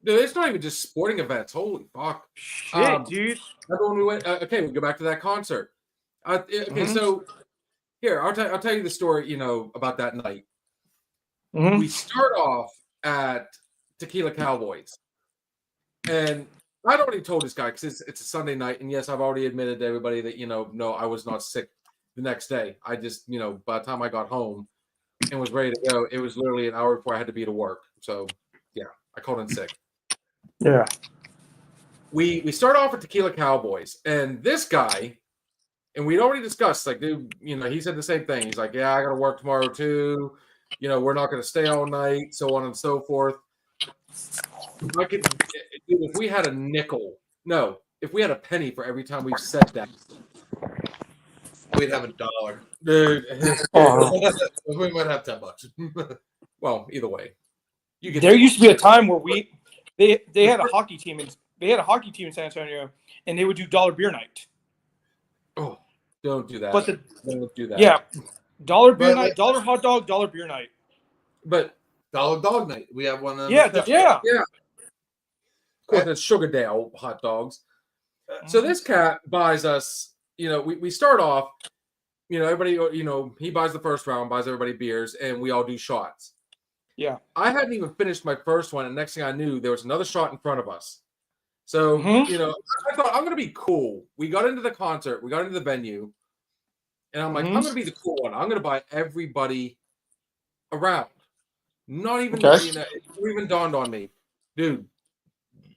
Dude, it's not even just sporting events. Holy fuck. Shit, dude. Remember when we went? Okay, we'll go back to that concert. Okay, so here I'll tell you the story. About that night. We start off at Tequila Cowboys, and I'd already told this guy because it's a Sunday night, and yes, I've already admitted to everybody that no, I was not sick the next day. I just by the time I got home and was ready to go, it was literally an hour before I had to be to work. So yeah, I called in sick. Yeah. We start off at Tequila Cowboys, and this guy, and we'd already discussed, like, dude, he said the same thing. He's like, yeah, I got to work tomorrow too. We're not going to stay all night, so on and so forth. Dude, if we had if we had a penny for every time we've said that, We'd have $1. dude. We might have $10. Well, either way, there used to be a time where they had a hockey team in San Antonio, and they would do dollar beer night. Oh, don't do that. Don't do that. Yeah, dollar beer night, dollar hot dog, dollar beer night. But dollar dog night. We have one of them. Yeah. Of course, that's Sugardale hot dogs. So this cat buys us. We start off. Everybody. He buys the first round, buys everybody beers, and we all do shots. Yeah. I hadn't even finished my first one, and next thing I knew, there was another shot in front of us. So, I thought, I'm going to be cool. We got into the concert. We got into the venue. And I'm like, I'm going to be the cool one. I'm going to buy everybody around. Not even, it even dawned on me. Dude,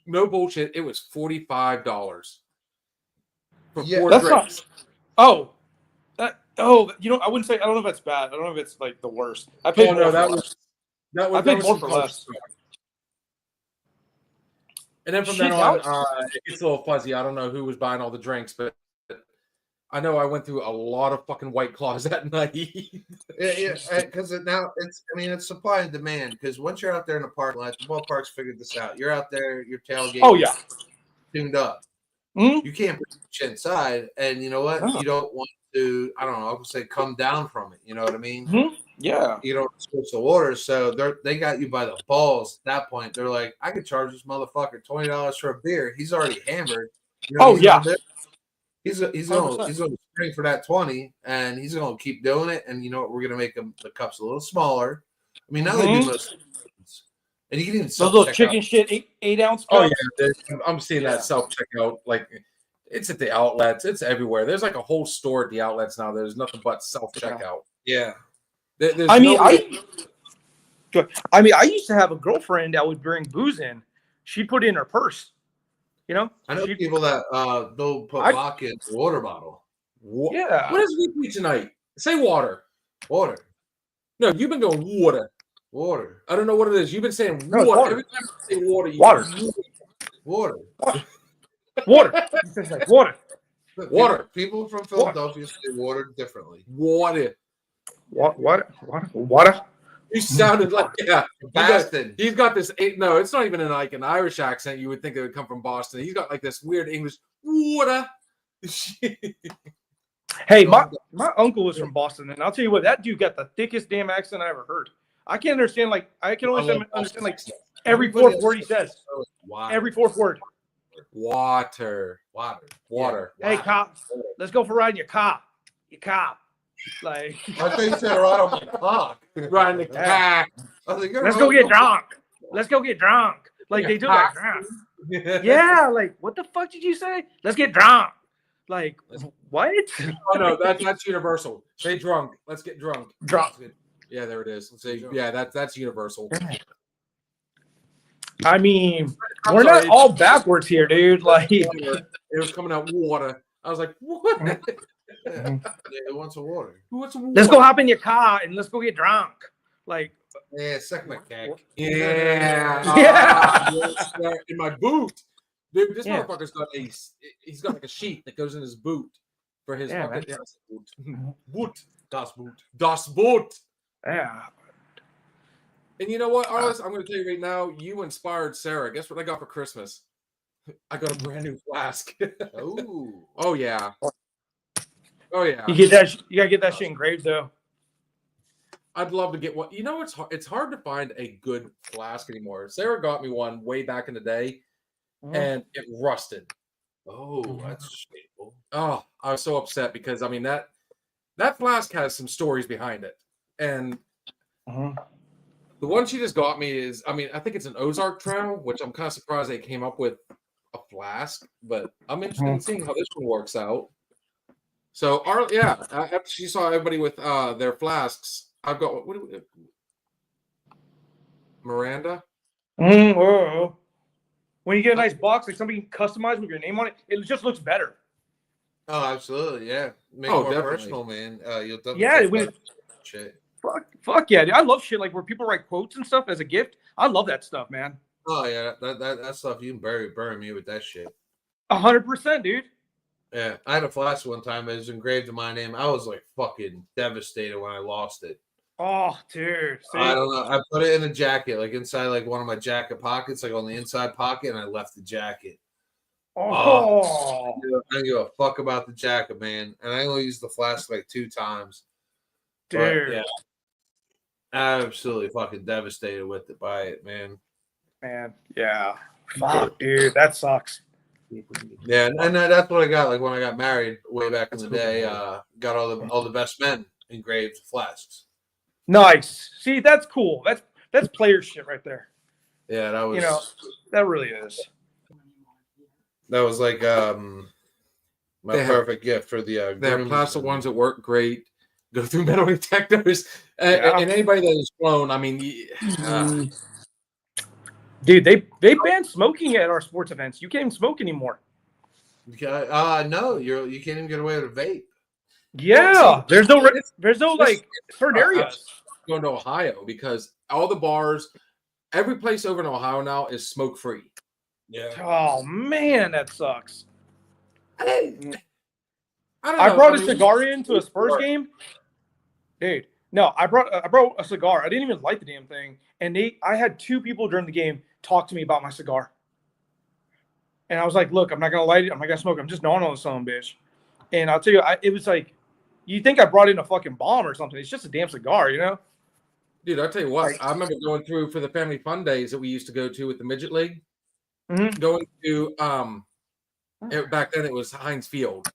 no bullshit. It was $45 for 4 drinks. I wouldn't say, I don't know if that's bad. I don't know if it's like the worst. I paid more for less. I paid more for less. And then from then on, it gets a little fuzzy. I don't know who was buying all the drinks, but I know I went through a lot of fucking White Claws that night. Yeah, because it's supply and demand. Because once you're out there in the parking lot, the ballpark's figured this out. You're out there, you're tailgating. Oh yeah, tuned up. You can't put shit inside, and you know what? You don't want to. I don't know. I would say come down from it. You know what I mean? Yeah. You don't switch the orders, so they got you by the balls. At that point, they're like, I could charge this motherfucker $20 for a beer. He's already hammered. He's gonna spring for that 20, and he's gonna keep doing it. And you know what? We're gonna make the cups a little smaller. I mean, now they do most things. And you can even those little chicken shit 8-ounce cups. Oh yeah, I'm seeing that self checkout. Like, it's at the outlets. It's everywhere. There's like a whole store at the outlets now. There's nothing but self checkout. Yeah. I used to have a girlfriend that would bring booze in. She'd put it in her purse. I know people that don't put vodka in the water bottle. Yeah. What is we tonight? Say water. Water. No, you've been going water. Water. I don't know what it is. You've been saying water. Water. Every time you say water, Water. Water. You say like water. Water. People from Philadelphia say water differently. Water. Water. You sounded like Boston. He's got this. No, it's not even like an Irish accent. You would think it would come from Boston. He's got like this weird English water. Hey, my uncle was from Boston, and I'll tell you what, that dude got the thickest damn accent I ever heard. I can't understand. Like, I can only understand like every fourth word he says. Every fourth word. Water. Hey, cop, let's go for a ride in your car. Your car. Like, I think you said right on my cock. Riding the car. Let's go get drunk. Let's go get drunk. Like, they do that. Yeah, like, what the fuck did you say? Let's get drunk. Like, what? Oh no, that's universal. Say drunk. Let's get drunk. Drunk. Yeah, there it is. Let's say, yeah, that's universal. I mean, we're not all backwards here, dude. Like, it was coming out water. I was like, what? Yeah, who wants a water? Let's go hop in your car and let's go get drunk. Like, yeah, suck my cack. Yeah. In my boot. Dude, this motherfucker's got he's got like a sheet that goes in his boot for his fucking boot. Das Boot. Yeah. And you know what, Arliss? I'm going to tell you right now, you inspired Sarah. Guess what I got for Christmas? I got a brand new flask. Oh yeah. Oh yeah. You gotta get that shit engraved though. I'd love to get one. You know, it's hard to find a good flask anymore. Sarah got me one way back in the day, and it rusted. Oh, that's shameful. Oh, I was so upset because I mean that flask has some stories behind it, and the one she just got me is, I mean, I think it's an Ozark Trail, which I'm kind of surprised they came up with a flask, but I'm interested in seeing how this one works out. So, after she saw everybody with their flasks, I've got Miranda. Whoa. When you get a nice box, like somebody customized with your name on it, it just looks better. Oh, absolutely, yeah. Make Oh, it more definitely. personal, man. You'll definitely Yeah, when shit. fuck yeah, dude. I love shit like where people write quotes and stuff as a gift. I love that stuff, man. Oh yeah, that stuff you can bury me with that shit. 100%, dude. Yeah, I had a flask one time. It was engraved in my name. I was like fucking devastated when I lost it. Oh, dude. See? I don't know. I put it in a jacket, like inside like one of my jacket pockets, like on the inside pocket, and I left the jacket. Oh. I don't give a fuck about the jacket, man. And I only used the flask like 2 times. Dude. But, yeah, absolutely fucking devastated with it by it, man. Man, yeah. Fuck, dude. That sucks. Yeah, and that's what I got. Like when I got married way back in the day, got all the best men engraved flasks. Nice. See, that's cool. That's player shit right there. Yeah, that was. You know, that really is. That was like my perfect gift for the. They have plastic ones that work great. Go through metal detectors, and anybody that is flown. I mean, dude, they banned smoking at our sports events. You can't even smoke anymore. No, you can't even get away with a vape. Yeah, there's no like certain areas. Going to Ohio because all the bars, every place over in Ohio now is smoke free. Yeah. Oh man, that sucks. I don't know. I brought a cigar into a Spurs game, dude. No, I brought a cigar. I didn't even light the damn thing, and I had 2 people during the game talk to me about my cigar, and I was like, "Look, I'm not gonna light it. I'm not gonna smoke. I'm just gnawing on the son of a bitch." And I'll tell you, it was like, you think I brought in a fucking bomb or something? It's just a damn cigar, you know. Dude, I'll tell you what. I remember going through for the family fun days that we used to go to with the midget league. Mm-hmm. Going to back then it was Heinz Field.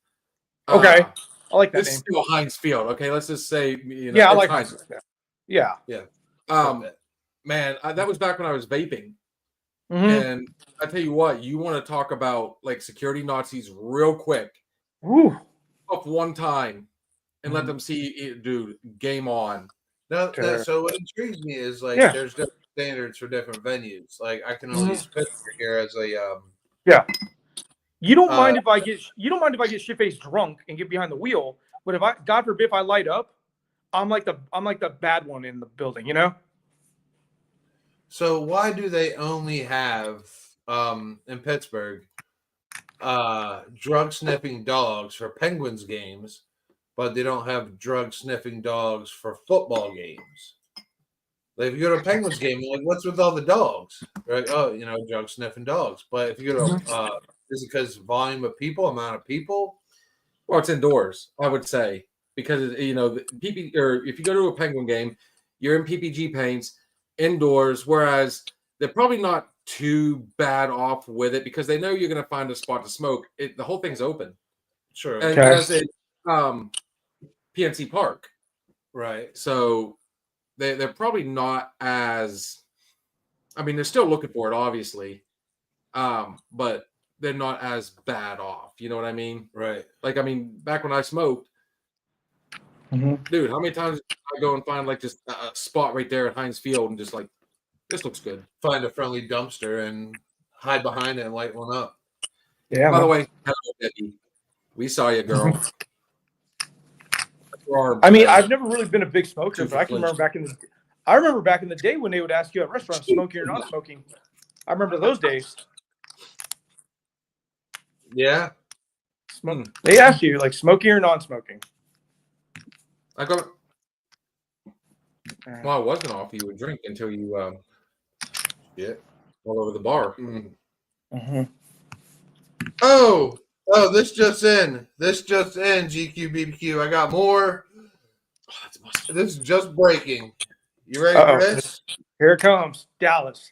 Okay, I like that this name. is still Heinz Field. Okay, let's just say I like Heinz. Yeah. Man, that was back when I was vaping. Mm-hmm. And I tell you what, you want to talk about like security Nazis real quick. Woo. Up one time and let them see, dude, game on. No, so what intrigues me is like there's different standards for different venues. Like I can only use Pittsburgh here as a You don't mind if I get shit faced drunk and get behind the wheel, but if God forbid if I light up, I'm like the bad one in the building, you know? So why do they only have in Pittsburgh drug sniffing dogs for Penguins games, but they don't have drug sniffing dogs for football games? Like if you go to a Penguins game, like what's with all the dogs? Right? Oh, drug sniffing dogs. But if you go to is it because volume of people, amount of people? Well, it's indoors, I would say, because the PP or if you go to a Penguin game, you're in PPG paints indoors, whereas they're probably not too bad off with it because they know you're going to find a spot to smoke. The whole thing's open. Sure. And as in PNC Park. Right. So they're probably not as, I mean, they're still looking for it, obviously. But they're not as bad off. You know what I mean? Right. Like, I mean, back when I smoked, dude, how many times did I go and find like just a spot right there at Heinz Field and just like, this looks good. Find a friendly dumpster and hide behind it and light one up. Yeah. By the way, hello, Debbie. We saw you, girl. I mean, I've never really been a big smoker, but I can remember back in the day when they would ask you at restaurants, smoking or not smoking. I remember those days. Yeah. They asked you like smoking or non-smoking. I got. Well, I wasn't off you a drink until you all over the bar. Oh, this just in. GQBBQ. I got more This is just breaking. You ready Uh-oh. for this? Here it comes. Dallas.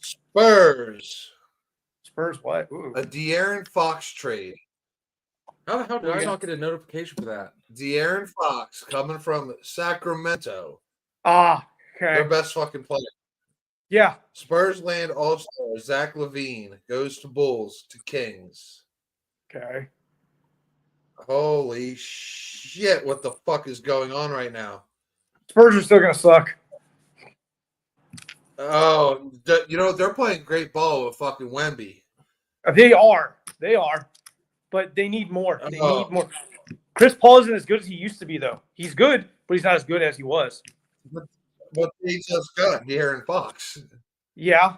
Spurs. Spurs what? Ooh. A De'Aaron Fox trade. How the hell did I not get a notification for that? De'Aaron Fox coming from Sacramento. Ah, Their okay. best fucking player. Yeah. Spurs land all-star Zach LaVine goes to Bulls to Kings. Okay. Holy shit, what the fuck is going on right now? Spurs are still gonna suck. Oh, they're playing great ball with fucking Wemby. They are. But they need more. They Oh. need more. Chris Paul isn't as good as he used to be, though. He's good, but he's not as good as he was. What they just got, De'Aaron Fox. Yeah.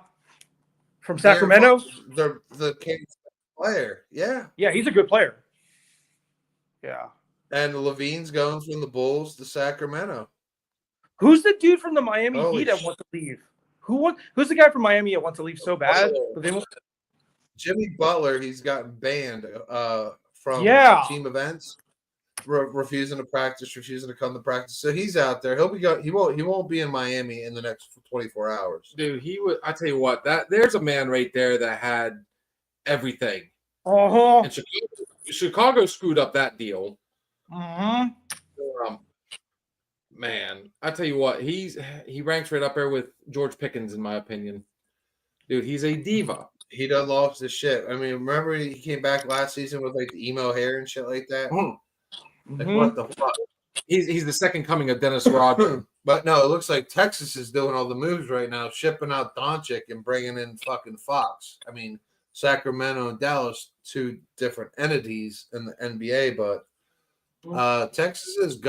From Sacramento? They're the Kings player. Yeah. Yeah, he's a good player. Yeah. And Levine's going from the Bulls to Sacramento. Who's the dude from the Miami Holy Heat that wants to leave? Who's the guy from Miami that wants to leave so bad? But they won't... Jimmy Butler, he's gotten banned from team events, refusing to practice, refusing to come to practice. So he's out there. He won't be in Miami in the next 24 hours. Dude, he would. I tell you what, there's a man right there that had everything. Uh-huh. And Chicago screwed up that deal. Uh-huh. Man, I tell you what, he ranks right up there with George Pickens in my opinion. Dude, he's a diva. He done lost his shit. I mean, remember he came back last season with like the emo hair and shit like that? Like, what the fuck? He's the second coming of Dennis Rodman. But no, it looks like Texas is doing all the moves right now, shipping out Doncic and bringing in fucking Fox. I mean, Sacramento and Dallas, two different entities in the NBA, but Texas is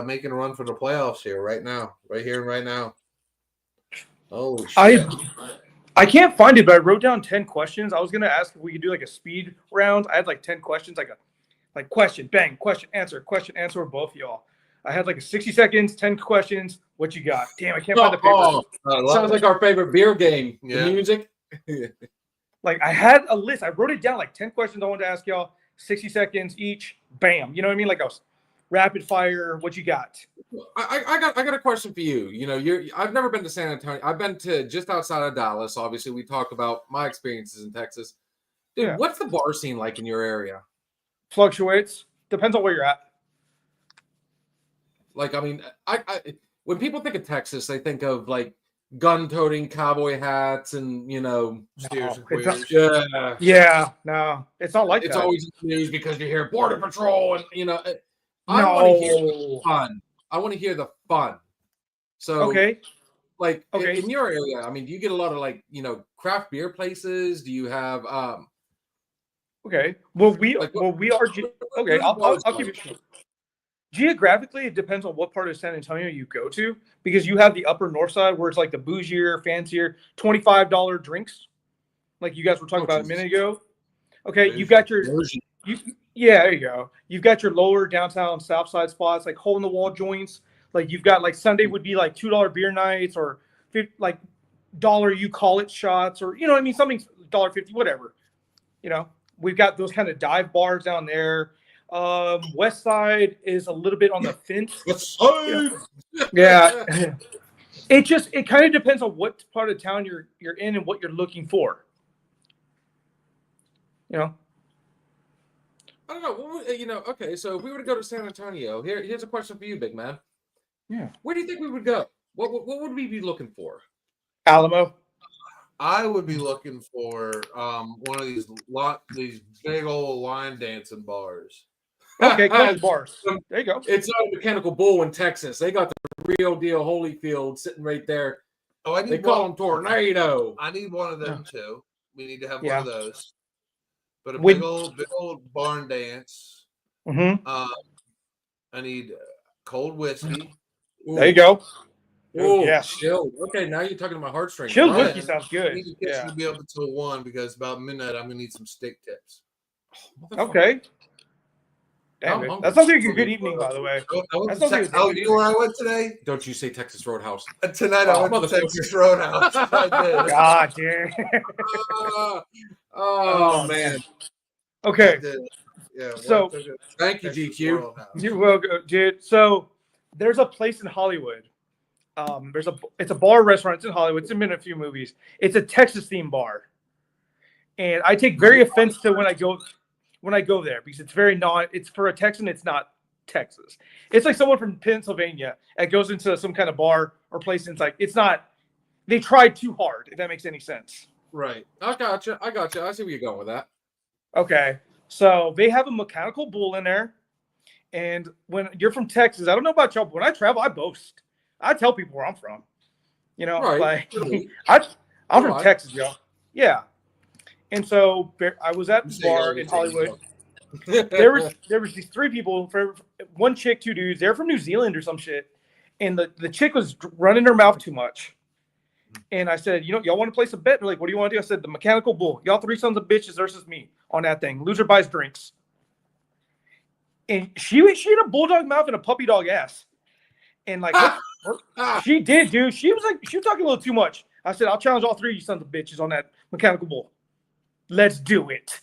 making a run for the playoffs here right now, right here and right now. Holy shit! I can't find it, but I wrote down 10 questions. I was gonna ask if we could do like a speed round. I had like 10 questions, like question, bang, question, answer with both of y'all. I had like a 60 seconds, 10 questions. What you got? Damn, I can't find the paper. Sounds like our favorite beer game. Yeah. The music. Like I had a list. I wrote it down, like 10 questions I wanted to ask y'all. 60 seconds each. Bam. You know what I mean? Like a rapid fire. What you got? I got a question for you. You know, I've never been to San Antonio. I've been to just outside of Dallas. Obviously, we talked about my experiences in Texas. Dude, Yeah. What's the bar scene like in your area? Fluctuates. Depends on where you're at. Like, I mean, I when people think of Texas, they think of like gun-toting cowboy hats and Steers and it's not- queers. Yeah, no, it's not like it's that. always in the news because you hear Border Patrol and I No. want to hear the fun. I want to hear the fun. So Okay. like Okay. in your area, I mean, do you get a lot of like craft beer places? Do you have Okay. Well, we Like, are. Okay, I'll keep it short. Geographically, it depends on what part of San Antonio you go to, because you have the upper north side where it's like the bougier, fancier, $25 drinks, like you guys were talking about a minute ago. Okay, you've got your there you go. You've got your lower downtown south side spots, like hole in the wall joints. Like you've got like Sunday would be like $2 beer nights, or like dollar you call it shots, or what I mean, something $1.50, whatever. We've got those kind of dive bars down there. West side is a little bit on the fence. Yeah. It kind of depends on what part of town you're in and what you're looking for. I don't know. Okay, so if we were to go to San Antonio, here's a question for you, big man. Yeah. Where do you think we would go? What would we be looking for? Alamo. I would be looking for one of these big old line dancing bars. Okay, country bars. There you go. It's not a Mechanical Bull in Texas. They got the real deal Holyfield sitting right there. Oh, They call them Tornado. I need one of them too. We need to have one Yeah. of those. But a With- big old barn dance. Mm-hmm. I need cold whiskey. There you go. Oh, Yeah. chilled. Okay, now you're talking to my heartstrings. Chilled All right. whiskey sounds I good. need to get Yeah. you to be up until 1 because about midnight I'm gonna need some steak tips. Okay. Damn, I'm man. hungry. That sounds like a good evening, by the way. I went That to sounds like Tex- a oh, good you know where I went today? Don't you say Texas Roadhouse. Tonight I went to motherfucker. Texas Roadhouse. I did. God damn. Oh man. I Okay. did. Yeah. So- Thank you, GQ. You will go, dude. So there's a place in Hollywood. It's a bar restaurant. It's in Hollywood. It's been in a few movies. It's a Texas themed bar, and I take very offense to when I go there because it's very not. It's for a Texan. It's not Texas. It's like someone from Pennsylvania that goes into some kind of bar or place, and it's not. They tried too hard. If that makes any sense. Right. I gotcha. I see where you're going with that. Okay. So they have a mechanical bull in there. And when you're from Texas, I don't know about y'all, but when I travel, I boast. I tell people where I'm from. You know, Right. I'm from Texas, y'all. Yeah. And so I was at the bar in Hollywood. There was these three people, one chick, two dudes. They're from New Zealand or some shit. And the chick was running her mouth too much. And I said, y'all want to place a bet? They're like, what do you want to do? I said, the mechanical bull. Y'all three sons of bitches versus me on that thing. Loser buys drinks. And she had a bulldog mouth and a puppy dog ass. And she did, dude. She was talking a little too much. I said, I'll challenge all three of you sons of bitches on that mechanical bull. Let's do it.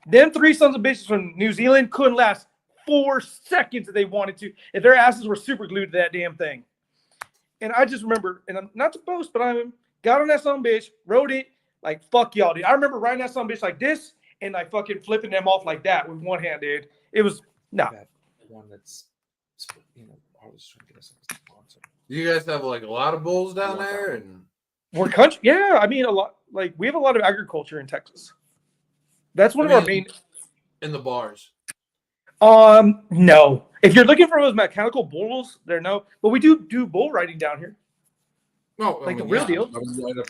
Them three sons of bitches from New Zealand couldn't last 4 seconds if they wanted to, if their asses were super glued to that damn thing. And I just remember, and I'm not to boast, but I got on that son of a bitch, rode it, like, fuck y'all, dude. I remember riding that son of a bitch like this and like fucking flipping them off like that with one hand, dude. It was, no. One that's, I was trying to get us a sponsor. You guys have like a lot of bulls down there, and We're country. Yeah, I mean, a lot. Like, we have a lot of agriculture in Texas. That's one of our main. in the bars. No. If you're looking for those mechanical bulls, there no. But we do bull riding down here. No, Like the real deal. I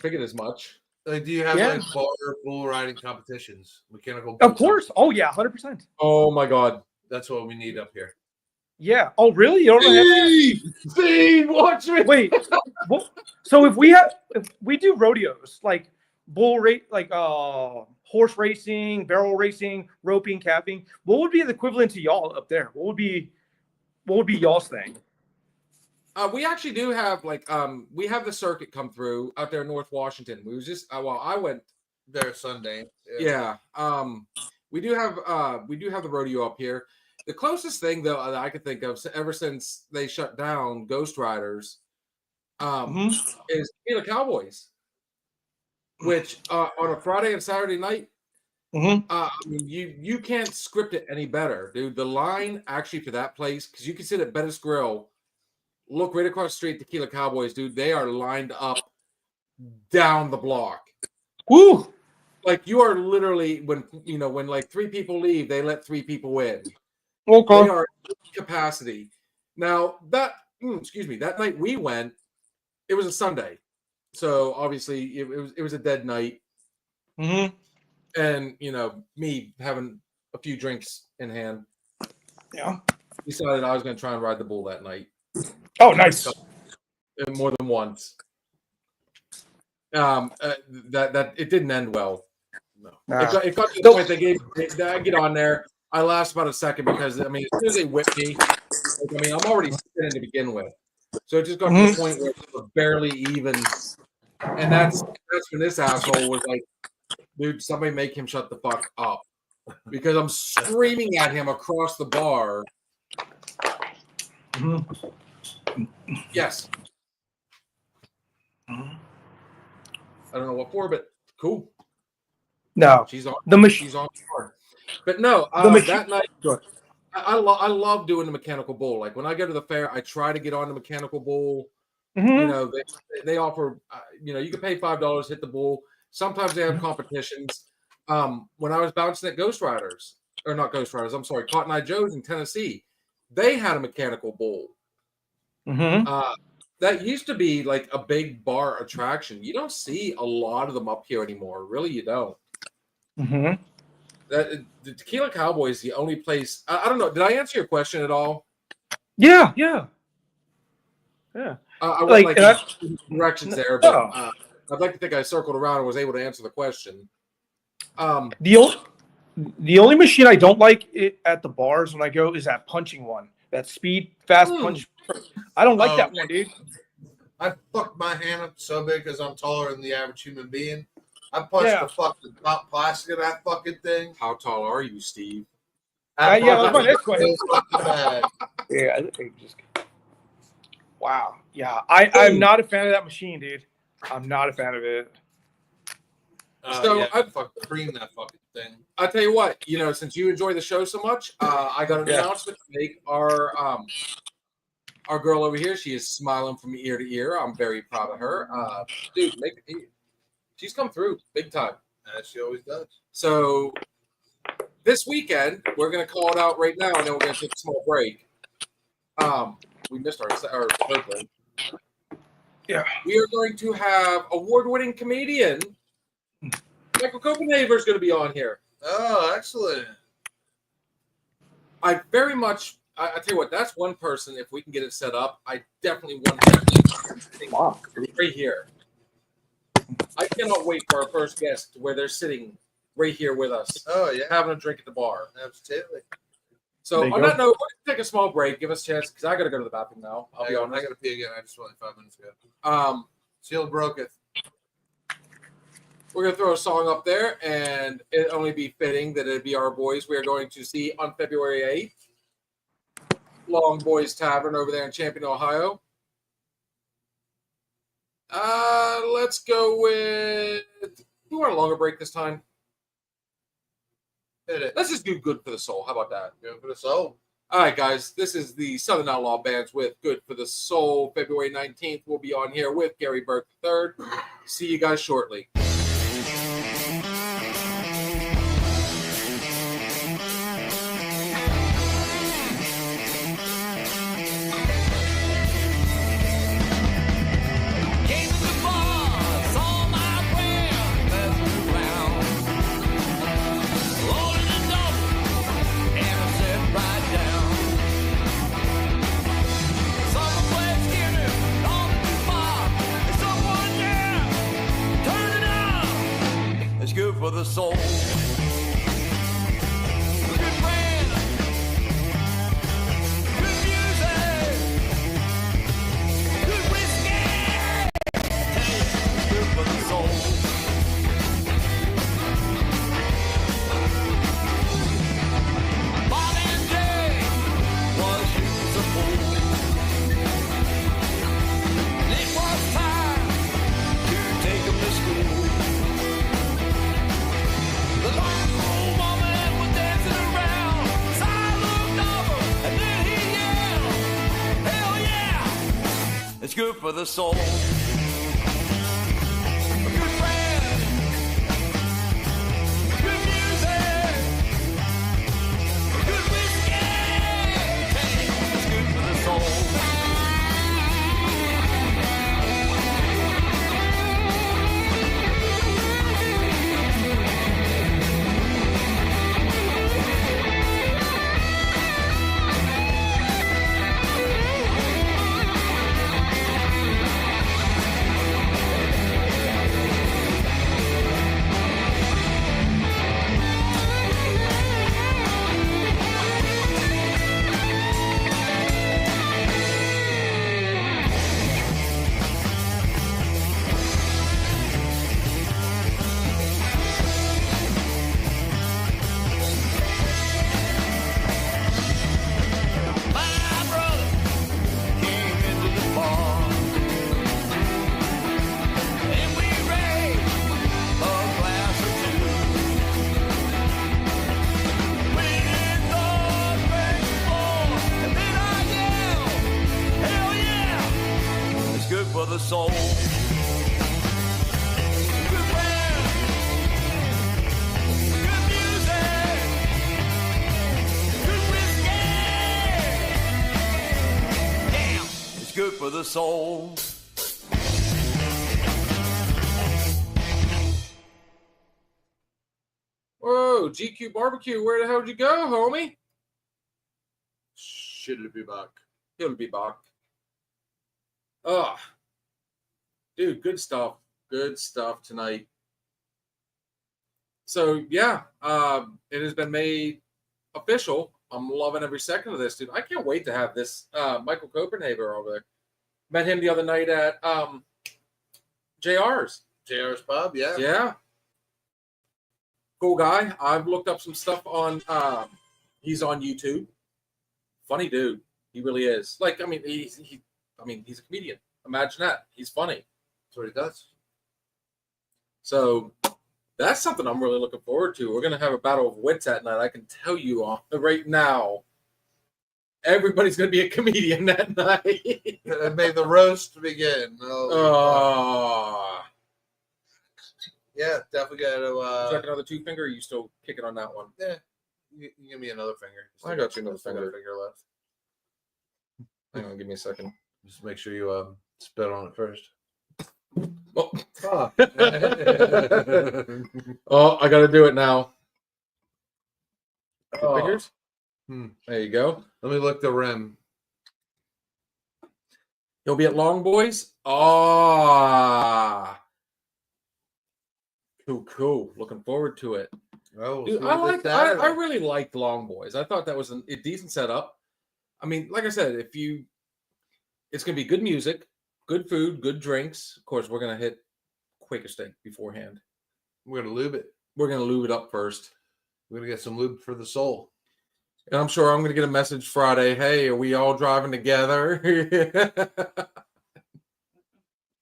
figured as much. Like, do you have Yeah. like bar bull riding competitions? Mechanical bull Of course. Oh yeah, 100%. Oh my god. That's what we need up here. Yeah. Oh really? You don't have Steve, watch me. Wait. So if we do rodeos like bull rate, like horse racing, barrel racing, roping, capping, what would be the equivalent to y'all up there? What would be y'all's thing? We actually do have we have the circuit come through out there in North Washington. We was just I went There Sunday. Yeah. We do have the rodeo up here. The closest thing though that I could think of ever since they shut down Ghost Riders is Tequila Cowboys, which on a Friday and Saturday night, I mean, you can't script it any better, dude. The line actually for that place, because you can sit at Bettis Grill, look right across the street, Tequila Cowboys, dude. They are lined up down the block. Woo! Like, you are literally, when like three people leave, they let three people in. Okay. They are capacity. Now that night we went, it was a Sunday, so obviously it was a dead night. And me having a few drinks in hand, decided I was going to try and ride the bull that night. Oh, nice. More than once. That it didn't end well. No, it got to the point I get on there. I last about a second because as soon as they whipped me, I'm already sitting to begin with. So it just got to the point where it was barely even, and that's when this asshole was like, "Dude, somebody make him shut the fuck up," because I'm screaming at him across the bar. Yes. I don't know what for, but cool. No, She's on the machine. She's on board. But no, that night, I love doing the mechanical bull. Like when I go to the fair, I try to get on the mechanical bull. They offer, you can pay $5, hit the bull. Sometimes they have competitions. When I was bouncing at Cotton Eye Joe's in Tennessee, they had a mechanical bull. That used to be like a big bar attraction. You don't see a lot of them up here anymore. Really, you don't. The Tequila Cowboy is the only place. I don't know. Did I answer your question at all? Yeah. I went directions there, but I'd like to think I circled around and was able to answer the question. The only machine I don't like at the bars when I go is that punching one. That fast punch. I don't like that one, dude. I fucked my hand up so big because I'm taller than the average human being. I punched the fucking top plastic of that fucking thing. How tall are you, Steve? Yeah, that's my next question. Bad. Yeah, I think just. Wow. Yeah, I'm not a fan of that machine, dude. I'm not a fan of it. So Yeah, I- fuck cream that fucking thing. I'll tell you what, since you enjoy the show so much, I got an Yeah. announcement to make. Our girl over here, she is smiling from ear to ear. I'm very proud of her. Dude, she's come through big time. As she always does. So this weekend, we're gonna call it out right now, and then we're gonna take a small break. We missed our third break. Yeah. We are going to have award-winning comedian Michael Copenhaver is going to be on here. Oh, excellent. I very much. I tell you what, that's one person. If we can get it set up, I definitely want him right here. I cannot wait for our first guest where they're sitting right here with us, Oh, yeah. having a drink at the bar. Absolutely. So There you on go. that note, we're gonna take a small break. Give us a chance because I got to go to the bathroom now. I'll be I honest. got to pee again. I just went 5 minutes ago. Seal broketh. We're gonna throw a song up there, and it only be fitting that it'd be our boys we are going to see on February 8th. Long Boys Tavern over there in Champion, Ohio. Let's go with. You want a longer break this time? Hit it. Let's just do Good for the Soul. How about that? Go for the soul. All right, guys. This is the Southern Outlaw Bands with Good for the Soul. February 19th, we'll be on here with Gary Burke III. See you guys shortly. Came to the bar, saw my friend messing around. Loaded the double, and I sat right down. Someone played Skinner on the jukebox, and someone there turned it up. It's good for the soul. Good friend, good music, good whiskey. Good for the soul. Bob and Jay was shooting some pool. And it was time to take them to school. The long old woman was dancing around. So I looked over and then he yelled, hell yeah, it's good for the soul. Good friend, good music, good whiskey. It's good for the soul. My brother came into the bar, and we raised a glass or two. We did the baseball, and then I yelled, hell yeah, it's good for the soul. Good friend, good music, good whiskey. Damn, it's good for the soul. Whoa, GQ Barbecue, where the hell did you go, homie? Should be back. He'll be back. Oh, dude, good stuff. Good stuff tonight. So yeah, it has been made official. I'm loving every second of this, dude. I can't wait to have this Michael Copenhaver over there. Met him the other night at JR's. JR's Pub, yeah. Yeah. Cool guy. I've looked up some stuff on He's on YouTube. Funny dude. He really is. Like, I mean, he's a comedian. Imagine that. He's funny. That's what he does. So that's something I'm really looking forward to. We're gonna have a battle of wits that night. I can tell you right now. Everybody's gonna be a comedian that night. And may the roast begin. Yeah, definitely got to. Would you like another 2-finger? Or are you still kicking on that one? Yeah, you give me another finger. I got you another Still got a finger. finger left. Hang on, give me a second. Just make sure you spit on it first. Oh, oh, I got to do it now. Two Oh. fingers. Hmm. There you go. Let me look the rim. He'll be at Long Boys. Ah, cool. Looking forward to it. Oh, Dude, see I you this like. I Saturday. really liked Long Boys. I thought that was a decent setup. I mean, like I said, it's gonna be good music, good food, good drinks. Of course, we're gonna hit Quaker Steak beforehand. We're gonna lube it. We're gonna lube it up first, We're gonna get some lube for the soul. and I'm sure I'm gonna get a message Friday. Hey, are we all driving together?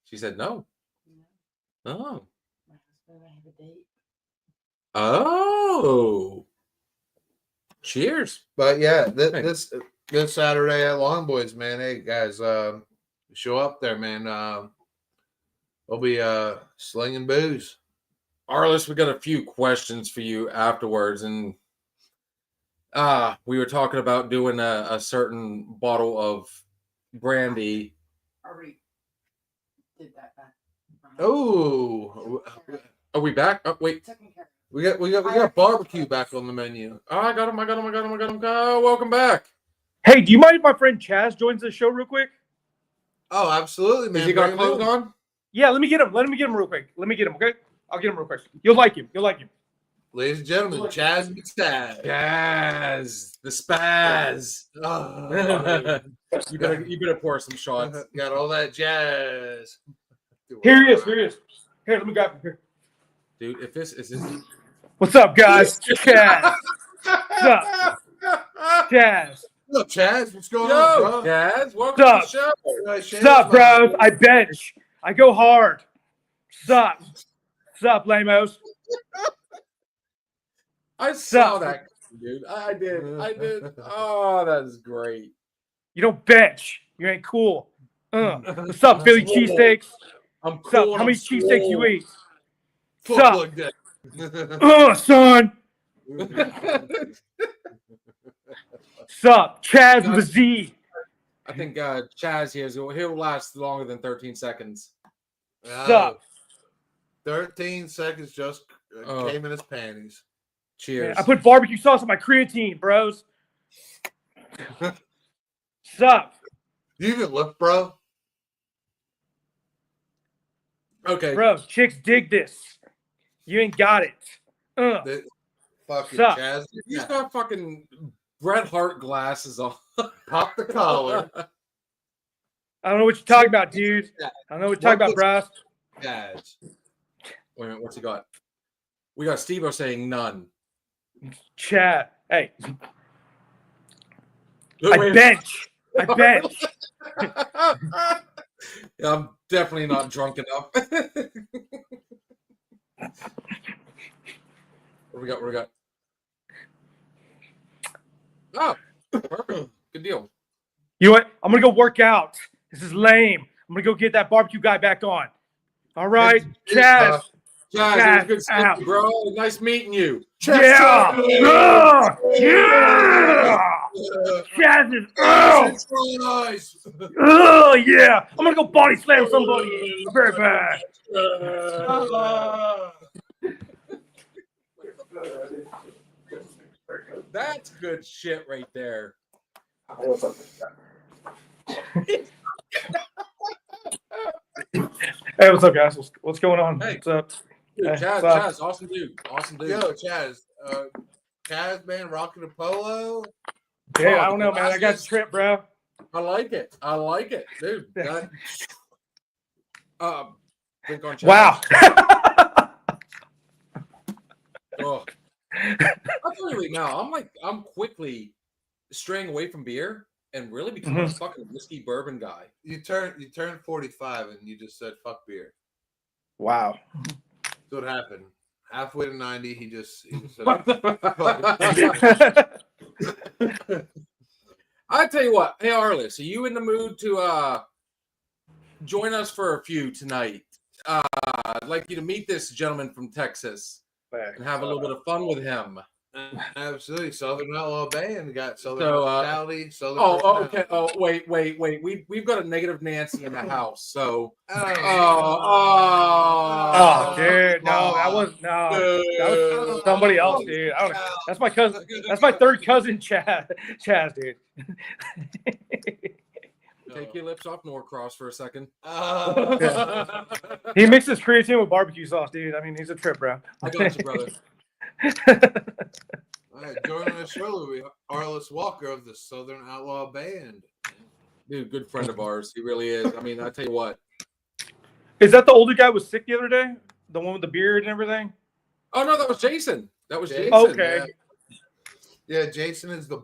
She said no. Oh. My husband and I have a date. Oh. Cheers. But yeah, Thanks. this Saturday at Long Boys, man. Hey guys, show up there, man. We'll be slinging booze. Arliss, we got a few questions for you afterwards, and we were talking about doing a certain bottle of brandy. Already did that back. Oh, Are we back? Oh, wait, Taking care of we got barbecue back on the menu. oh, I got him. Oh, welcome back. Hey, do you mind if my friend Chaz joins the show real quick? Oh, absolutely, man. Has he got Bring him clothes on. on? Yeah, let me get him. Let me get him real quick. Let me get him, okay? I'll get him real quick. You'll like him. Ladies and gentlemen, Chaz McStad. Yes, the spaz. Oh, you better pour some shots. got all that jazz. Here he is. Here, let me grab him. Here. Dude, if this is What's up, guys? Chaz. What's up? Chaz. What's up, Chaz? What's going Yo, on, bro? Chaz, welcome What's to the show. What's up, bros? I bench. I go hard. What's up, lamos? I saw Sup? that, dude. I did. Oh, that is great. You don't bench. You ain't cool. What's up, Philly cheesesteaks? I'm What's up? cool and How many I'm cheesesteaks you swole. eat? Full Sup? plug that. Son. Sup? Chaz with a Z. I think Chaz here he'll last longer than 13 seconds. Sup? 13 seconds just came in his panties. Cheers. I put barbecue sauce on my creatine, bros. Sup? Do you even lift, bro? Okay. Bro, chicks dig this. You ain't got it. Fucking Sup? Chaz. He's got fucking Bret Hart glasses on. Pop the collar. I don't know what you're talking about, dude. I don't know what you're talking about, bro. Chaz. Wait a minute, what's he got? We got Steve-O saying none. Chad. Hey, Wait, I bench. Yeah, I'm definitely not drunk enough. What we got? Oh, perfect. Good deal. You know what? I'm gonna go work out. This is lame. I'm gonna go get that barbecue guy back on. All right, Chaz. Chaz, it was good seeing out. you, bro. Nice meeting you. Yeah. Yeah. Chaz is. Nice. Oh yeah. I'm gonna go body slam somebody. Very bad. That's good shit right there. Hey, what's up, guys? What's going on? Hey. What's up? Dude, Hey, Chaz, what's up? awesome dude. Yo, Chaz. Chaz, man, rocking a polo. Yeah, I don't know, man. I got the trip, bro. I like it, dude. That, drink on Chaz. Wow. Oh, I'll tell you right now, I'm quickly straying away from beer and really becoming a fucking whiskey bourbon guy. You turned 45 and you just said fuck beer. Wow. That's what happened. Halfway to 90, he just said, I tell you what, hey Arliss, are you in the mood to join us for a few tonight? I'd like you to meet this gentleman from Texas and have a little bit of fun with him. absolutely. Southern Outlaw Band got Southern So, hospitality. Southern okay. personality. Oh, wait. We've got a negative Nancy in the house. So, Dude, no, that was somebody else, dude. That's my cousin. That's my third cousin, Chaz, dude. Take your lips off Norcross for a second. He mixes creatine with barbecue sauce, dude. I mean, he's a trip, bro. I got you, brother. All right, joining us shortly, Arliss Walker of the Southern Outlaw Band. Dude, good friend of ours. He really is. I mean, I tell you what. Is that the older guy who was sick the other day? The one with the beard and everything? Oh, no, that was Jason. That was Jason. Okay. Yeah, Jason is the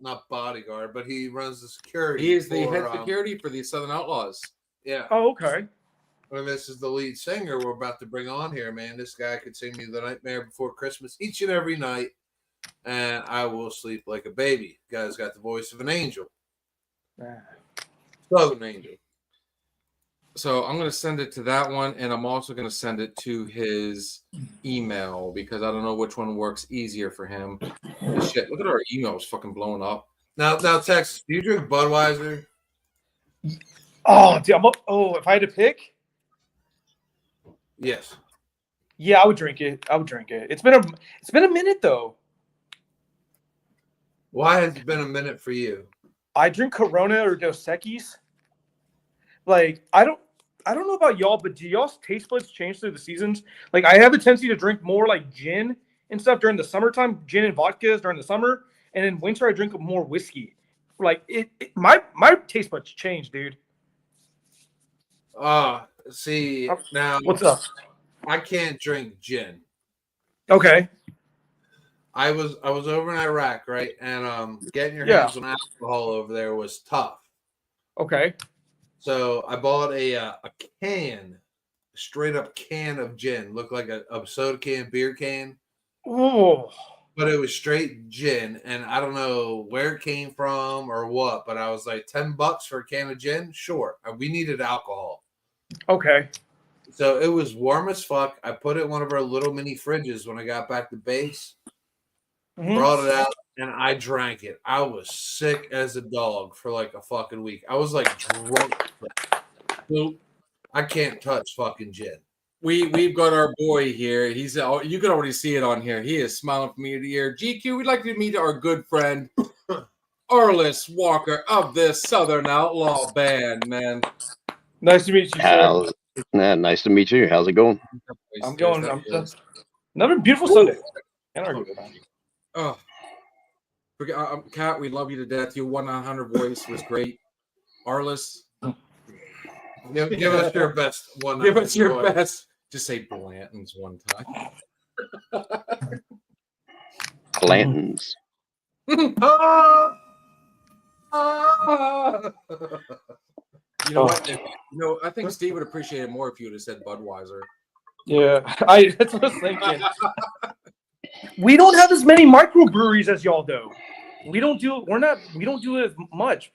not bodyguard, but he runs the security. He is the head security for the Southern Outlaws. Yeah. Oh, okay. And this is the lead singer we're about to bring on here, man. This guy could sing me The Nightmare Before Christmas each and every night, and I will sleep like a baby. Guy's got the voice of an angel. Southern angel. So I'm going to send it to that one, and I'm also going to send it to his email because I don't know which one works easier for him. Shit, look at our emails fucking blowing up. Now, Texas, do you drink Budweiser? Oh, dude, if I had to pick, Yes. yeah, I would drink it. It's been a minute though. Why has it been a minute for you? I drink Corona or Dos Equis. Like, I don't know about y'all, but do y'all's taste buds change through the seasons? Like, I have a tendency to drink more like gin and stuff during the summertime, gin and vodkas during the summer, and in winter I drink more whiskey. Like, my taste buds change, dude. See, now What's up? I can't drink gin. Okay. I was over in Iraq, right? And getting your hands on alcohol over there was tough. Okay. So I bought a straight up can of gin. Looked like a soda can, beer can. Oh. But it was straight gin, and I don't know where it came from or what, but I was like, $10 for a can of gin? Sure. We needed alcohol. Okay. So it was warm as fuck. I put it in one of our little mini fridges when I got back to base. Mm-hmm. Brought it out, and I drank it. I was sick as a dog for like a fucking week. I was like drunk. I can't touch fucking gin. We've got our boy here. He's you can already see it on here. He is smiling from ear to ear. GQ, we'd like to meet our good friend Arliss Walker of the Southern Outlaw Band, man. Nice to meet you, sir. Nice to meet you. How's it going? I'm going. Another beautiful Sunday. Oh, Kat, we love you to death. Your 100 voice was great. Arliss, give us your best one. Give us your best. Just say Blanton's one time. Blanton's. You know what? I think Steve would appreciate it more if you would have said Budweiser. Yeah, that's what I was thinking. We don't have as many microbreweries as y'all do. We don't do it as much.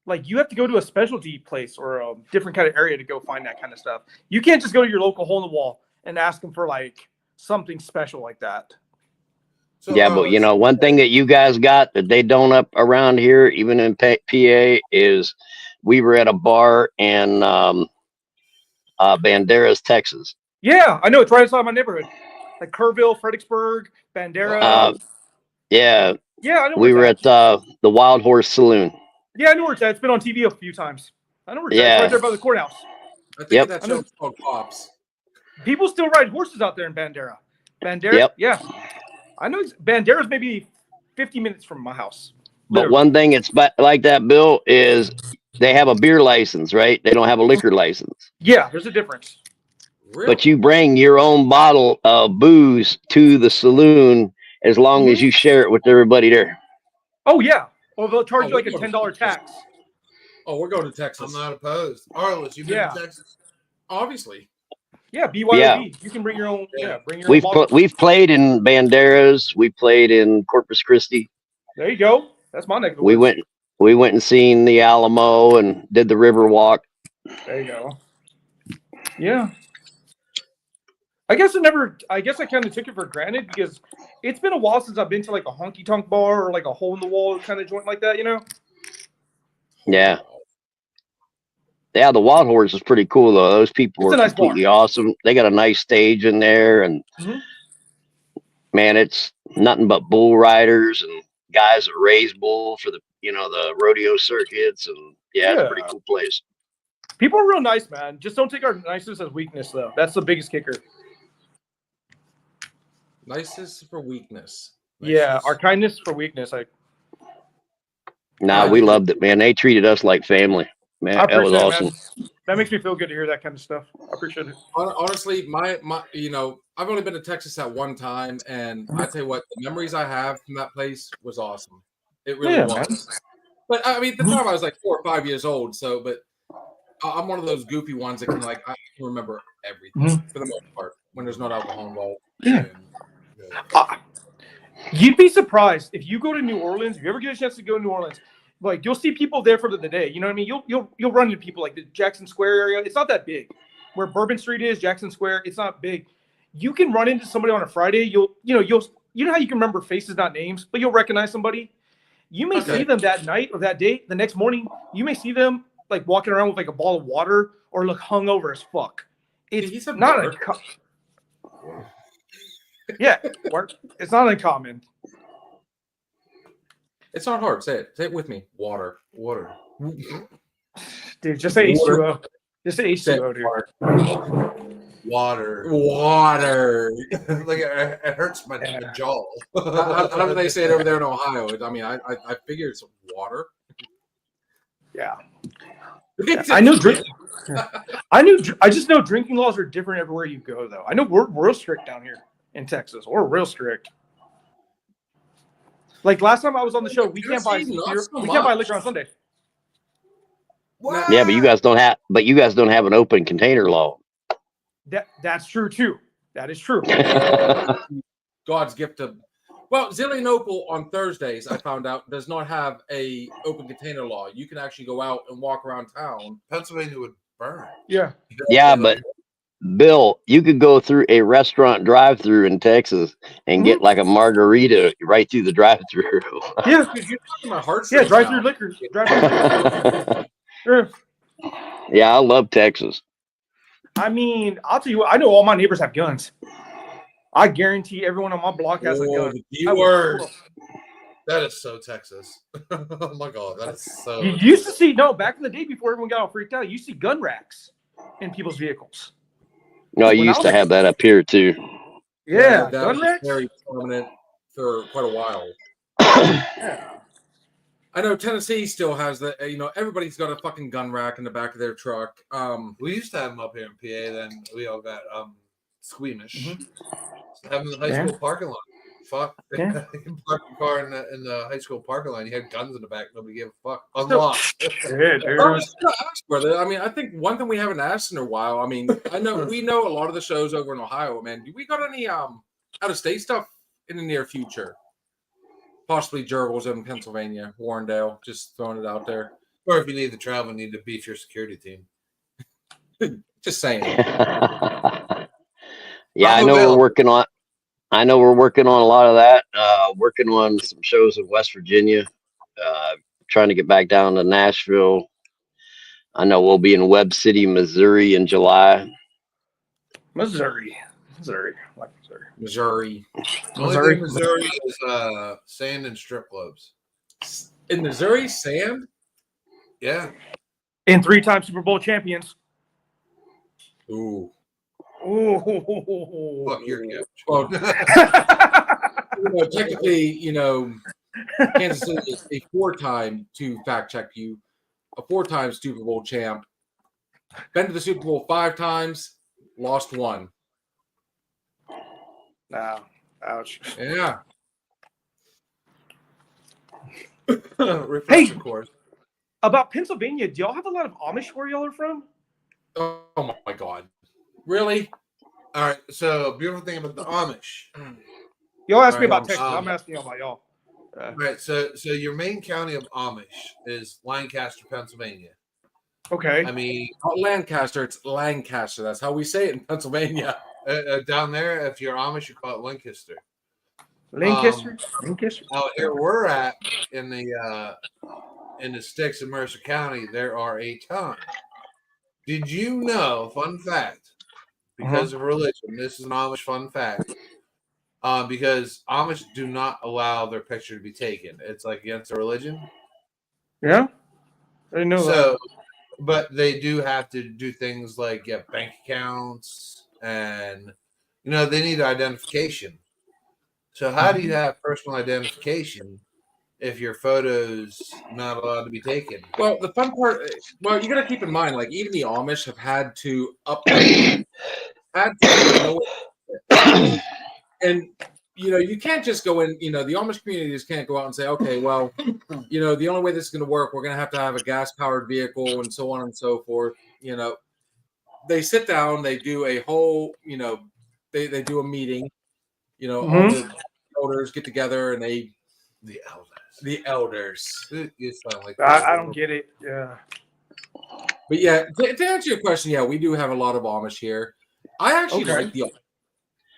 Like, you have to go to a specialty place or a different kind of area to go find that kind of stuff. You can't just go to your local hole in the wall and ask them for like something special like that. So, yeah, but one thing that you guys got that they don't up around here, even in PA, is we were at a bar in Banderas, Texas. Yeah, I know. It's right outside my neighborhood. Like Kerrville, Fredericksburg, Bandera. Yeah. Yeah, I know. We were at the Wild Horse Saloon. Yeah, I know where it's at. It's been on TV a few times. I know where it's at. It's right there by the courthouse. I think that show's called Pops. People still ride horses out there in Bandera. Bandera? Yeah. I know Bandera's maybe 50 minutes from my house. But one thing it's like that, Bill, is they have a beer license, right? They don't have a liquor license. Yeah, there's a difference. Really? But you bring your own bottle of booze to the saloon as long as you share it with everybody there. Oh yeah. Well, they'll charge Oh, you like a we're going $10 to tax. Oh, we're going to Texas. I'm not opposed. Arliss, you been Yeah. to Texas? Obviously. Yeah, BYOB. Yeah. You can bring your own. Yeah, bring your own We've bottle. we've played in Banderas. We played in Corpus Christi. There you go. That's my neck of the We woods. went and seen the Alamo and did the river walk. There you go. Yeah. I guess I kind of took it for granted because it's been a while since I've been to like a honky tonk bar or like a hole in the wall kind of joint like that, you know? Yeah. Yeah, the Wild Horse is pretty cool though. Those people It's are a nice completely bar. awesome. They got a nice stage in there, and Mhm. man, it's nothing but bull riders and guys that raise bull for the the rodeo circuits, and yeah, it's a pretty Yeah. cool place. People are real nice, man. Just don't take our niceness as weakness, though. That's the biggest kicker. Niceness for weakness. Yeah, Niceness. our kindness for weakness. Nah, we loved it, man. They treated us like family. Man, I that was appreciate it, awesome. man. That makes me feel good to hear that kind of stuff. I appreciate it. Honestly, my I've only been to Texas at one time, and I tell you what, the memories I have from that place was awesome. It really Yeah, was. man. But I mean, at the time I was like 4 or 5 years old, so but I'm one of those goofy ones that can I can remember everything for the most part when there's not alcohol involved. Yeah. You'd be surprised if you go to New Orleans. If you ever get a chance to go to New Orleans, like you'll see people there for the day. You know what I mean? You'll run into people like the Jackson Square area. It's not that big. Where Bourbon Street is, Jackson Square, it's not big. You can run into somebody on a Friday. You know how you can remember faces, not names, but you'll recognize somebody. You may see them that night or that day. The next morning, you may see them like walking around with like a ball of water or look hungover as fuck. It's not uncommon. Yeah, it's not uncommon. It's not hard. Say it. Say it with me. Water. Dude, just say H2O. Just say H2O, dude. Water. Like it hurts my jaw. How do they say it over there in Ohio? I mean, I figure it's water. Yeah. I just know drinking laws are different everywhere you go, though. I know we're real strict down here in Texas. We're real strict. Like last time I was on the show, we can't buy liquor on Sunday. What? Yeah, but you guys don't have an open container law. That's true too. That is true. God's gift to Zillionople on Thursdays, I found out, does not have a open container law. You can actually go out and walk around town. Pennsylvania would burn. Yeah. Yeah, but Bill, you could go through a restaurant drive-through in Texas and get like a margarita right through the drive-through. Yeah, you're talking about hard. Yeah, drive-through liquor. Sure. Yeah, I love Texas. I mean, I'll tell you what. I know all my neighbors have guns. I guarantee everyone on my block has a gun. That is so Texas. Oh my God, that is so. You used to see back in the day before everyone got all freaked out. You see gun racks in people's vehicles. No, you used to have that up here too. Yeah, that gun was racks. very prominent for quite a while. Yeah. I know Tennessee still has that. Everybody's got a fucking gun rack in the back of their truck. We used to have them up here in PA. Then we all got squeamish. Have them in the high school parking lot. Fuck. Yeah. You park your car in the high school parking lot. You had guns in the back. Nobody gave a fuck. Unlocked. Brother. I mean, I think one thing we haven't asked in a while. I mean, we know a lot of the shows over in Ohio, man. Do we got any out of state stuff in the near future? Possibly Jurgles in Pennsylvania, Warrendale. Just throwing it out there. Or if you need to travel, need to beef your security team. Just saying. Yeah, I know we're working on a lot of that. Working on some shows in West Virginia. Trying to get back down to Nashville. I know we'll be in Webb City, Missouri in July. Missouri. Missouri is sand and strip clubs. In Missouri, sand? Yeah. And 3-time Super Bowl champions. Ooh. Fuck your couch. Well, technically, Kansas City is a 4-time, to fact check you, a 4-time Super Bowl champ. Been to the Super Bowl 5 times. Lost one. Nah, ouch. Yeah. Refresher course. About Pennsylvania, do y'all have a lot of Amish where y'all are from? Oh my God. Really? All right. So beautiful thing about the Amish. Y'all asked me All right, about Texas. um, I'm asking y'all about y'all. Right. So your main county of Amish is Lancaster, Pennsylvania. Okay. I mean, Not Lancaster, it's Lancaster. That's how we say it in Pennsylvania. down there, if you're Amish, you call it Lancaster. Lancaster. Out here we're at in the sticks of Mercer County, there are a ton. Did you know? Fun fact, because of religion, this is an Amish fun fact. Because Amish do not allow their picture to be taken. It's like against their religion. Yeah, I didn't know So, that. but they do have to do things like get bank accounts, and they need identification. So, how do you have personal identification if your photo's not allowed to be taken? Well, the fun part, well, you got to keep in mind, like even the Amish have had to update, and you can't just go in. The Amish community just can't go out and say, okay, well, the only way this is going to work, we're going to have a gas-powered vehicle and so on and so forth. They sit down, they do a whole, they do a meeting. All the elders get together and the elders. You sound like I don't get it. Yeah. But yeah, to answer your question, yeah, we do have a lot of Amish here. I actually like the Amish.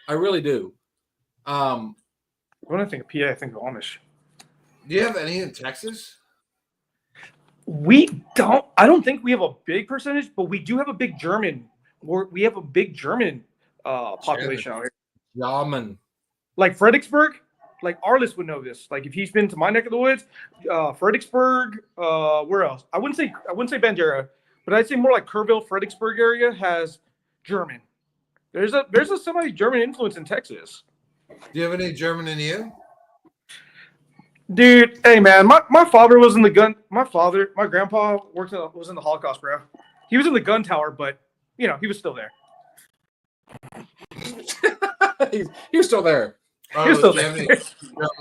I really do. When I think of PA, I think of Amish. Do you have any in Texas? We don't. I don't think we have a big percentage, but we do have a big German. We have a big German population out here. Yaman. Like Fredericksburg, like Arliss would know this. Like if he's been to my neck of the woods, Fredericksburg. Where else? I wouldn't say Bandera, but I'd say more like Kerrville, Fredericksburg area has German. There's a semi-German influence in Texas. Do you have any German in you? Dude, hey man, my father was in the gun. My grandpa was in the Holocaust, bro. He was in the gun tower, but he was still there. he was still there. He was still there. German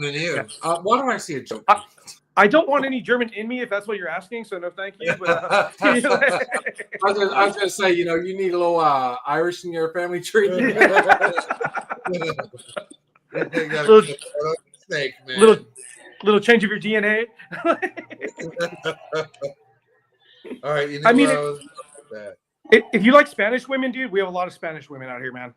in you? Why do I see a joke? I don't want any German in me if that's what you're asking. So no, thank you. But, I was gonna say, you need a little Irish in your family tree. Little change of your DNA. All right. I mean, if you like Spanish women, dude, we have a lot of Spanish women out here, man.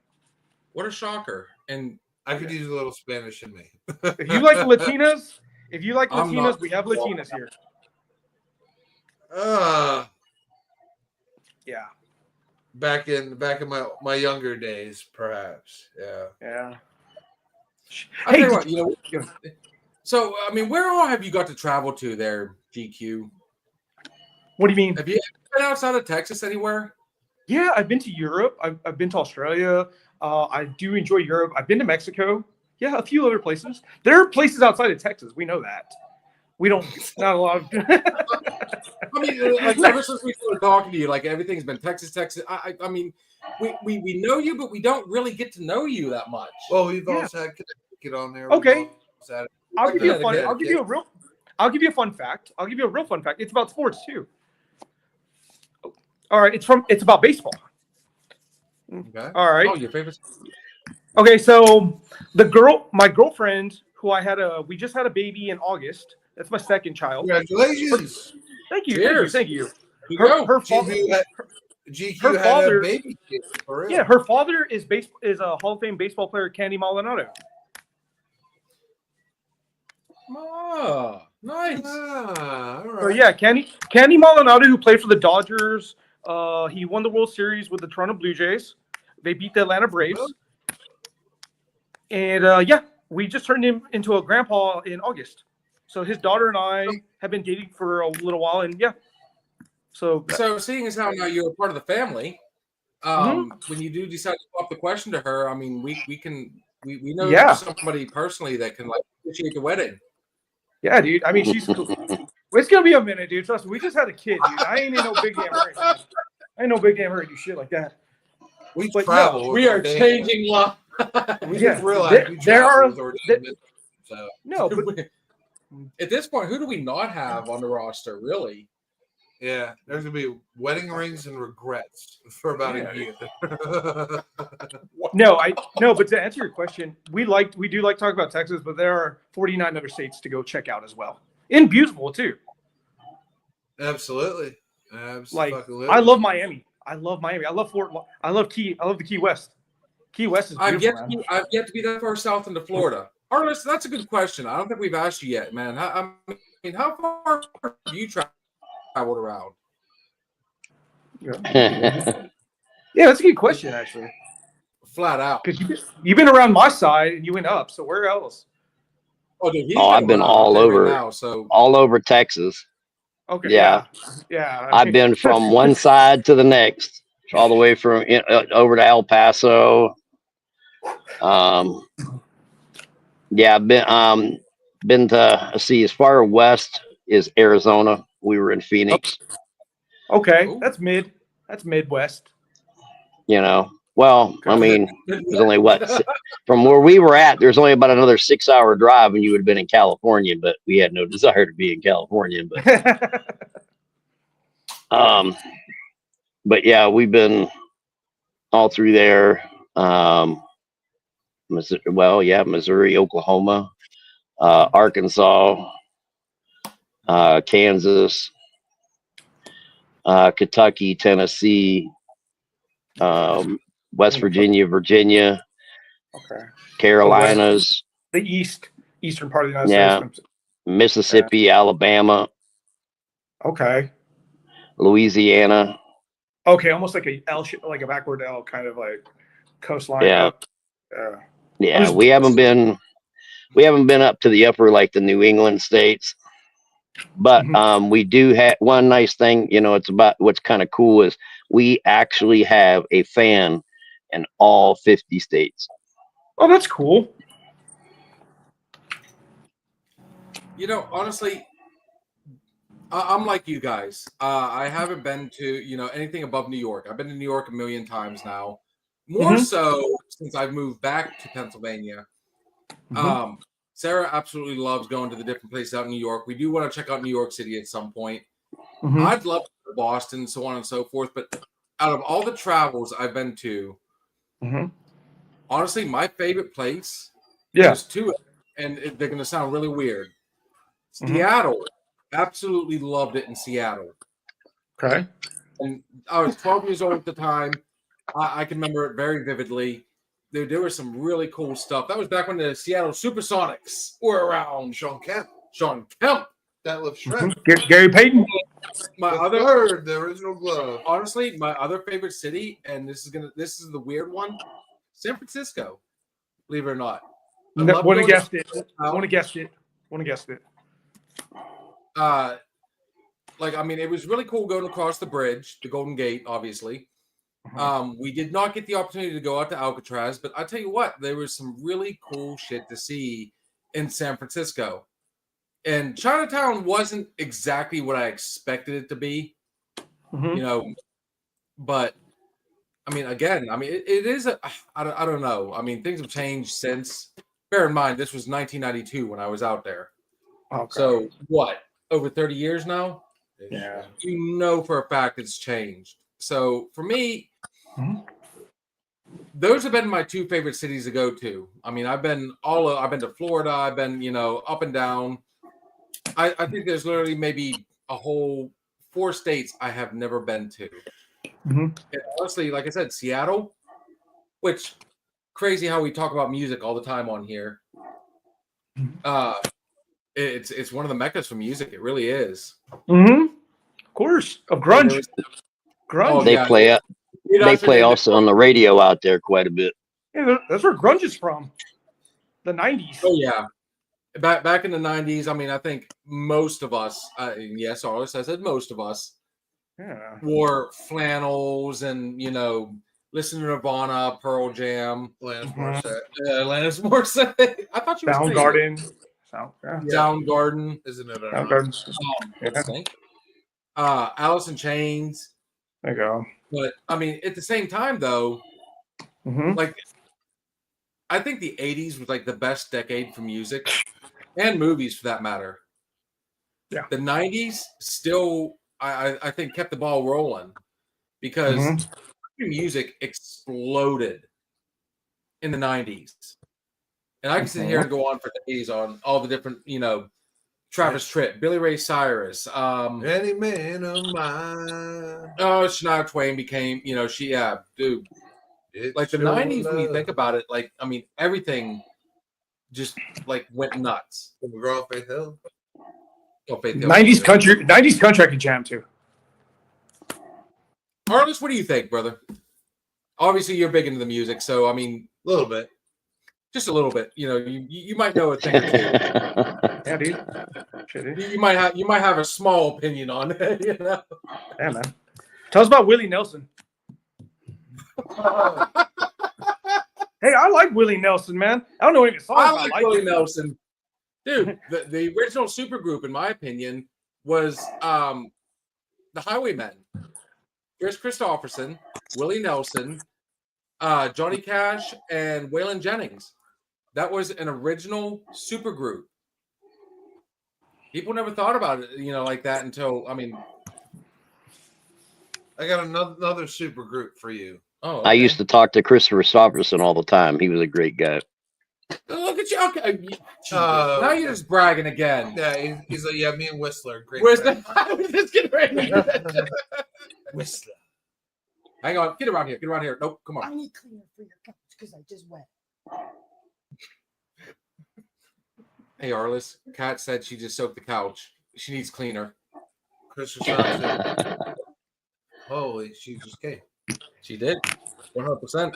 What a shocker! And I could use a little Spanish in me. If you like Latinas, we have Latinas here. Yeah. Back in my younger days, perhaps. Yeah. Yeah. Hey, tell you what, so I mean, where all have you got to travel to there, GQ? What do you mean? Have you been outside of Texas anywhere? Yeah, I've been to Europe. I've been to Australia. I do enjoy Europe. I've been to Mexico. Yeah, a few other places. There are places outside of Texas. We know that. We don't. Not a lot of. I mean, like ever since we started talking to you, like everything's been Texas. I mean, we know you, but we don't really get to know you that much. Well, we've also had Connecticut on there. Okay. I'll give you a fun fact. I'll give you a real fun fact. It's about sports too. All right, it's about baseball. Okay. All right. Oh, your favorite? Okay, so my girlfriend, who we just had a baby in August. That's my second child. Congratulations. Thank you. Cheers. Thank you. Her GQ had a baby kid, for real. Yeah, her father is a Hall of Fame baseball player, Candy Maldonado. Oh, nice. All right. So yeah, Candy Maldonado, who played for the Dodgers. He won the World Series with the Toronto Blue Jays. They beat the Atlanta Braves. And we just turned him into a grandpa in August. So his daughter and I have been dating for a little while, and So seeing as how now you're a part of the family, when you do decide to pop the question to her, I mean, we know somebody personally that can appreciate the wedding. Yeah, dude. I mean, she's cool. It's gonna be a minute, dude. Trust me. We just had a kid, dude. I ain't in no big damn hurry. I ain't no big damn hurry to do shit like that. We But travel. We are changing lives. We Yeah, just realized we there travel are- with ordained there- ministers, so. no, but At this point, who do we not have on the roster, really? Yeah, there's gonna be wedding rings and regrets for about a year. no. But to answer your question, we do like talking about Texas, but there are 49 other states to go check out as well, and beautiful too. Absolutely. Like Absolutely. I love Miami. I love Miami. I love I love the Key West. Key West is beautiful. I've yet to be that far south into Florida. Arliss, that's a good question. I don't think we've asked you yet, man. I mean, how far have you traveled around? Yeah, that's a good question actually. Flat out. Because you've been around my side and you went up. So where else? Oh, dude, I've been around all right over, now, so all over Texas. Okay. Yeah. Yeah. I've been from one side to the next, all the way from over to El Paso. Yeah, I've been to, let's see, as far west is Arizona. We were in Phoenix. Okay. Ooh. That's Midwest. You know, well, I mean, there's only from where we were at, there's only about another 6-hour drive, and you would have been in California, but we had no desire to be in California. But yeah, we've been all through there. Missouri, Oklahoma, Arkansas, Kansas, Kentucky, Tennessee, West Virginia, Okay. Carolinas, The eastern part of the United States. Mississippi, Alabama, Okay. Louisiana. Okay, almost like like a backward L, kind of like coastline. Yeah. Up. Yeah, we haven't been up to the upper, like the New England states, but we do have one nice thing. You know, it's about what's kind of cool is we actually have a fan in all 50 states. Oh, that's cool. You know, honestly, I'm like you guys. I haven't been to, anything above New York. I've been to New York a million times now. More so since I've moved back to Pennsylvania. Sarah absolutely loves going to the different places out in New York. We do want to check out New York City at some point. I'd love to go to Boston, so on and so forth. But out of all the travels I've been to, honestly, my favorite place is two, and they're going to sound really weird. Seattle. Absolutely loved it in Seattle. Okay. And I was 12 years old at the time. I can remember it very vividly. There was some really cool stuff. That was back when the Seattle Supersonics were around. Sean Kemp. That love Shred. Gary Payton. The original glove. Honestly, my other favorite city, and this is the weird one, San Francisco. Believe it or not. Want to guess it. It was really cool going across the bridge, the Golden Gate, obviously. We did not get the opportunity to go out to Alcatraz, but I tell you what, there was some really cool shit to see in San Francisco. And Chinatown wasn't exactly what I expected it to be, but I mean, again, it is I don't know. I mean, things have changed since. Bear in mind, this was 1992 when I was out there. Okay. So what? Over 30 years now? Yeah. You know for a fact it's changed. So for me, those have been my two favorite cities to go to. I mean, I've been to Florida. I've been, up and down. I think there's literally maybe a whole 4 states I have never been to. And honestly, like I said, Seattle, which crazy how we talk about music all the time on here. It's one of the meccas for music. It really is. Of course, of grunge. Grunge. They play also on the radio out there quite a bit. Yeah, that's where grunge is from. The 90s. Oh yeah, back in the 90s. I mean, I think most of us, yes, Arliss, I said most of us, wore flannels and listen to Nirvana, Pearl Jam, Alanis Morissette. Alanis Morissette. I thought you were Soundgarden. Soundgarden. Isn't it? Soundgarden. Alice in Chains. There you go. But I mean, at the same time, though, Mhm. Like, I think the 80s was like the best decade for music and movies for that matter. Yeah. The 90s still, I think, kept the ball rolling because Mhm. music exploded in the 90s. And I can sit here and go on for days on all the different, Travis Tritt, Billy Ray Cyrus, Any man of mine. Shania Twain became, dude. It's Like the your 90s, when you think love. about it, like, I mean, everything just like went nuts. McGraw Faith Hill. Oh, Faith Hill. 90s country I could jam to. Arliss, what do you think, brother? Obviously, you're big into the music, so I mean, A little bit. just a little bit. You might know a thing or two. Yeah, dude. Shit, dude. You might have a small opinion on it. Yeah, man. Tell us about Willie Nelson. Hey, I like Willie Nelson, man. I don't know any songs. I but like Willie him. Nelson, dude. The original supergroup, in my opinion, was the Highwaymen. Chris Christopherson, Willie Nelson, Johnny Cash, and Waylon Jennings. That was an original supergroup. People never thought about it, like that until, I mean. I got another super group for you. Oh, okay. I used to talk to Christopher Christopherson all the time. He was a great guy. Look at you. Okay. Now you're just bragging again. Yeah, he's like, yeah, me and Whistler. Great. Where's friends. I was just getting ready. Whistler. Hang on. Get around here. Get around here. Nope. Come I on. need cleaner for your couch because I just wet. Hey, Arliss. Kat said she just soaked the couch. She needs cleaner. Chris Christopherson. Holy, she just came. She did. 100%.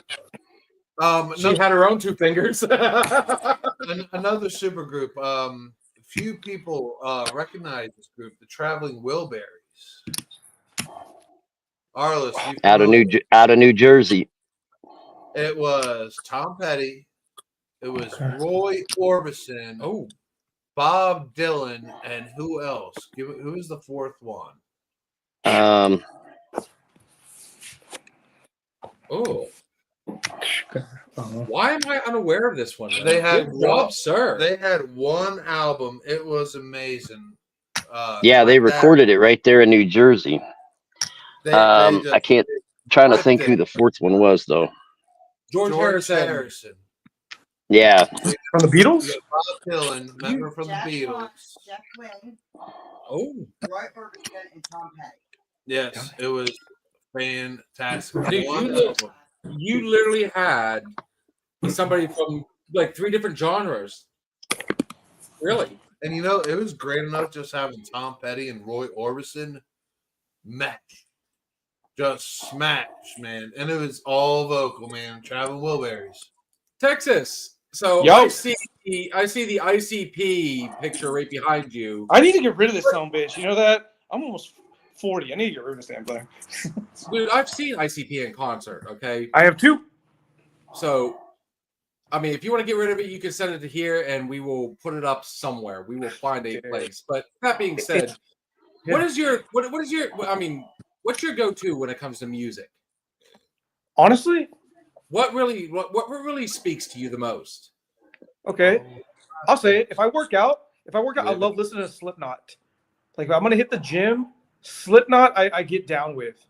She No, had her own two fingers. another super group. Few people recognize this group, the Traveling Wilburys. Arliss, Out of New Jersey. it was Tom Petty. It was Roy Orbison. Oh. Bob Dylan, and who else? Who is the fourth one? Oh. Why am I unaware of this one? They had Good job, sir. They had one album. It was amazing. Yeah, they recorded it right there in New Jersey. I can't. Trying to think who the fourth one was though. George Harrison. Yeah. From the Beatles? Bob Dylan, member from the Jack Beatles. Fox, Jeff Wynne, Oh. Roy Orbison, and Tom Petty. Yes, it was fantastic. Dude, you literally had somebody from like 3 different genres. Really? And it was great enough just having Tom Petty and Roy Orbison match. Just smash, man. And it was all vocal, man. Traveling Wilburys. Texas. So Yo. I see the ICP picture right behind you. I need to get rid of this son of a bitch. You know that? I'm almost 40. I need to get rid of this damn thing. Dude, I've seen ICP in concert, okay? I have 2. So, I mean, if you want to get rid of it, you can send it to here and we will put it up somewhere. We will find a place. But that being said, what's your go-to when it comes to music? Honestly? What really speaks to you the most? Okay. I'll say it. If I work out, I love listening to Slipknot. Like if I'm gonna hit the gym, Slipknot I get down with.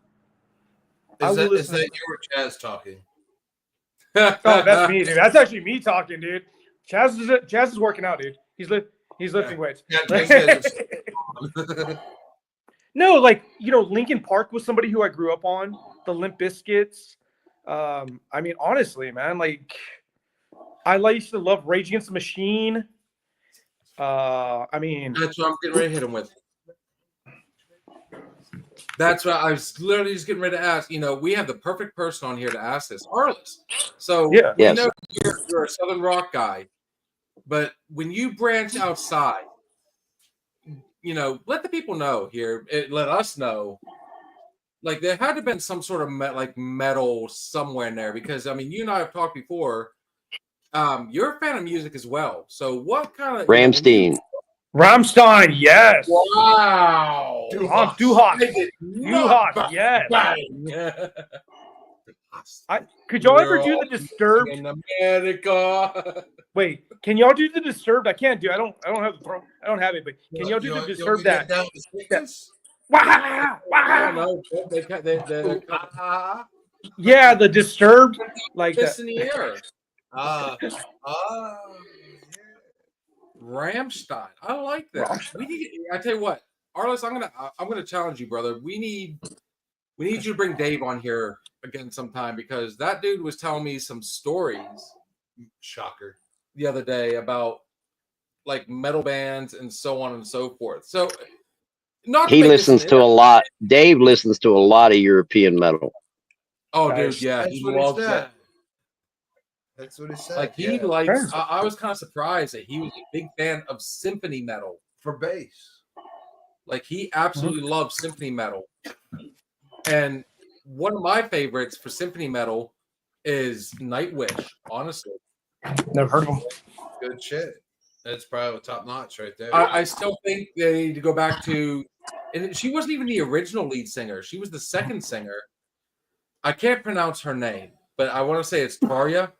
Is that you or Chaz talking? Oh, that's me, dude. That's actually me talking, dude. Chaz is working out, dude. He's lifting weights. No, like Linkin Park was somebody who I grew up on. The Limp Bizkits. I mean, honestly, man, like I used to love Rage Against the Machine. I mean, that's what I'm getting ready to hit him with. That's what I was literally just getting ready to ask. We have the perfect person on here to ask this, Arliss. So yeah, we know you're a Southern rock guy, but when you branch outside, let the people know here. Let us know. Like there had to have been some sort of metal somewhere in there because I mean you and I have talked before. You're a fan of music as well. So what kind of Rammstein? Rammstein, yes. Wow. Too hot. Yes. Could y'all ever We're do all the Disturbed? in America. Wait, can y'all do the Disturbed? I can't do. I don't have the throat. I don't have it. But can y'all do the Disturbed? That. Down with sickness? Wah, I wah. don't know. They're Yeah, the Disturbed, like piss that. in the air. Yeah. Rammstein. I like that. We need. I tell you what, Arliss, I'm gonna challenge you, brother. We need you to bring Dave on here again sometime because that dude was telling me some stories. Shocker. The other day about like metal bands and so on and so forth. So not to He make this listens to a lot. Dave listens to a lot of European metal. Oh, Nice. dude, yeah, That's he what he loves said. that. That's what he said. Like he yeah. likes. I was kind of surprised that he was a big fan of symphony metal. For bass. Like he absolutely loves symphony metal. And one of my favorites for symphony metal is Nightwish. Honestly, Never heard of them. Good shit. That's probably top notch right there. I still think they need to go back to. And she wasn't even the original lead singer. She was the second singer. I can't pronounce her name, but I want to say it's Tarja.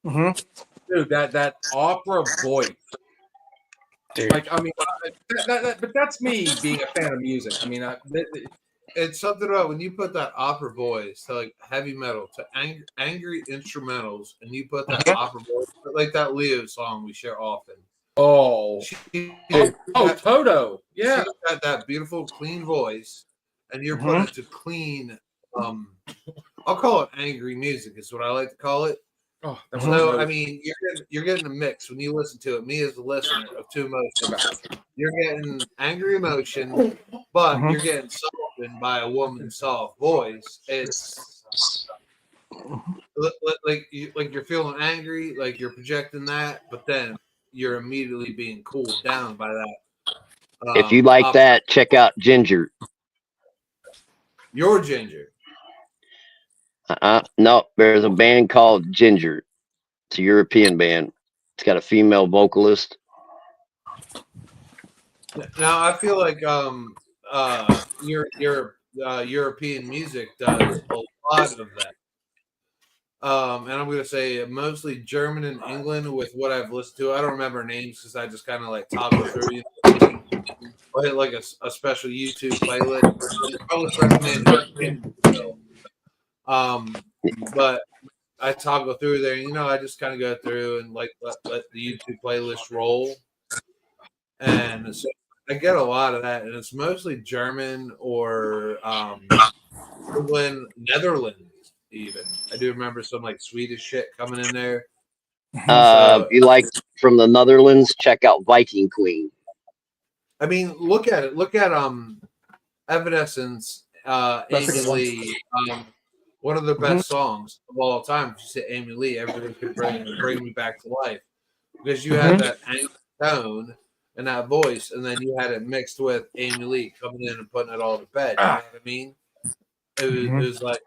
Dude, that opera voice. Dude. Like, I mean, but that's me being a fan of music. I mean, It's something about when you put that opera voice to like heavy metal to angry instrumentals, and you put that opera voice like that Leo song we share often. oh, Toto, yeah. She's got that beautiful, clean voice, and you're putting it to clean. I'll call it angry music. Is what I like to call it. Oh, So I mean, you're getting a mix when you listen to it. Me as a listener of two emotions, you're getting angry emotion, but you're getting softened by a woman's soft voice. It's like you're feeling angry, like you're projecting that, but then you're immediately being cooled down by that. If you like that, check out Ginger. Your Ginger. No, there's a band called Ginger. It's a European band. It's got a female vocalist. Now I feel like your European music does a lot of that. And I'm gonna say mostly German and England with what I've listened to. I don't remember names because I just kind of like toggle through. You know, I hit like a special YouTube playlist. I was recommended. But I toggle through there. You know, I just kind of go through and like let the YouTube playlist roll, and so I get a lot of that, and it's mostly German or England, Netherlands. Even I do remember some like Swedish shit coming in there. If you like from the Netherlands, check out Viking Queen. I mean, look at it. Look at Evanescence, Amy Lee. One of the best songs of all time. If you say Amy Lee, everything could bring me back to life because you had that angry tone and that voice, and then you had it mixed with Amy Lee coming in and putting it all to bed. You know what I mean? It was like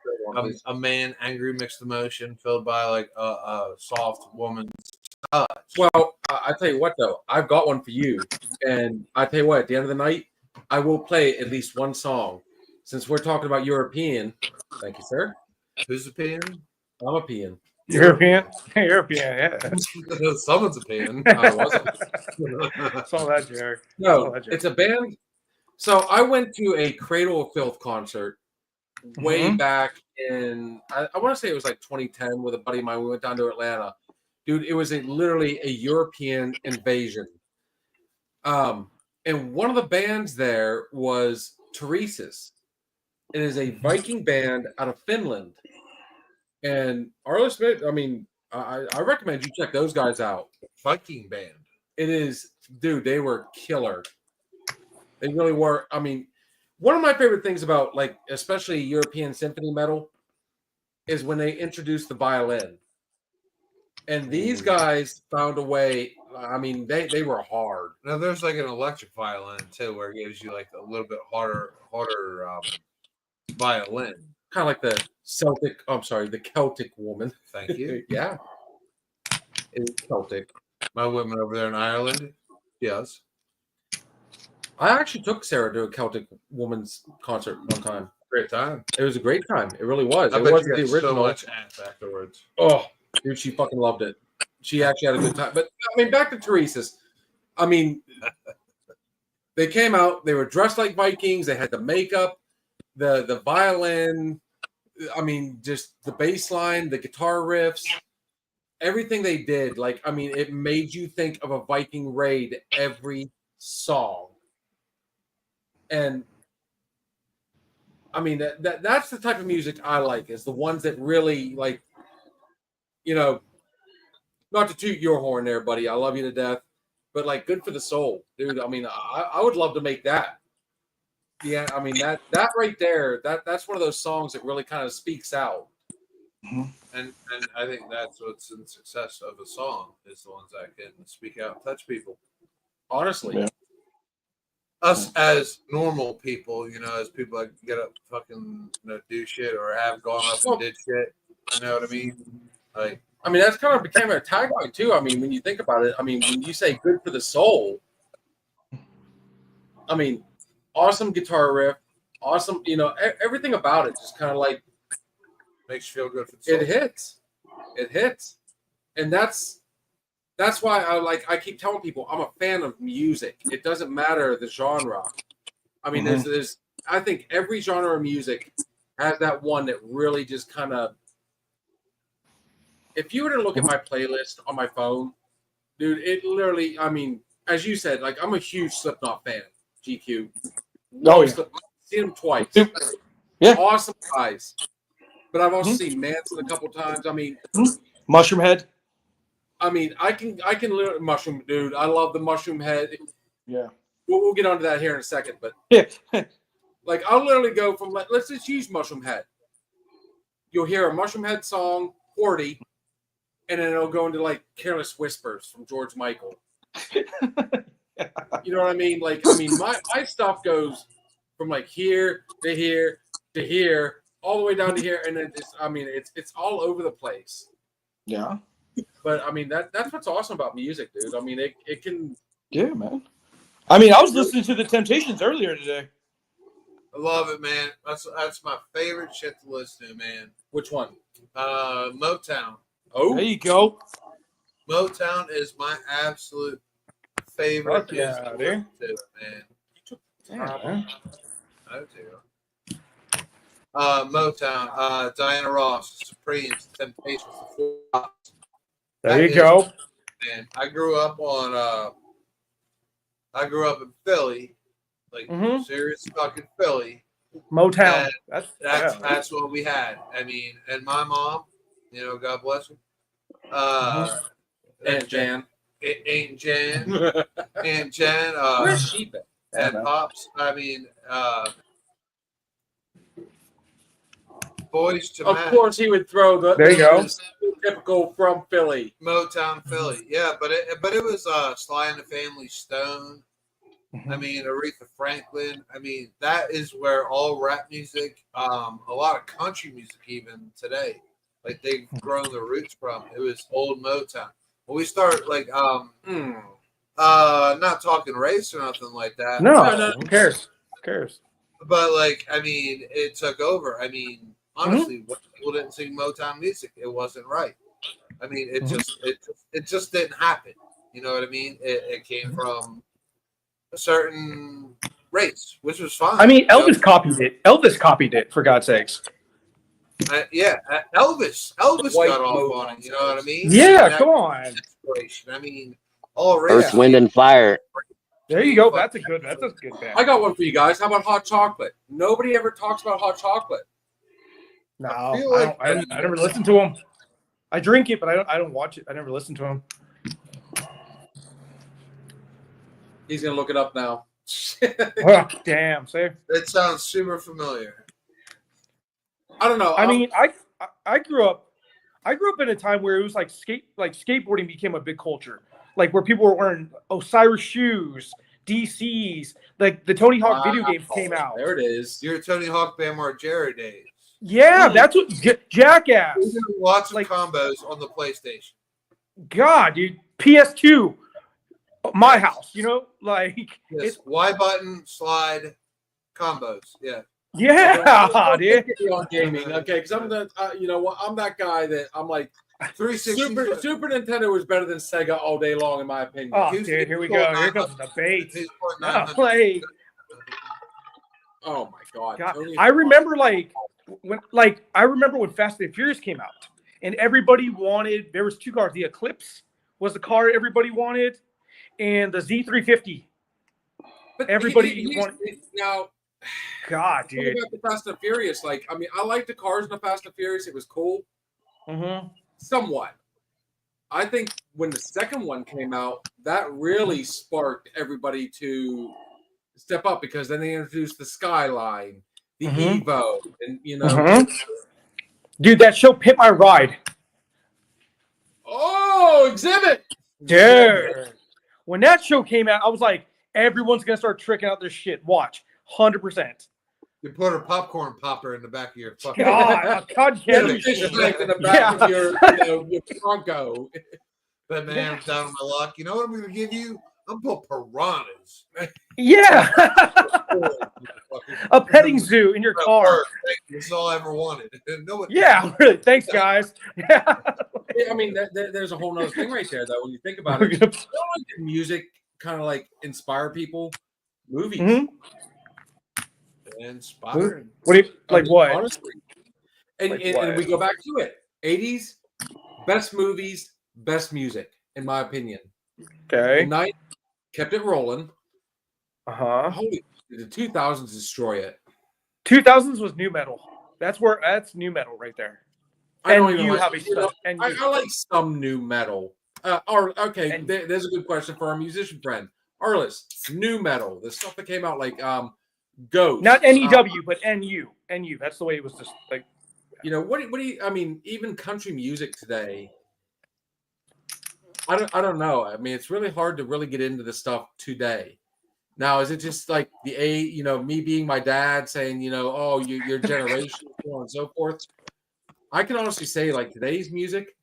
a man angry mixed emotion filled by like a soft woman's touch. Well, I tell you what, though, I've got one for you, and I tell you what, at the end of the night, I will play at least one song. Since we're talking about European, thank you, sir. Who's a pan? I'm a peon. European, yeah. Someone's a pan. I wasn't. Saw that, Jared. No, it's a band. So I went to a Cradle of Filth concert way back in, I want to say it was like 2010 with a buddy of mine. We went down to Atlanta. Dude, it was literally a European invasion. And one of the bands there was Teresa's. It is a Viking band out of Finland. And Arliss Smith, I mean, I recommend you check those guys out. Viking band. It is, dude, they were killer. They really were. I mean, one of my favorite things about, like, especially European symphony metal is when they introduced the violin. And these guys found a way. I mean, they were hard. Now there's like an electric violin too, where it gives you like a little bit harder violin. Kind of like the the Celtic woman. Thank you. Yeah. It's Celtic. My women over there in Ireland. Yes. I actually took Sarah to a Celtic woman's concert one time. Great time. It was a great time. It really was. I It bet wasn't you the got so original. much ass afterwards. Oh, dude, she fucking loved it. She actually had a good time. But I mean, back to Teresa's. I mean, they came out. They were dressed like Vikings. They had the makeup, the violin. I mean, just the bass line, the guitar riffs, everything they did. Like, I mean, it made you think of a Viking raid every song. And I mean, that's the type of music I like, is the ones that really, like, you know, not to toot your horn there, buddy. I love you to death, but like, good for the soul, dude. I mean, I would love to make that. Yeah, I mean, that right there, that's one of those songs that really kind of speaks out. And I think that's what's in the success of a song, is the ones that can speak out and touch people. Honestly. Yeah. Us as normal people, as people that get up, fucking, do shit or have gone up and did shit. You know what I mean? Like, I mean, that's kind of became a tagline too. I mean, when you think about it, I mean, when you say "good for the soul," I mean, awesome guitar riff, awesome. Everything about it just kind of like makes you feel good for the soul. It hits, and that's why I keep telling people I'm a fan of music. It doesn't matter the genre. I mean, there's I think every genre of music has that one that really just kind of. If you were to look at my playlist on my phone, dude, it literally, I mean, as you said, like, I'm a huge Slipknot fan, GQ. Oh, yeah. Seen them twice. Yeah. Awesome guys. But I've also seen Manson a couple times. I mean, Mushroom Head. I mean, I can literally, Mushroom, dude. I love the Mushroom Head. Yeah. We'll get onto that here in a second, but Yeah. like, I'll literally go from, let's just use Mushroom Head. You'll hear a Mushroom Head song, 40, and then it'll go into like Careless Whispers from George Michael. You know what I mean? Like, I mean, my stuff goes from like here to here to here, all the way down to here, and then it's all over the place. Yeah. But I mean, that's what's awesome about music, dude. I mean, it can. Yeah, man. I mean, I was listening to the Temptations earlier today. I love it, man. That's my favorite shit to listen to, man. Which one? Motown. Oh, There you go. Motown is my absolute favorite. Fuck yeah, dude. Man. Yeah, man. I do. Motown, Diana Ross, Supremes, Temptations, The Fox. There you go. Man, I grew up in Philly, like serious fucking Philly. Motown. That's what we had. I mean, and my mom, God bless her. Aunt Jan. Aunt Jan. Aunt Jan. Where's she been? And Pops. I mean, Boys to Of Men. course, he would throw the There you go. typical from Philly. Motown Philly. Yeah, but it was Sly and the Family Stone. I mean, Aretha Franklin. I mean, that is where all rap music, a lot of country music even today, like they've grown their roots from. It was old Motown. When we start like not talking race or nothing like that. No. Who cares? Who cares? But like, I mean, it took over. I mean, honestly, when people didn't sing Motown music, it wasn't right. I mean, it just didn't happen. You know what I mean? It came from a certain race, which was fine. I mean, Elvis copied it. Elvis copied it, for God's sakes. Elvis got off on it. You know what I mean? Yeah, come on. I mean, all race. Earth, Wind, and Fire. There you go. That's a good band. I got one for you guys. How about hot chocolate? Nobody ever talks about hot chocolate. No, I I never listen to them. I drink it, but I don't watch it. I never listen to them. He's gonna look it up now. Oh, damn, say. It sounds super familiar. I don't know. I mean, I grew up in a time where it was like skateboarding became a big culture. Like where people were wearing Osiris shoes, DCs, like the Tony Hawk video games came out. There it is. Your Tony Hawk Bam Margera days. Yeah, that's what Jackass. We did lots of Like- combos on the PlayStation. God, dude, PS2, my house. Like Yes, Y button slide combos. Yeah. Yeah, dude. Get me on gaming, okay? Because I'm the, you know what? I'm that guy that I'm like 360. Super Nintendo is better than Sega all day long, in my opinion. Oh, Who's- dude, here we who's go. going Here 900? comes the debate. Who's going No, 900? like, Oh my God! God, Tony I remember I remember when Fast and Furious came out, and everybody wanted. There was two cars. The Eclipse was the car everybody wanted, and the Z350. But Everybody wanted. now. God, What dude. about the Fast and Furious? Like, I mean, I like the cars in the Fast and Furious. It was cool, Mm-hmm. somewhat. I think when the second one came out, that really sparked everybody to step up because then they introduced the Skyline, the Mhm. Evo, and Dude, that show Pit My Ride. oh, Exhibit. Dude. When that show came out, I was like, everyone's gonna start tricking out their shit. Watch. 100%. You put a popcorn popper in the back of your fucking. God, Yeah, damn the it. fish tank in the back of your Bronco. But man, I'm down on my luck. You know what I'm going to give you? I'm going to put piranhas. Yeah. A petting zoo in your car. That's all I ever wanted. No one- Yeah, really. Thanks, guys. Yeah. I mean, there's a whole nother thing right there, though. When you think about it, you know, like music kind of like inspire people. Movies. Mhm. Inspiring. What do you like? What? Honestly. And, Like and, what? and we go back to it. 80s, best movies, best music, in my opinion. Okay. The night kept it rolling. Uh-huh. Holy, the 2000s destroy it. 2000s was new metal. That's new metal right there. I don't And even you like, have a you know, and I you. like some new metal. Okay, And- there's a good question for our musician friend. Arliss, new metal, the stuff that came out like Ghost. Not NEW, but NU. NU. That's the way it was just like. You know, what do you I mean, even country music today, I don't know. I mean, it's really hard to really get into the stuff today. Now, is it just like me being my dad saying, oh, your generation, so on and so forth? I can honestly say, like, today's music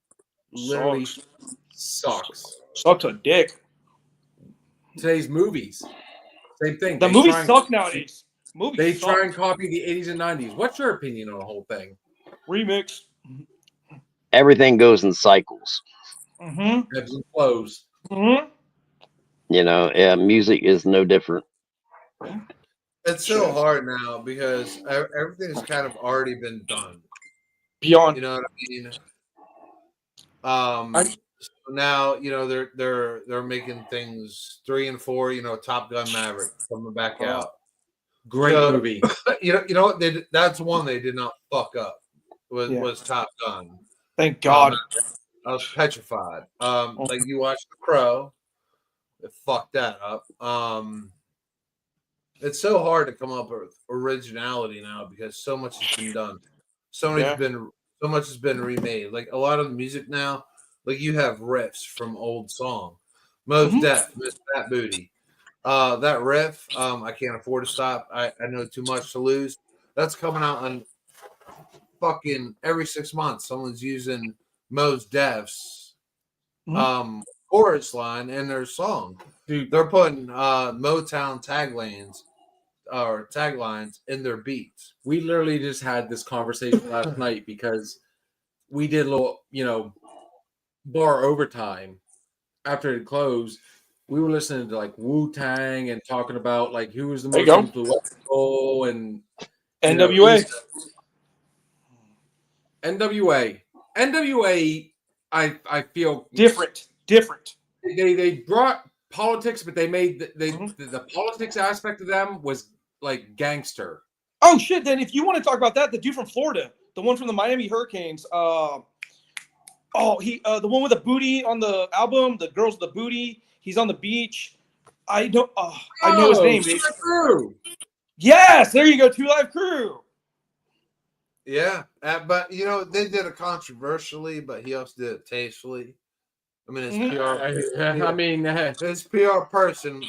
literally sucks. Sucks a dick. Today's movies, same thing. The movies suck nowadays. They Movies try suck. and copy the 80s and 90s. What's your opinion on the whole thing? Remix. Everything goes in cycles. Mm-hmm. Ebbs and flows. Mm-hmm. You know, yeah, music is no different. It's so hard now because everything's kind of already been done. Beyond. You know what I mean? So now they're making things 3 and 4. Top Gun Maverick coming back out. Great movie. You know what? That's one they did not fuck up. Was Top Gun. Thank God. I was petrified. Like you watched The Crow, it fucked that up. It's so hard to come up with originality now because so much has been done. So much has been remade. Like a lot of the music now, like you have riffs from old song. Most Def, Miss Fat Booty. That riff, I can't afford to stop. I know too much to lose. That's coming out on fucking every 6 months. Someone's using Mos Def's chorus line in their song. Dude, they're putting Motown taglines in their beats. We literally just had this conversation last night because we did a little, bar overtime after it closed. We were listening to like Wu-Tang and talking about like who was the most influential and NWA. NWA, I feel Different. They brought politics, but they made the politics aspect of them was like gangster. Oh shit! Then if you want to talk about that, the dude from Florida, the one from the Miami Hurricanes, the one with the booty on the album, the girls with the booty. He's on the beach. I know his name. Crew. Yes, there you go. 2 Live Crew. Yeah, but they did it controversially, but he also did it tastefully. I mean, it's PR. I mean, his PR person,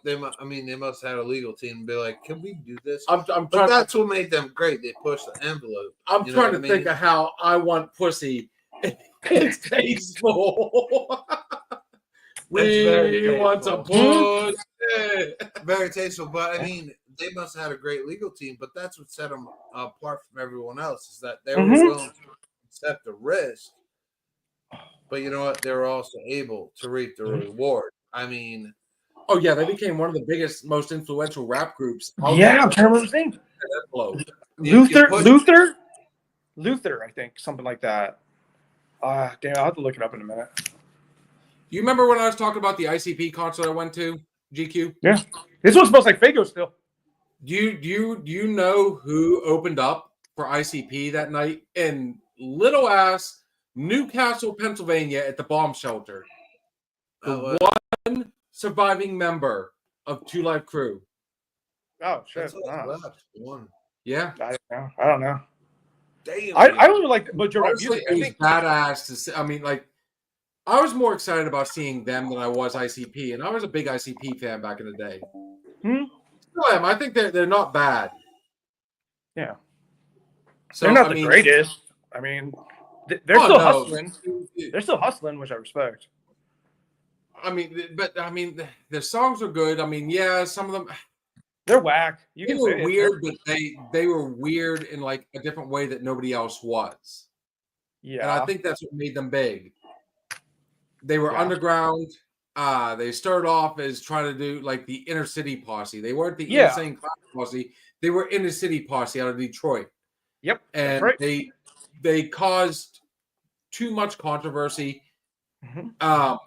they must have had a legal team and be like, "Can we do this?" But that's what made them great. They pushed the envelope. I'm trying to think of how I want pussy. It's tasteful. We want to push. Very tasteful, but I mean, they must have had a great legal team, but that's what set them apart from everyone else is that they were Mhm. willing to accept the risk. But you know what? They were also able to reap the reward. I mean, Oh yeah, they became one of the biggest, most influential rap groups out Yeah, there. I'm trying to remember his name. That blow. Luther, I think, something like that. Damn, I'll have to look it up in a minute. You remember when I was talking about the ICP concert I went to? GQ. Yeah, this one smells like Fago still. Do you know who opened up for ICP that night in little ass Newcastle, Pennsylvania, at the bomb shelter? The one surviving member of Two Live Crew. Oh shit! that's what's left. One. Yeah, I don't know. Damn. I really like the majority of honestly, music. it I was think. badass to see. I mean, like, I was more excited about seeing them than I was ICP, and I was a big ICP fan back in the day. Still am. I think they're not bad. Yeah. So They're not I the mean, greatest. I mean, they're still no. hustling. They're still hustling, which I respect. I mean, but I mean, the songs are good. I mean, yeah, some of them They're whack. You they can were say it. weird, but they were weird in like a different way that nobody else was. Yeah. And I think that's what made them big. They were Yeah. underground. They started off as trying to do like the inner city posse. They weren't the insane class posse. They were inner city posse out of Detroit. Yep. And that's right. they caused too much controversy. Mhm.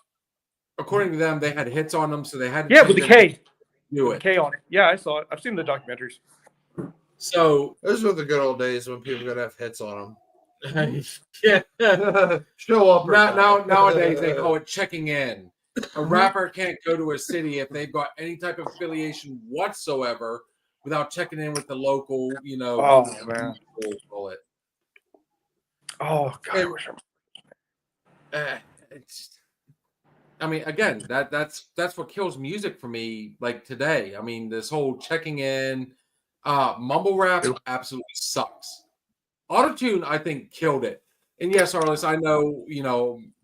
According to them, they had hits on them, so they had to Yeah, change with the everything K. to do With it. the K on it. Yeah, I saw it. I've seen the documentaries. So Those were the good old days when people could have hits on yeah. them. Show up. Nowadays they call it checking in. A rapper can't go to a city if they've got any type of affiliation whatsoever without checking in with the local, Oh man. call it. Oh god. And, I mean, again, that's what kills music for me. Like today, I mean, this whole checking in, mumble rap absolutely sucks. Autotune, I think, killed it. And yes, Arliss, I know,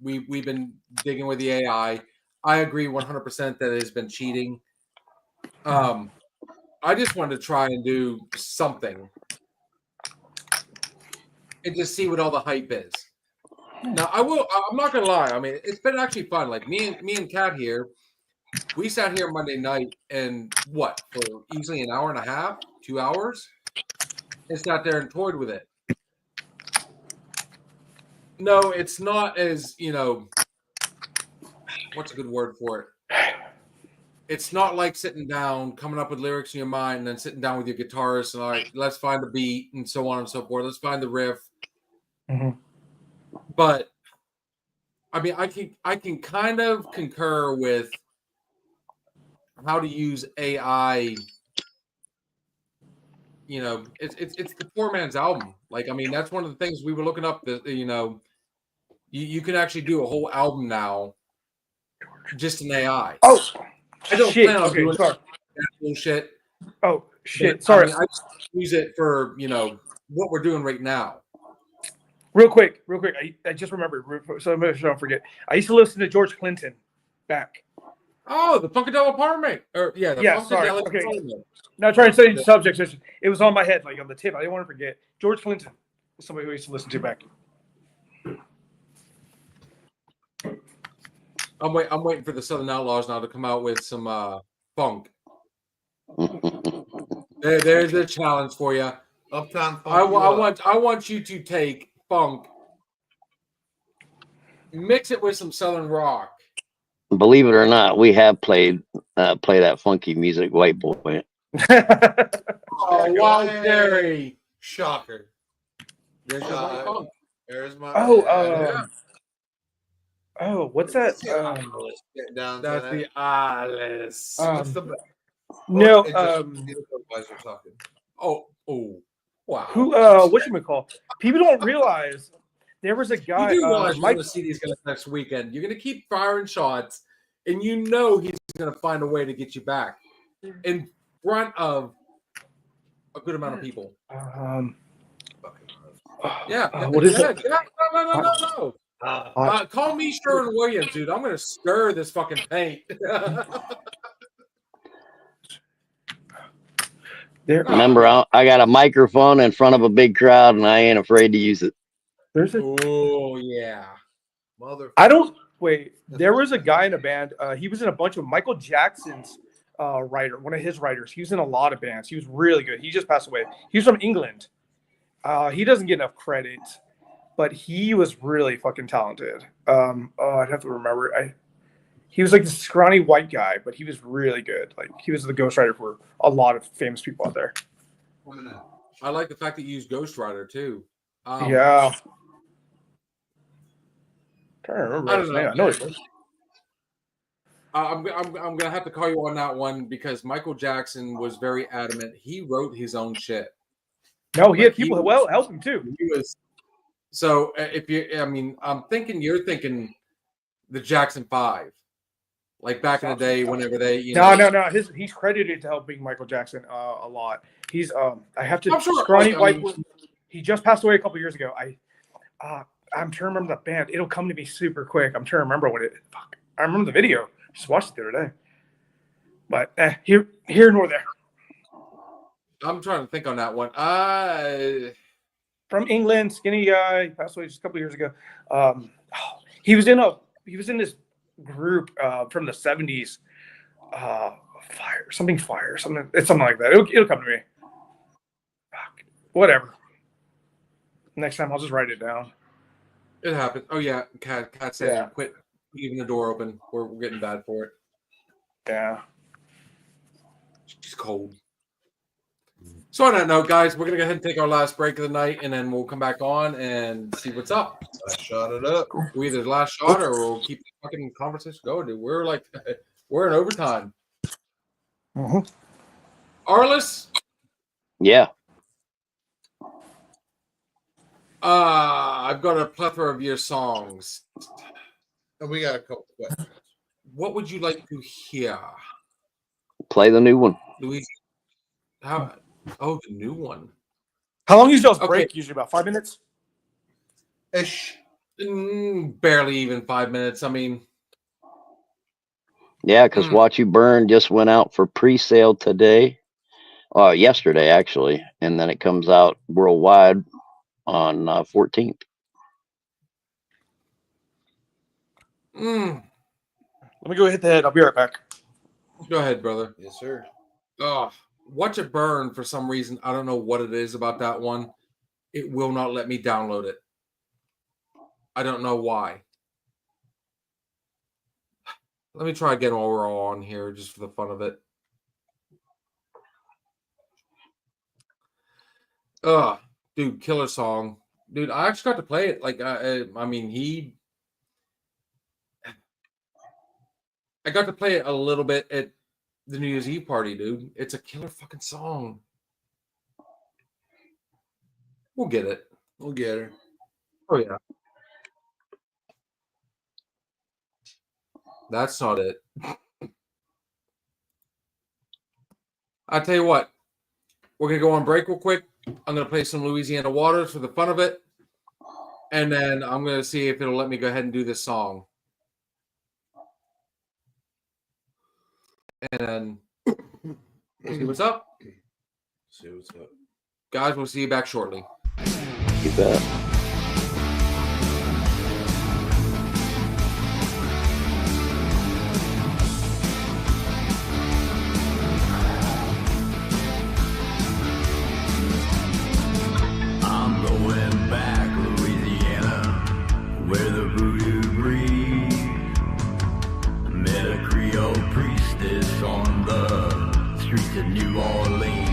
we've been digging with the AI. I agree 100% that it has been cheating. I just wanted to try and do something and just see what all the hype is. Now, I'm not gonna lie. I mean, it's been actually fun. Like me and Kat here, we sat here Monday night and for easily an hour and a half, 2 hours, and sat there and toyed with it. No, it's not as, what's a good word for it? It's not like sitting down, coming up with lyrics in your mind, and then sitting down with your guitarist and all right, let's find the beat and so on and so forth. Let's find the riff. Mhm. But I mean, I can kind of concur with how to use AI. It's the poor man's album. Like, I mean, that's one of the things we were looking up. That you can actually do a whole album now, just in AI. Oh, I don't shit. plan on Okay, doing sorry. that bullshit. Oh shit. But, Sorry. I mean, I just use it for what we're doing right now. Real quick. I just remembered. So I don't forget. I used to listen to George Clinton back. Oh, the Funkadelic Apartment. Sorry. Funkadelic Okay. Apartment. Now trying to study the subject. It was on my head, like on the tip. I didn't want to forget. George Clinton was somebody who I used to listen to back. I'm waiting for the Southern Outlaws now to come out with some funk. There's a challenge for you. Uptown Funk. I want you to take funk, mix it with some Southern rock. Believe it or not, we have play that funky music, White Boy. Oh, Wild Terry. Shocker. There's your white funk. There's my. Oh, what's that? Get down That's to the Alice. What's the No. we're talking. Oh, wow. Who? Whatchamacall? People don't realize there was a guy. You do realize you're Mike. going to see these guys next weekend. You're going to keep firing shots, and you know he's going to find a way to get you back in front of a good amount of people. Yeah. What is it? No. Call me Sherwin Williams, dude. I'm going to stir this fucking paint. There, Remember, I got a microphone in front of a big crowd, and I ain't afraid to use it. there's a. Oh yeah. Mother. I don't wait. There was a guy in a band. He was in a bunch of Michael Jackson's writer, one of his writers. He was in a lot of bands. He was really good. He just passed away. He was from England. He doesn't get enough credit, but he was really fucking talented. I'd have to remember. He was like this scrawny white guy, but he was really good. Like he was the ghostwriter for a lot of famous people out there. I like the fact that you use Ghost Rider too. Yeah. Trying to remember I his don't name. know. I know it. I'm gonna have to call you on that one because Michael Jackson was very adamant. He wrote his own shit. No, he Like, had people he who help him too. He was so if you. I mean, I'm thinking you're thinking the Jackson 5, like back in the day, whenever they. No. He's credited to helping Michael Jackson a lot. He's I have to I'm sure, scrawny like, I white. mean- He just passed away a couple years ago. I'm trying to remember the band. It'll come to me super quick. I'm trying to remember what it. Fuck. I remember the video. Just watched it the other day. But here nor there. I'm trying to think on that one. From England, skinny guy, passed away just a couple years ago. He was in this group from the 70s. It's something like that. It'll come to me. Fuck. Whatever. Next time I'll just write it down. It happened. Oh yeah, Cat said Yeah. quit leaving the door open. We're getting bad for it. Yeah. She's cold. So on that note, guys, we're gonna go ahead and take our last break of the night, and then we'll come back on and see what's up. I shot it up. We either last shot or we'll keep the fucking conversation going, dude. We're in overtime. Mm-hmm. Arliss, Yeah. I've got a plethora of your songs. And we got a couple questions. What would you like to hear, Play the new one. Louise? How? Oh, the new one. How long is y'all's Okay. break? Usually about 5 minutes. Ish. Barely even 5 minutes. I mean, Yeah, because Watch You Burn just went out for pre-sale today. Yesterday, actually. And then it comes out worldwide on 14th. Let me go hit the head. I'll be right back. go ahead, brother. Yes, sir. Oh, Watch It Burn, for some reason, I don't know what it is about that one. It will not let me download it. I don't know why. Let me try again while we're all on here, just for the fun of it. Dude, killer song. Dude, I actually got to play it. Like, I mean, I got to play it a little bit at the New Year's Eve party, dude. It's a killer fucking song. We'll get it. We'll get her. Oh, yeah. That's not it. I'll tell you what. We're going to go on break real quick. I'm going to play some Louisiana Waters for the fun of it. And then I'm going to see if it'll let me go ahead and do this song. And then we'll see what's up. See what's up. Guys, we'll see you back shortly. You bet. I'm going back, Louisiana, where the voodoo breathes. Met a Creole priestess on the streets of New Orleans.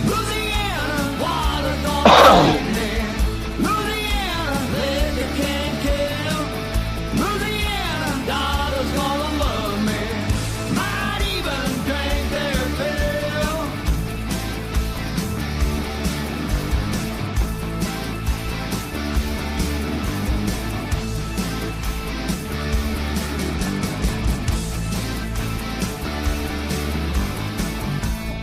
Louisiana, water gonna me. Louisiana, let the can kill. Louisiana, daughter's gonna love me. Might even drink their fill.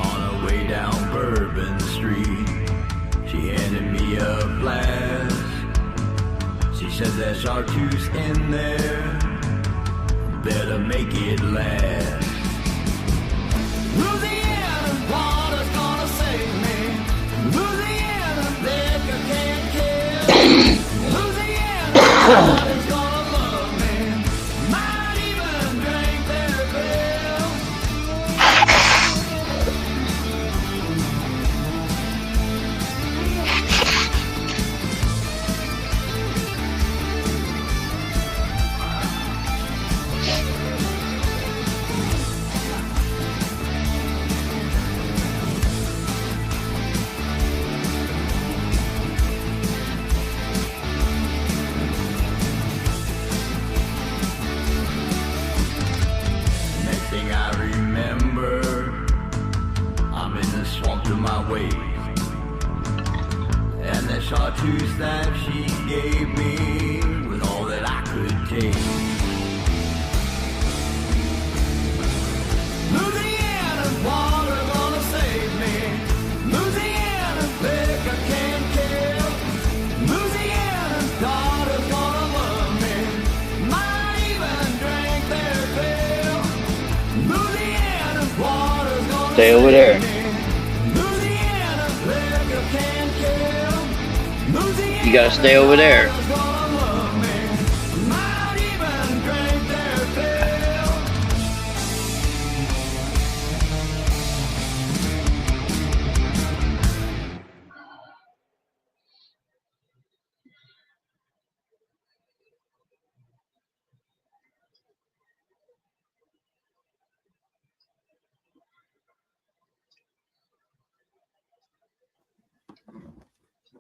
On her way down Bourbon Street, she handed me a flask. She says there's chartreuse in there, better make it last. Louisiana, Nobody's gonna love me. Might even drink their fill. Next thing I remember, I'm in the swamp to my waist. And that chartreuse that she gave me was all that I could take. Louisiana's water gonna save me. Louisiana's liquor can't kill. Louisiana's daughter's gonna love me. Might even drink their fill. Louisiana's water's gonna Stay over there. save me. Louisiana's liquor can't kill. You gotta stay over there. Louisiana's gonna love me. Might even drink their fill.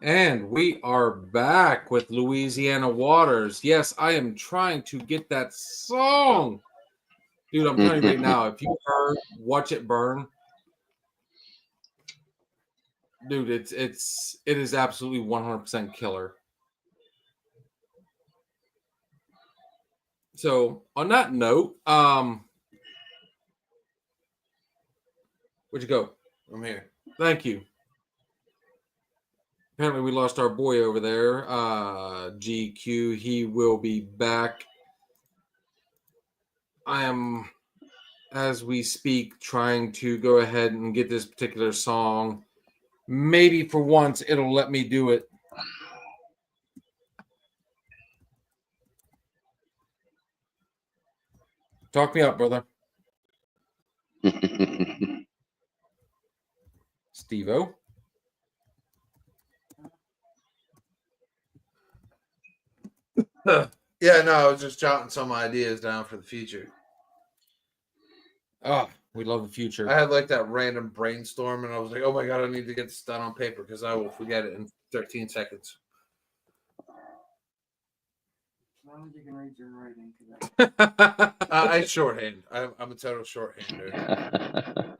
And we are back with Louisiana Waters. Yes, I am trying to get that song. Dude, I'm telling you right now, if you heard Watch It Burn, dude, it is absolutely 100% killer. So on that note, where'd you go? I'm here. Thank you. Apparently we lost our boy over there, GQ. He will be back. I am, as we speak, trying to go ahead and get this particular song. Maybe for once it'll let me do it. Talk me up, brother. Steve-O. Yeah, no, I was just jotting some ideas down for the future. Oh, we love the future. I had like that random brainstorm, and I was like, "Oh my god, I need to get this done on paper because I will forget it in 13 seconds." As long as you can read your writing. 'Cause I shorthand. I'm a total shorthander.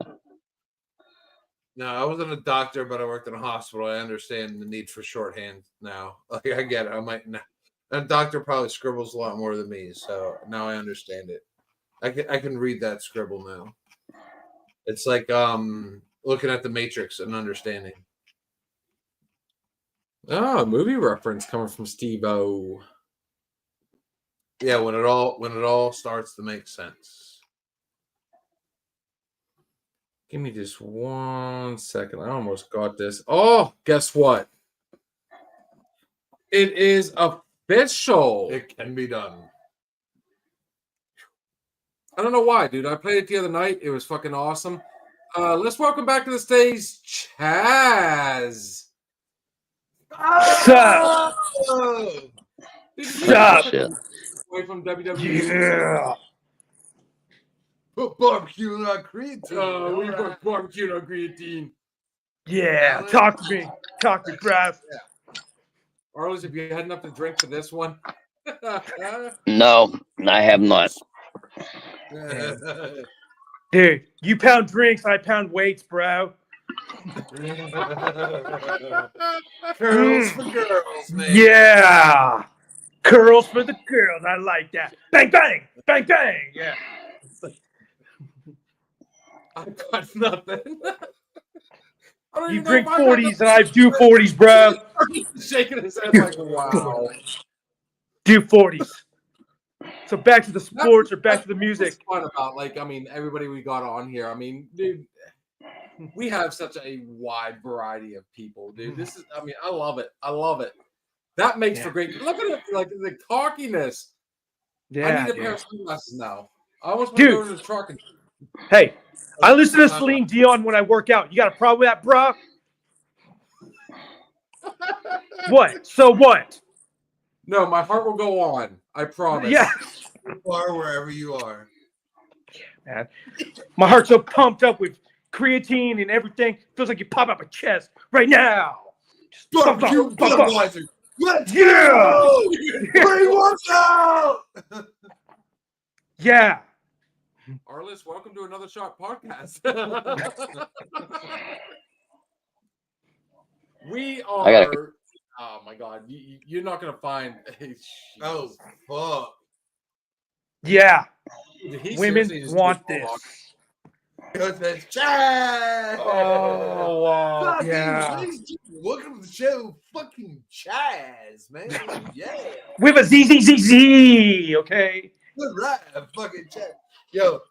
No, I wasn't a doctor, but I worked in a hospital. I understand the need for shorthand now. Like I get it. I might. A doctor probably scribbles a lot more than me, so now I understand it. I can read that scribble now. It's like looking at the Matrix and understanding. Oh, a movie reference coming from Steve-O. Yeah, when it all starts to make sense. Give me just 1 second. I almost got this. Oh, guess what? It is official. It can be done. I don't know why, dude. I played it the other night. It was fucking awesome. Let's welcome back to the stage, Chaz. Sup? Dude, Sup? away from WWE. Yeah. Put barbecue on creatine. We put barbecue on creatine. Yeah. Talk to me. Talk to me, bruv. Arliss, have you had enough to drink for this one? No, I have not. Dude, you pound drinks, I pound weights, bro. Curls for girls, man. Yeah. Curls for the girls. I like that. Bang, bang. Bang, bang. Yeah. I got nothing. I don't You even know drink if I got 40s and I do 40s, bro. nothing. Shaking his head like, wow. Do 40s. So back to the sports or back to the music. What's fun about, like, I mean, everybody we got on here. I mean, dude, we have such a wide variety of people, dude. This is, I mean, I love it. I love it. That makes for great. Look at it, like the cockiness. Yeah, I need a dude. pair of sunglasses now. I almost want to Dude. go to the truck and Hey, I listen to Celine Dion when I work out. You got a problem with that, bro? What? So what? no, my heart will go on. I promise. Yeah. You are wherever you are. Man. My heart's so pumped up with creatine and everything. Feels like you pop out my chest right now. Just Barbecue Budweiser. Let's Yeah. go! Bring one out! Yeah. Arliss, welcome to Another Shot podcast. We are. Oh my God, you're not gonna find. Oh, fuck. Yeah. He Women seriously just want did- this. Goodness, Chaz! Oh wow. Fucking Yeah. ladies and gentlemen, welcome to the show, fucking Chaz, man. Yeah. With a ZZZZ, okay? Good right, fucking Chaz. Yo,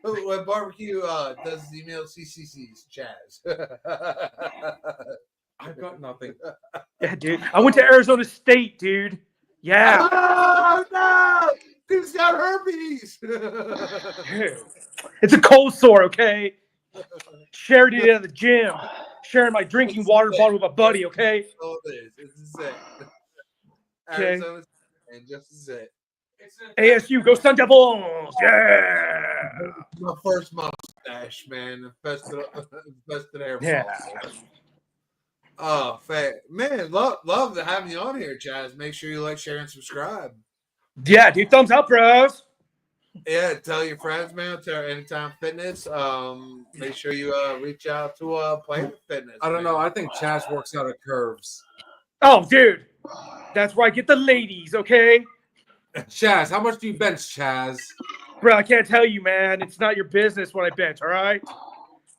when barbecue does his email CCC's Chaz. I've got nothing. Yeah, dude. I went to Arizona State, dude. Yeah. Oh no! Dude's got herpes. Dude. It's a cold sore, okay? Shared it at the gym. Sharing my drinking water bottle with a buddy, okay? Oh, it is. It's a set. Okay. Arizona and just a set. ASU, go Sun Devils! Yeah! My first mustache, man. Infested air. Yeah. Oh, man, love to have you on here, Chaz. Make sure you like, share, and subscribe. Yeah, dude, thumbs up, bros. Yeah, tell your friends, man. Tell Anytime Fitness. Make sure you reach out to Planet Fitness. I don't man. know. I think Chaz works out at curves. Oh, dude. That's where I get the ladies, okay? Chaz, how much do you bench, Chaz? Bro, I can't tell you, man. It's not your business what I bench, all right?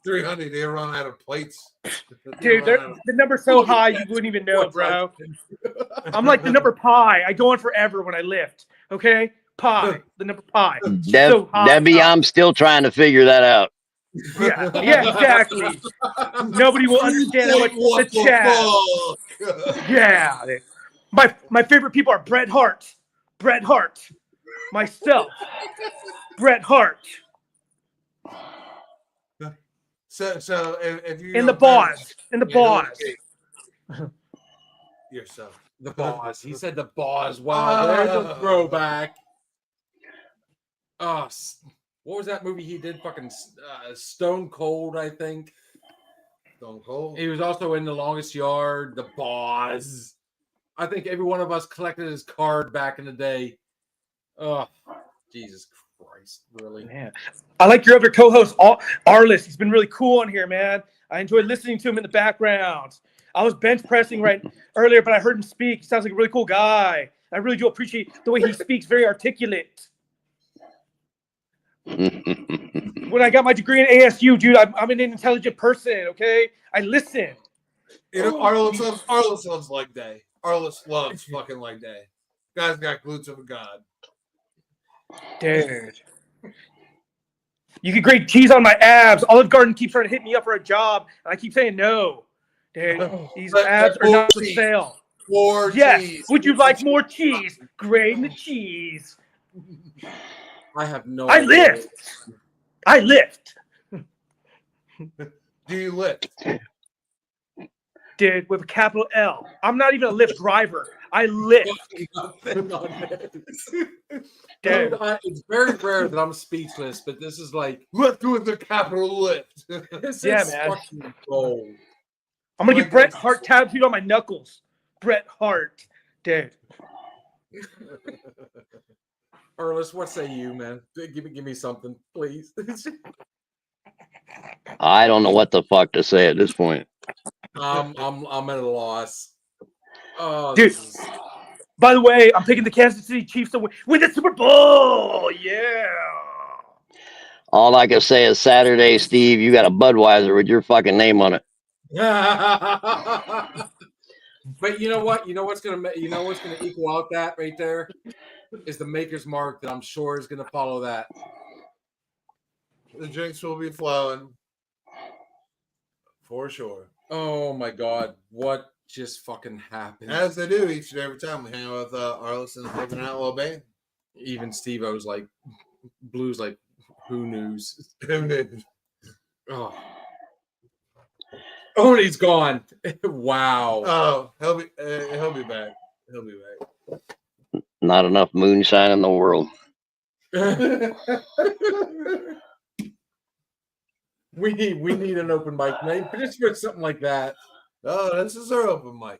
300. They run out of plates. Dude, the number's so high you wouldn't even know, bro. I'm like the number pi. I go on forever when I lift, okay? Pi, the number pi. So high. Debbie, I'm still trying to figure that out. Yeah, exactly. Nobody will understand how much What the chat. fuck? Yeah. My favorite people are Bret Hart, myself, Bret Hart, So if you and the boss, yourself. The boss. He said the boss. Wow, there's a throwback. Oh, what was that movie he did? Fucking Stone Cold, I think. Stone Cold. He was also in The Longest Yard. The boss. I think every one of us collected his card back in the day. Oh, Jesus Christ, really? Man, I like your other co-host, Arliss. He's been really cool on here, man. I enjoyed listening to him in the background. I was bench pressing earlier, but I heard him speak. He sounds like a really cool guy. I really do appreciate the way he speaks, very articulate. When I got my degree in ASU, dude, I'm an intelligent person, okay? I listen. You know, Arliss loves leg day. Arliss loves fucking leg day. Guy's got glutes of a god. Dude. You can grate cheese on my abs. Olive Garden keeps trying to hit me up for a job, and I keep saying no. Dude, these abs are not for sale. More Yes. cheese. Would you like more cheese? Grate the cheese. I have no I idea. lift. Do you lift? Dude, with a capital L. I'm not even a Lyft driver. I lift. Nothing on this. Dude. It's very rare that I'm speechless, but this is like Lift with the capital lift. this Yeah, is man. fucking gold. I'm going to get Bret Hart tattooed on my knuckles. Bret Hart. Dude. Arliss, what say you, man? Give me something, please. I don't know what the fuck to say at this point. I'm at a loss. Oh, Dude. this is- By the way, I'm picking the Kansas City Chiefs to win the Super Bowl. Yeah. All I can say is Saturday, Steve, you got a Budweiser with your fucking name on it. But you know what? You know what's gonna equal out that right there is the Maker's Mark that I'm sure is gonna follow that. The drinks will be flowing. For sure. Oh my God! What just fucking happens. As they do each and every time we hang out with Arlison's Living Outlaw Band. Even Steve-O's like, Blue's like, who knows? Oh. Oh, and he's gone. Wow. Oh, he'll be back. He'll be back. Not enough moonshine in the world. We need an open mic night, just for something like that. Oh, this is our open mic.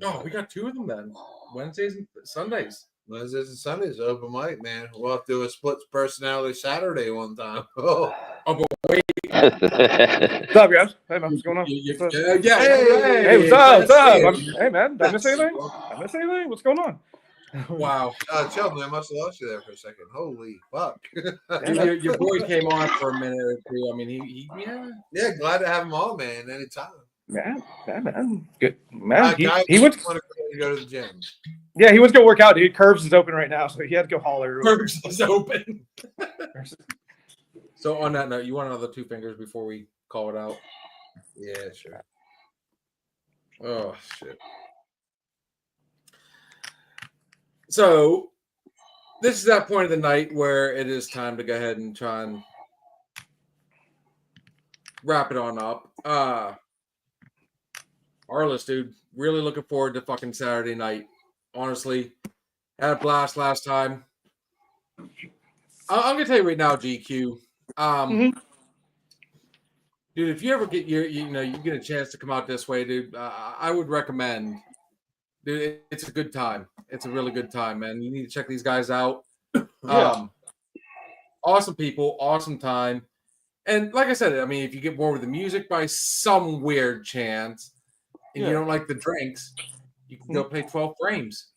Oh, we got 2 of them then. Wednesdays and Sundays. Wednesdays and Sundays open mic, man. We'll have to do a split personality Saturday one time. Oh, but wait. What's up, guys? Hey, man, what's going on? Yeah. Hey, what's up? What's up? Hey, man, did I miss anything? What's going on? Wow. Chill, man. I must have lost you there for a second. Holy fuck. Your boy came on for a minute or two. I mean, he Yeah, glad to have him on, man. Anytime. Yeah, man. Good. Man, he went went to go to the gym. Yeah, he went to go work out, dude. Curves is open right now, so he had to go holler. Curves is open. So on that note, you want another 2 fingers before we call it out? Yeah, sure. Oh shit. So this is that point of the night where it is time to go ahead and try and wrap it on up. Arliss, dude, really looking forward to fucking Saturday night. Honestly, had a blast last time. I'm gonna tell you right now, GQ. Dude, if you ever get you get a chance to come out this way, dude, I would recommend. Dude, it's a good time. It's a really good time, man. You need to check these guys out. Awesome people, awesome time. And like I said, I mean, if you get bored with the music by some weird chance and you don't like the drinks, you can go play 12 frames.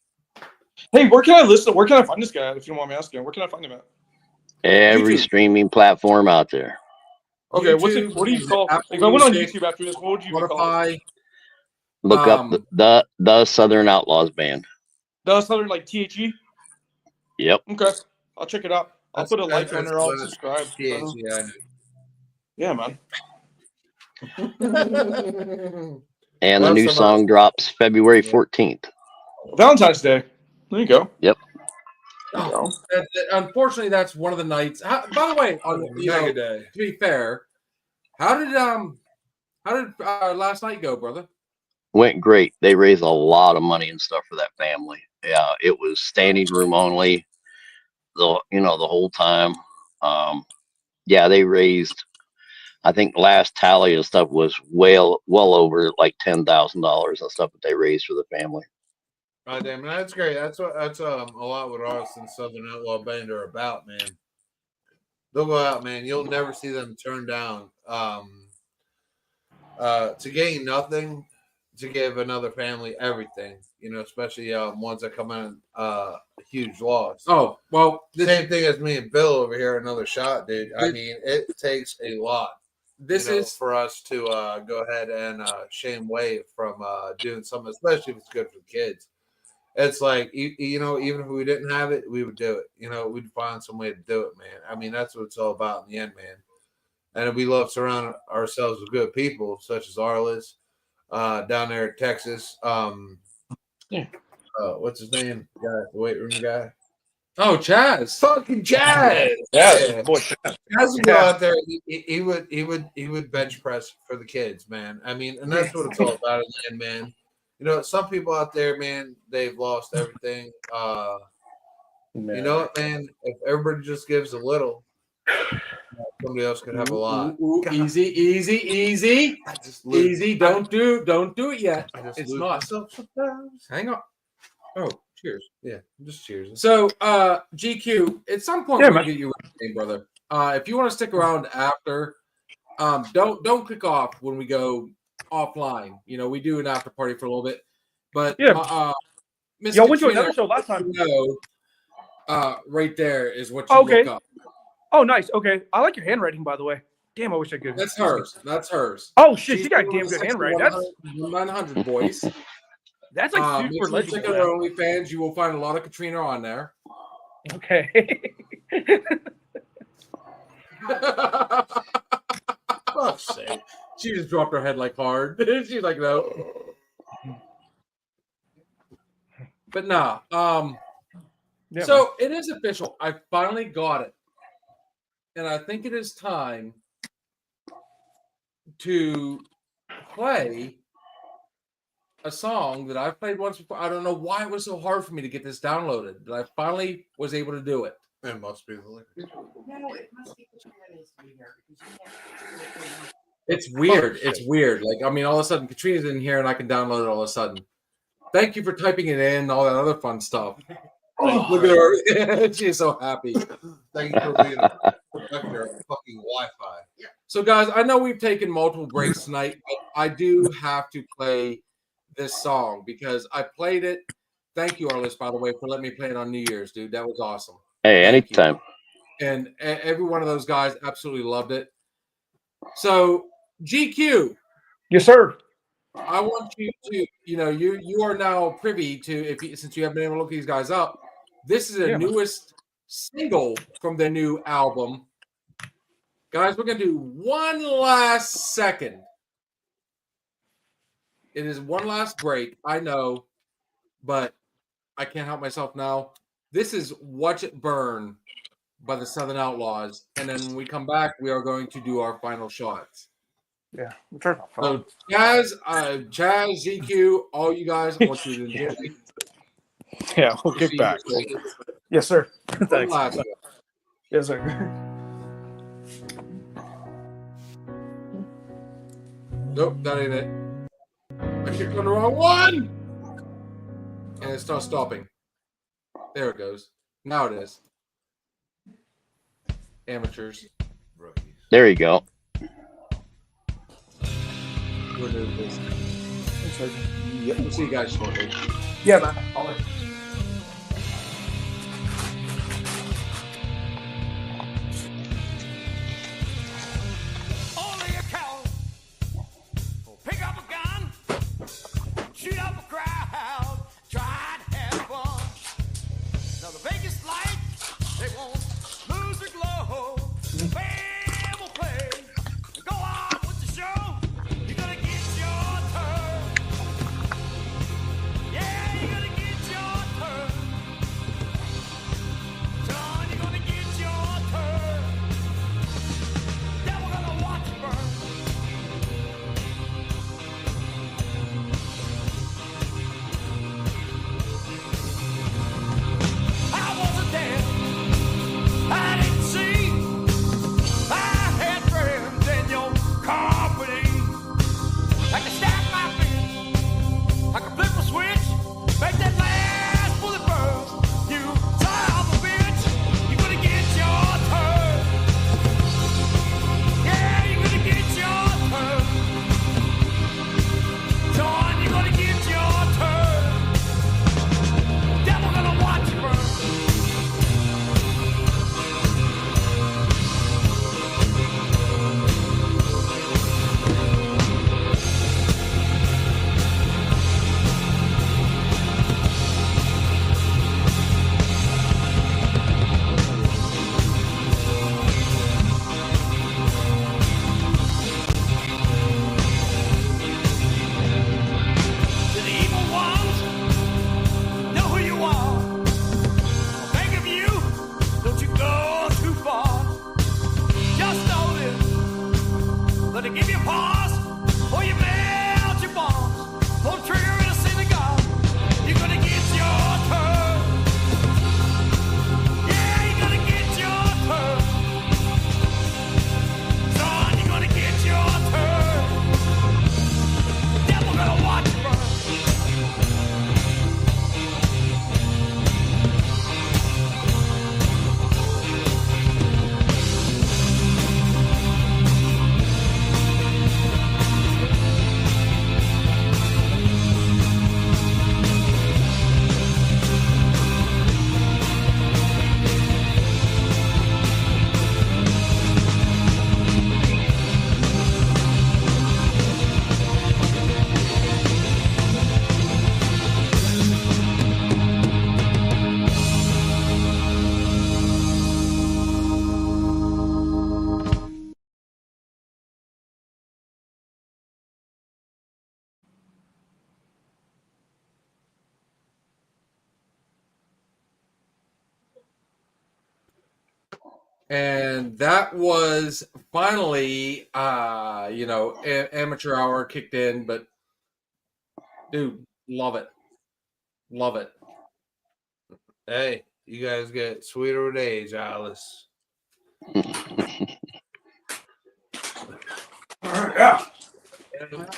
Hey, where can I listen? Where can I find this guy? If you don't want me asking, where can I find him at? Every YouTube. Streaming platform out there. Okay, YouTube, what do you call? Apple If I went on Music, YouTube after this, what would you call Spotify. it? Look up the Southern Outlaws Band. Does something like THE? Yep. Okay, I'll check it out. I'll put a like on there. I'll subscribe. Yeah, man. And the new song drops February 14th. Valentine's Day. There you go. Yep. Unfortunately, that's one of the nights. By the way, to be fair, how did last night go, brother? Went great. They raised a lot of money and stuff for that family. Yeah, it was standing room only. The whole time. Yeah, they raised. I think the last tally and stuff was well over like $10,000 and stuff that they raised for the family. Oh, damn, that's great. That's a lot what Arliss and Southern Outlaw Band are about, man. They'll go out, man. You'll never see them turn down to gain nothing, to give another family everything. Especially ones that come in a huge loss. Oh, well, same thing as me and Bill over here. Another shot, dude. I mean, it takes a lot. This is for us to go ahead and shame away from doing something, especially if it's good for the kids. It's like, even if we didn't have it, we would do it. We'd find some way to do it, man. I mean, that's what it's all about in the end, man. And we love surrounding ourselves with good people, such as Arliss, down there in Texas. What's his name? The weight room guy. Oh, Chaz. Fucking Chaz. Yeah, boy. Chaz would go out there. He would bench press for the kids, man. I mean, and that's what it's all about in the end, man. Some people out there, man, they've lost everything. You know what, man? If everybody just gives a little, somebody else can have a lot. Easy. Easy. Don't do it yet. It's not. Hang on. Oh, cheers. Yeah, just cheers. So, GQ, at some point we'll get you in, brother. If you want to stick around after, don't click off when we go offline. We do an after party for a little bit. But y'all went to another show last time. Right there is what you look up. Oh, nice. Okay. I like your handwriting, by the way. Damn, I wish I could. That's hers. Oh, shit. She got damn good handwriting. That's 900 boys. That's like super legible. Check out our OnlyFans. You will find a lot of Katrina on there. Okay. Fuck's sake. She just dropped her head like hard. She's like, no. But nah. Yeah, So it is official. I finally got it. And I think it is time to play a song that I've played once before. I don't know why it was so hard for me to get this downloaded, but I finally was able to do it. It must be the liquor. No, it must be Katrina needs to be here because you can't. It's weird. It's weird. Like, I mean, all of a sudden, Katrina's in here and I can download it all of a sudden. Thank you for typing it in, all that other fun stuff. Look at her. She's so happy. Thank you for being a protector of fucking Wi-Fi. So, guys, I know we've taken multiple breaks tonight, but I do have to play this song because I played it. Thank you, Arliss, by the way, for letting me play it on New Year's, dude. That was awesome. Hey, Thank you. anytime. And every one of those guys absolutely loved it. So, GQ. yes, sir. I want you to, you are now privy to, since you haven't been able to look these guys up, this is the newest single from their new album. Guys, we're going to do one last second. It is one last break, I know, but I can't help myself now. This is Watch It Burn by the Southern Outlaws. And then when we come back, we are going to do our final shots. Yeah. Turn my phone. So, Chaz, GQ, all you guys, I want you to enjoy. Yeah, we'll kick back. Yes, sir. Thanks. Last one. Yes, sir. Nope, that ain't it. I clicked on the wrong one! And it starts stopping. There it goes. Now it is. Amateurs. There you go. We'll do this. We'll see you guys shortly. Yeah, man. I'll let you. Only a coward will pick up a gun, shoot up a crowd, try to have fun. Now the biggest light, they won't lose their glow. The band will play and go on with the show. You're gonna get your turn. Yeah, you're gonna get your And that was finally, amateur hour kicked in, but dude, love it. Love it. Hey, you guys get sweeter with age, Alice. Yeah.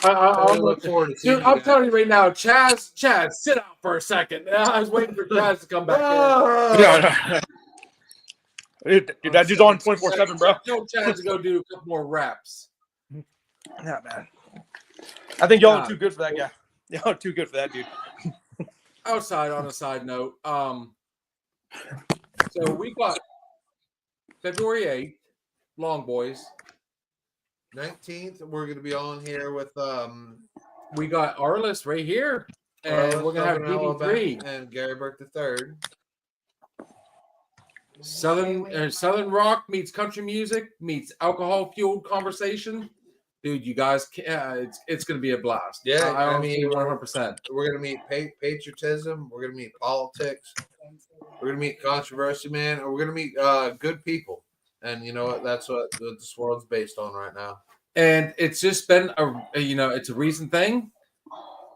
I look forward to seeing dude, you I'm guys. telling you right now, Chaz, sit out for a second. I was waiting for Chaz to come back Yeah. Dude, that dude's on 24/7, bro. Tell Chaz to go do a couple more reps. Yeah, man. I think y'all are too good for that guy. Y'all are too good for that dude. Outside, on a side note, so we got February 8th, Long Boys. 19th, we're going to be on here with We got our list right here, and we're gonna have DB3 and Gary Burke III. Southern rock meets country music meets alcohol fueled conversation. Dude, you guys, it's gonna be a blast. Yeah, I mean, 100%. We're gonna meet patriotism. We're gonna meet politics. We're gonna meet controversy, man. And we're gonna meet good people. And you know what? That's what this world's based on right now. And it's just been it's a recent thing.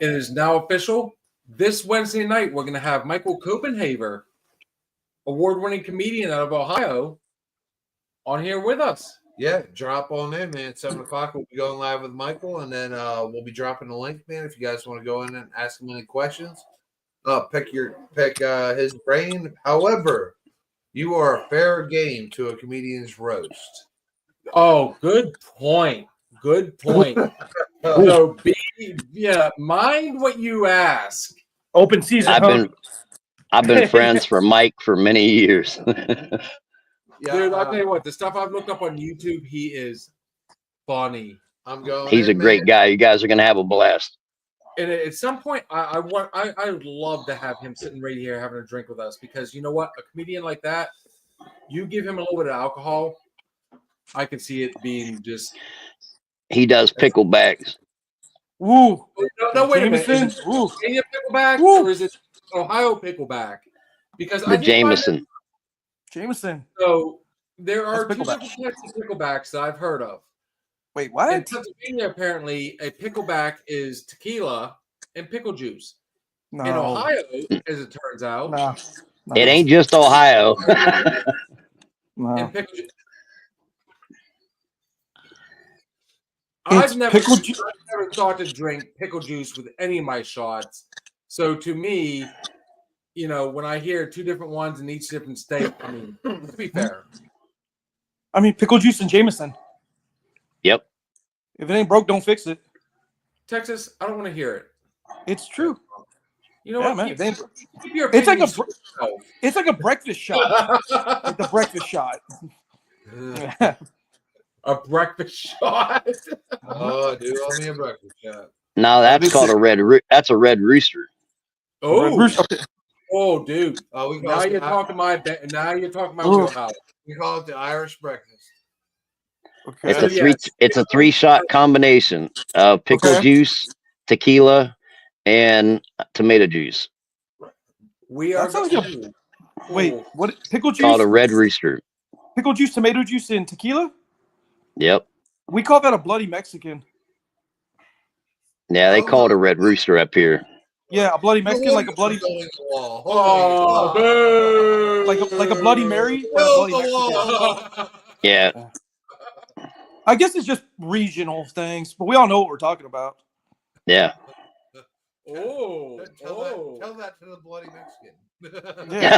It is now official. This Wednesday night, we're gonna have Michael Copenhaver, award-winning comedian out of Ohio, on here with us. Yeah, drop on in, man. 7 o'clock, we'll be going live with Michael, and then we'll be dropping the link, man. If you guys want to go in and ask him any questions, pick his brain. However, you are fair game to a comedian's roast. Oh, good point. Good point. So mind what you ask. Open season. I've been friends for Mike for many years. Yeah, dude, I'll tell you what, the stuff I've looked up on YouTube, he is funny. He's a great guy. You guys are gonna have a blast. And at some point, I would love to have him sitting right here having a drink with us, because you know what, a comedian like that, you give him a little bit of alcohol, I can see it being just. He does picklebacks. Ooh. No, wait a minute. Is it Ooh. Virginia pickleback or is it Ohio pickleback? Because the Jameson. Jameson. So there are That's two pickleback. different types of picklebacks that I've heard of. Wait, what? In Pennsylvania, apparently, a pickleback is tequila and pickle juice. No. In Ohio, as it turns out, No. It ain't just Ohio. No. and pickle juice. I've never thought to drink pickle juice with any of my shots. So to me, when I hear two different ones in each different state, I mean, to be fair. I mean, pickle juice and Jameson. Yep. If it ain't broke, don't fix it. Texas, I don't want to hear it. It's true. You know Yeah, what? man. Keep your It's like opinions a breakfast shot. Like the breakfast shot. A breakfast shot. Oh, dude, let me a breakfast shot. No, that's called a red. That's a red rooster. Oh, dude. Oh, now you're talking my wheelhouse. We call it the Irish breakfast. Okay. It's a 3-shot combination of pickle juice, tequila, and tomato juice. We are. Wait, what? Pickle juice? Called a red rooster. Pickle juice, tomato juice, and tequila? Yep. We call that a Bloody Mexican. Yeah, they call it a red rooster up here. Yeah, a Bloody Mexican, like a bloody. Oh, like a Bloody Mary. Or a Bloody Mexican. Yeah. I guess it's just regional things, but we all know what we're talking about. Yeah. Tell that to the Bloody Mexican. Yeah.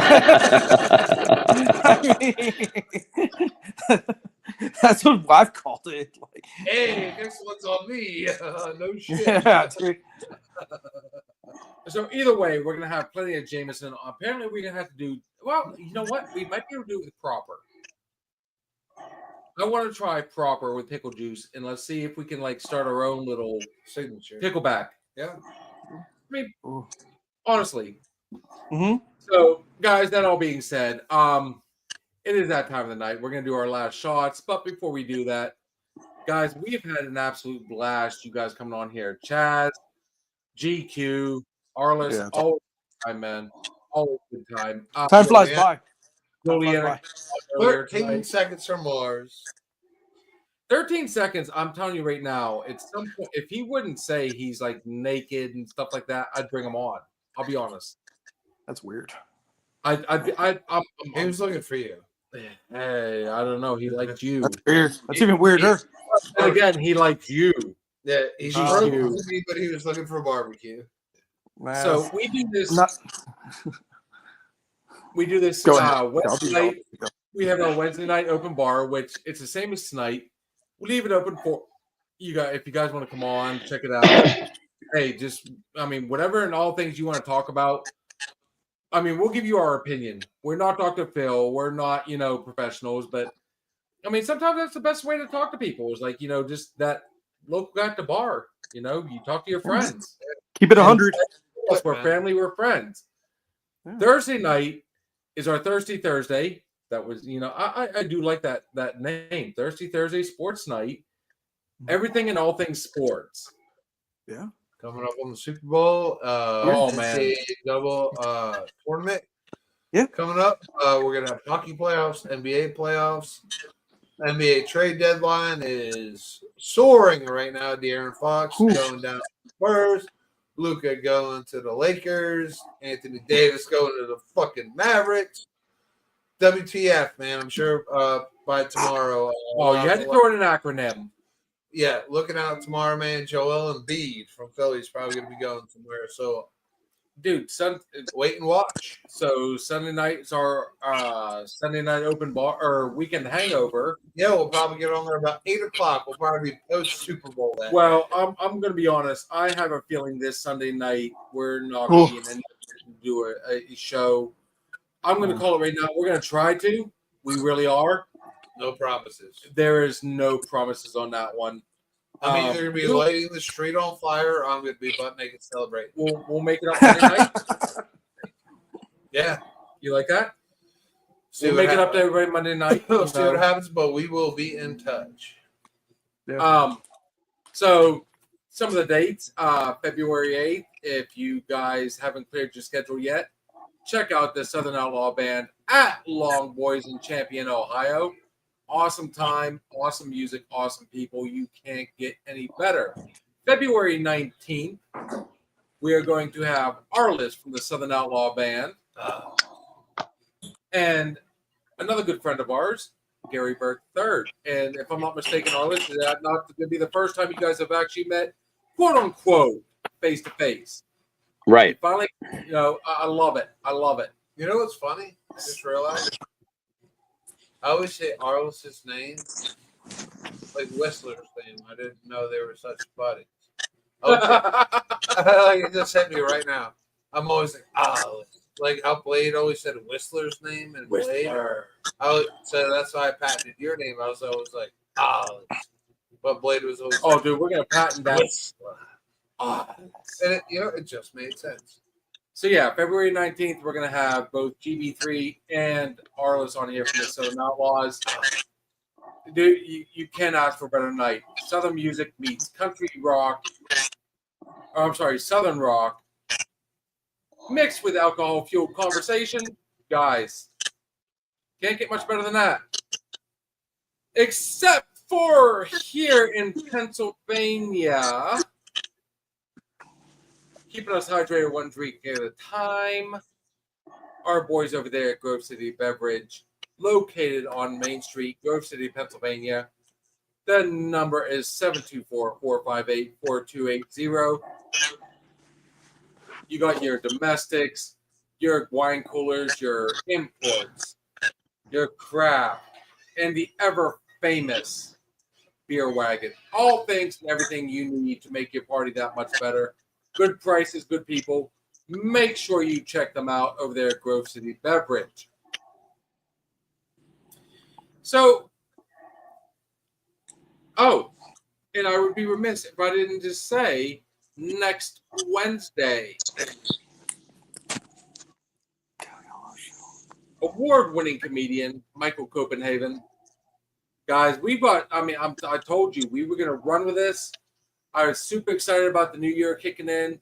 That's what I've called it. Like, hey, next one's on me. No shit. Yeah, dude. So either way, we're gonna have plenty of Jameson. Apparently, we're gonna have to do. Well, you know what? We might be able to do it with proper. I want to try proper with pickle juice, and let's see if we can start our own little signature pickleback. Yeah. I mean, honestly. Mm-hmm. So, guys, that all being said, it is that time of the night. We're gonna do our last shots, but before we do that, guys, we've had an absolute blast. You guys coming on here, Chaz, GQ, Arliss, always good time, man. Always good time. Time flies by. Juliana earlier 13 tonight. seconds or more. 13 seconds. I'm telling you right now, it's some point. If he wouldn't say he's like naked and stuff like that, I'd bring him on. I'll be honest. That's weird. I'm He was looking for you. Hey, I don't know. He liked you. That's weird. That's even weirder. And again, he liked you. Yeah, he's He's broke you. with me, but he was looking for a barbecue. Man. So we do this. Not- We do this Go ahead. Wednesday night. We have our Wednesday night open bar, which it's the same as tonight. We leave it open for you guys if you guys want to come on, check it out. Hey, whatever and all things you want to talk about. We'll give you our opinion. We're not Dr. Phil. We're not, professionals, but sometimes that's the best way to talk to people is like, just that local guy at the bar. You talk to your friends. Keep it 100. We're family, we're friends. Yeah. Thursday night is our Thirsty Thursday. That was, I do like that name, Thirsty Thursday Sports Night. Everything and all things sports. Yeah. Coming up on the Super Bowl. Man. Double tournament. Yeah. Coming up. We're going to have hockey playoffs, NBA playoffs. NBA trade deadline is soaring right now. De'Aaron Fox going down to the Spurs. Luka going to the Lakers. Anthony Davis going to the fucking Mavericks. WTF, man. I'm sure by tomorrow. You had to throw in an acronym. Yeah, looking out tomorrow, man. Joel Embiid from Philly is probably going to be going somewhere. So, dude, wait and watch. So Sunday night is our Sunday night open bar or weekend hangover. Yeah, we'll probably get on there about 8:00. We'll probably be post Super Bowl that. Well, I'm going to be honest. I have a feeling this Sunday night we're not going to be in any position to do a show. I'm going to call it right now. We're going to try to. We really are. No promises. There is no promises on that one. I'm either going to be lighting the street on fire or I'm going to be butt naked celebrating. We'll make it up Monday night. Yeah. You like that? We'll make it up to everybody Monday night. We'll see what happens, but we will be in touch. So some of the dates, February 8th, if you guys haven't cleared your schedule yet, check out the Southern Outlaw Band at Long Boys in Champion, Ohio. Awesome time, awesome music, awesome people. You can't get any better. February 19th, we are going to have Arliss from the Southern Outlaw Band. And another good friend of ours, Gary Burke III. And if I'm not mistaken, Arliss, is that not going to be the first time you guys have actually met, quote unquote, face to face? Right. Finally, I love it. I love it. You know what's funny? I just realized. I always say Arliss' name like Whistler's name. I didn't know they were such buddies. Okay. It just hit me right now. I'm always like, like how Blade always said Whistler's name and Blade. So that's why I patented your name. I was always like, but Blade was always dude, we're going to patent that. And it just made sense. So yeah, February 19th, we're going to have both GB3 and Arliss on here from the Southern Outlaws. Dude, you can't ask for a better night. Southern music meets country rock. Southern rock mixed with alcohol-fueled conversation. Guys, can't get much better than that. Except for here in Pennsylvania. Keeping us hydrated one drink at a time. Our boys over there at Grove City Beverage, located on Main Street, Grove City, Pennsylvania. The number is 724-458-4280. You got your domestics, your wine coolers, your imports, your craft, and the ever-famous beer wagon. All things and everything you need to make your party that much better. Good prices, good people. Make sure you check them out over there at Grove City Beverage. So, and I would be remiss if I didn't just say next Wednesday, award-winning comedian Michael Copenhagen. Guys, I told you we were going to run with this. I was super excited about the new year kicking in.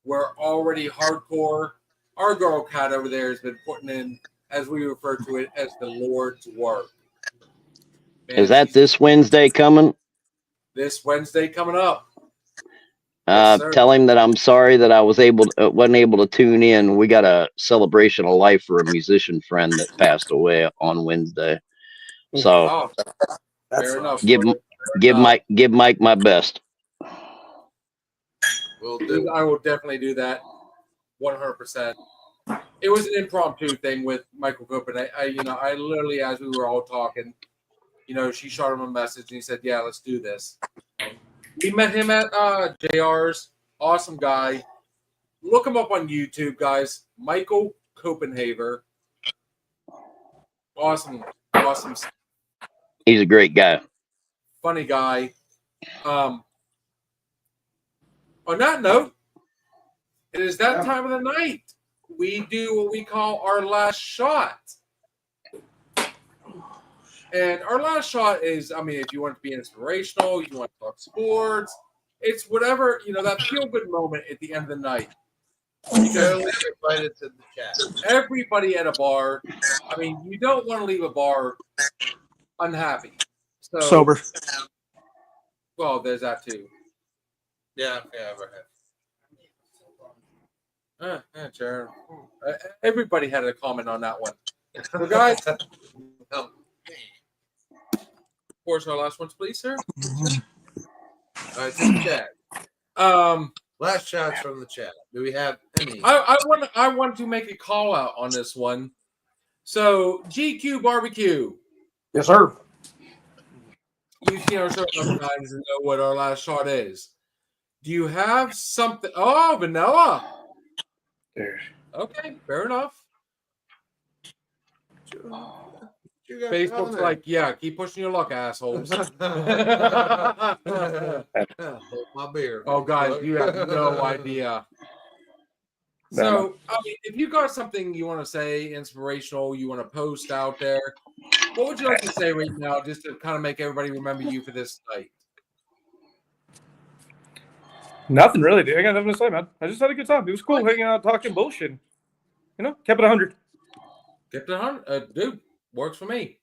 We're already hardcore. Our girl Cat over there has been putting in as we refer to it, as the Lord's work. Man, Is that she's- this Wednesday coming? this Wednesday coming up? Yes, sir. Tell him that I'm sorry that I wasn't able to tune in. We got a celebration of life for a musician friend that passed away on Wednesday. So Oh, fair enough. give Mike my best. Will do. I will definitely do that. 100%. It was an impromptu thing with Michael Copen. I literally, as we were all talking, she shot him a message and he said, "Yeah, let's do this." We met him at JR's. Awesome guy. Look him up on YouTube, guys. Michael Copenhaver. Awesome. He's a great guy. Funny guy. On that note, it is that time of the night. We do what we call our last shot. And our last shot is, if you want to be inspirational, you want to talk sports, it's whatever, that feel-good moment at the end of the night. Barely invited to the chat. Everybody at a bar, you don't want to leave a bar unhappy. So, Sober. Well, there's that too. Yeah, right. Sharon. Everybody had a comment on that one. So, guys, course, our last ones, please, sir. All right, to the chat. Last shots from the chat. Do we have any? I want to make a call out on this one. So, GQ Barbecue. Yes, sir. You've seen our show enough times and know what our last shot is. Do you have something? Oh, vanilla. There. Okay, fair enough. You got Facebook's down like, yeah, keep pushing your luck, assholes. there. Hold my beer. Oh, guys, you have no idea. So, if you got something you want to say, inspirational, you want to post out there, what would you like to say right now, just to kind of make everybody remember you for this night? Nothing really, dude. I got nothing to say, man. I just had a good time. It was cool hanging out, talking bullshit. Kept it 100. Kept it 100, dude. Works for me.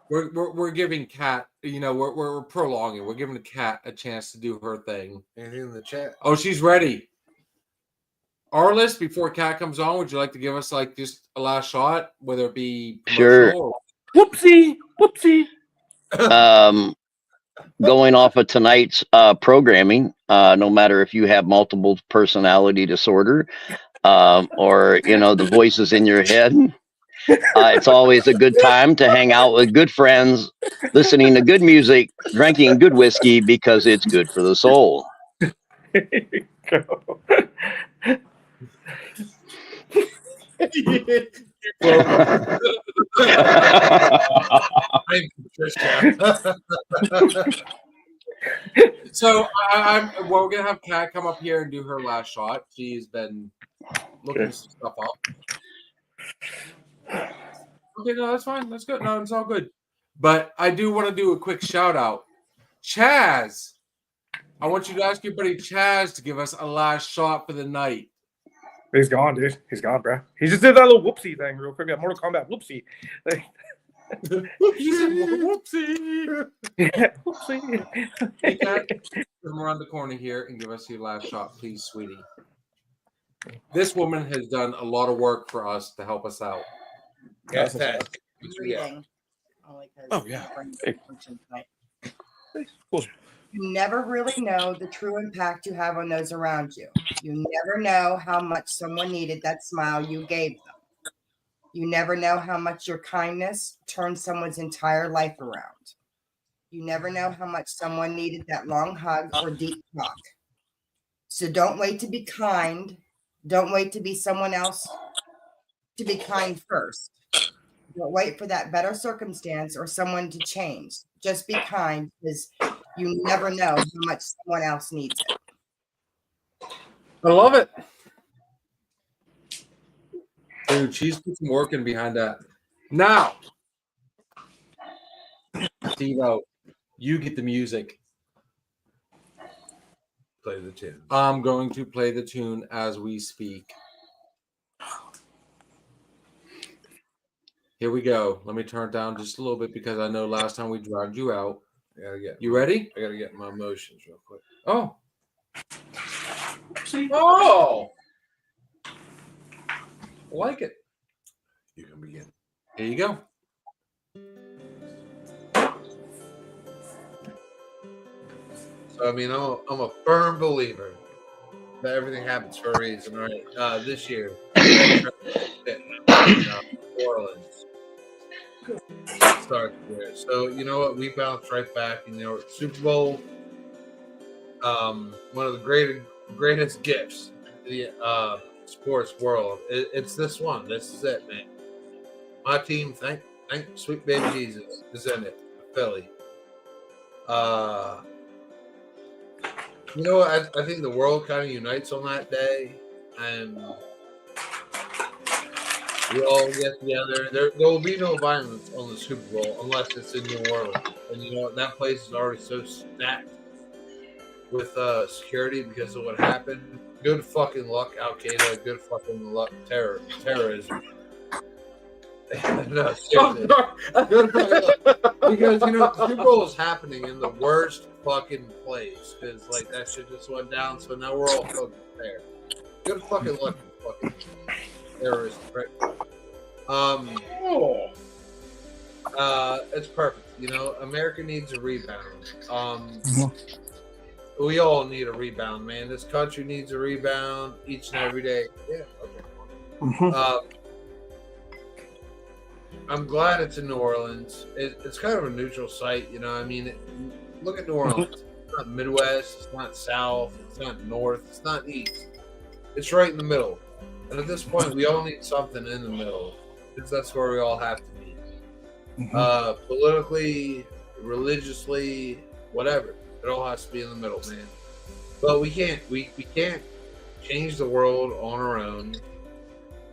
We're giving Kat, we're prolonging. We're giving the Kat a chance to do her thing. Anything in the chat? Oh, she's ready. Arliss, before Kat comes on, would you like to give us just a last shot, whether it be Sure. Whoopsie. Going off of tonight's programming, no matter if you have multiple personality disorder or the voices in your head, it's always a good time to hang out with good friends, listening to good music, drinking good whiskey because it's good for the soul. So we're gonna have Kat come up here and do her last shot. She's been looking some stuff up. Okay, no, that's fine. That's good. No, it's all good. But I do want to do a quick shout out. Chaz, I want you to ask your buddy Chaz to give us a last shot for the night. He's gone, dude. He's gone, bro. He just did that little whoopsie thing real quick. That Mortal Kombat whoopsie. Whoopsie. Yeah, whoopsie. Hey, Kat, come around the corner here and give us your last shot, please, sweetie. This woman has done a lot of work for us to help us out. Fantastic. Breathing. Oh, yeah. You never really know the true impact you have on those around you. You never know how much someone needed that smile you gave them. You never know how much your kindness turned someone's entire life around. You never know how much someone needed that long hug or deep talk. So don't wait to be kind. Don't wait to be someone else to be kind first. Don't wait for that better circumstance or someone to change. Just be kind, because you never know how much someone else needs it. I love it. Dude, she's put some work in behind that. Now, Steve-O, you get the music. Play the tune. I'm going to play the tune as we speak. Here we go. Let me turn it down just a little bit because I know last time we dragged you out. I You ready? gotta get my emotions real quick. Oh. Oh. I like it. You can begin. Here you go. So I mean, I'm a firm believer that everything happens for a reason, right? This year, New Orleans starts there. So you know what? We bounced right back. You know, Super Bowl, one of the greatest gifts to the sports world. It's this one. This is it, man. My team, thank sweet baby Jesus, is in it. Philly. You know what? I think the world kind of unites on that day, and we all get together. There will be no violence on the Super Bowl unless it's in New Orleans. And you know what? That place is already so stacked with security because of what happened. Good fucking luck, Al Qaeda. Good fucking luck, terrorism. No, seriously. Good fucking luck. Because you know Super Bowl is happening in the worst fucking place because like that shit just went down. So now we're all focused there. Good fucking luck, you fucking terrorist prick. It's perfect. You know, America needs a rebound. We all need a rebound, man. This country needs a rebound each and every day. Yeah. Okay. I'm glad it's in New Orleans. It's kind of a neutral site, you know. I mean, look at New Orleans. It's not Midwest. It's not South. It's not North. It's not East. It's right in the middle. And at this point, we all need something in the middle because that's where we all have to be. Politically, religiously, whatever. It all has to be in the middle, man. But we can't change the world on our own.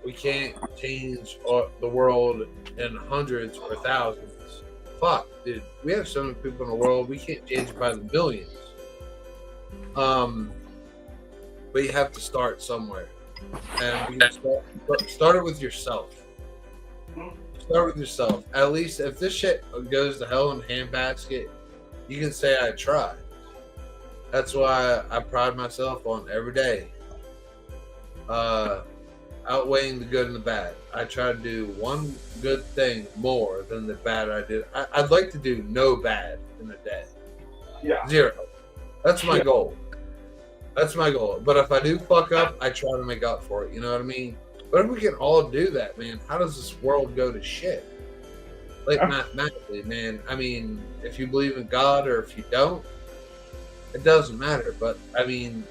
We can't change the world in hundreds or thousands. Fuck, dude. We have so many people in the world. We can't change it by the millions. But you have to start somewhere. And you can start it with yourself. Start with yourself. At least if this shit goes to hell in a handbasket, you can say I tried. That's why I pride myself on every day. Outweighing the good and the bad. I try to do one good thing more than the bad I did. I'd like to do no bad in a day. Yeah. 0. That's my goal. That's my goal. But if I do fuck up, I try to make up for it. You know what I mean? But if we can all do that, man, how does this world go to shit? Like mathematically, man. I mean, if you believe in God or if you don't, it doesn't matter. But I mean,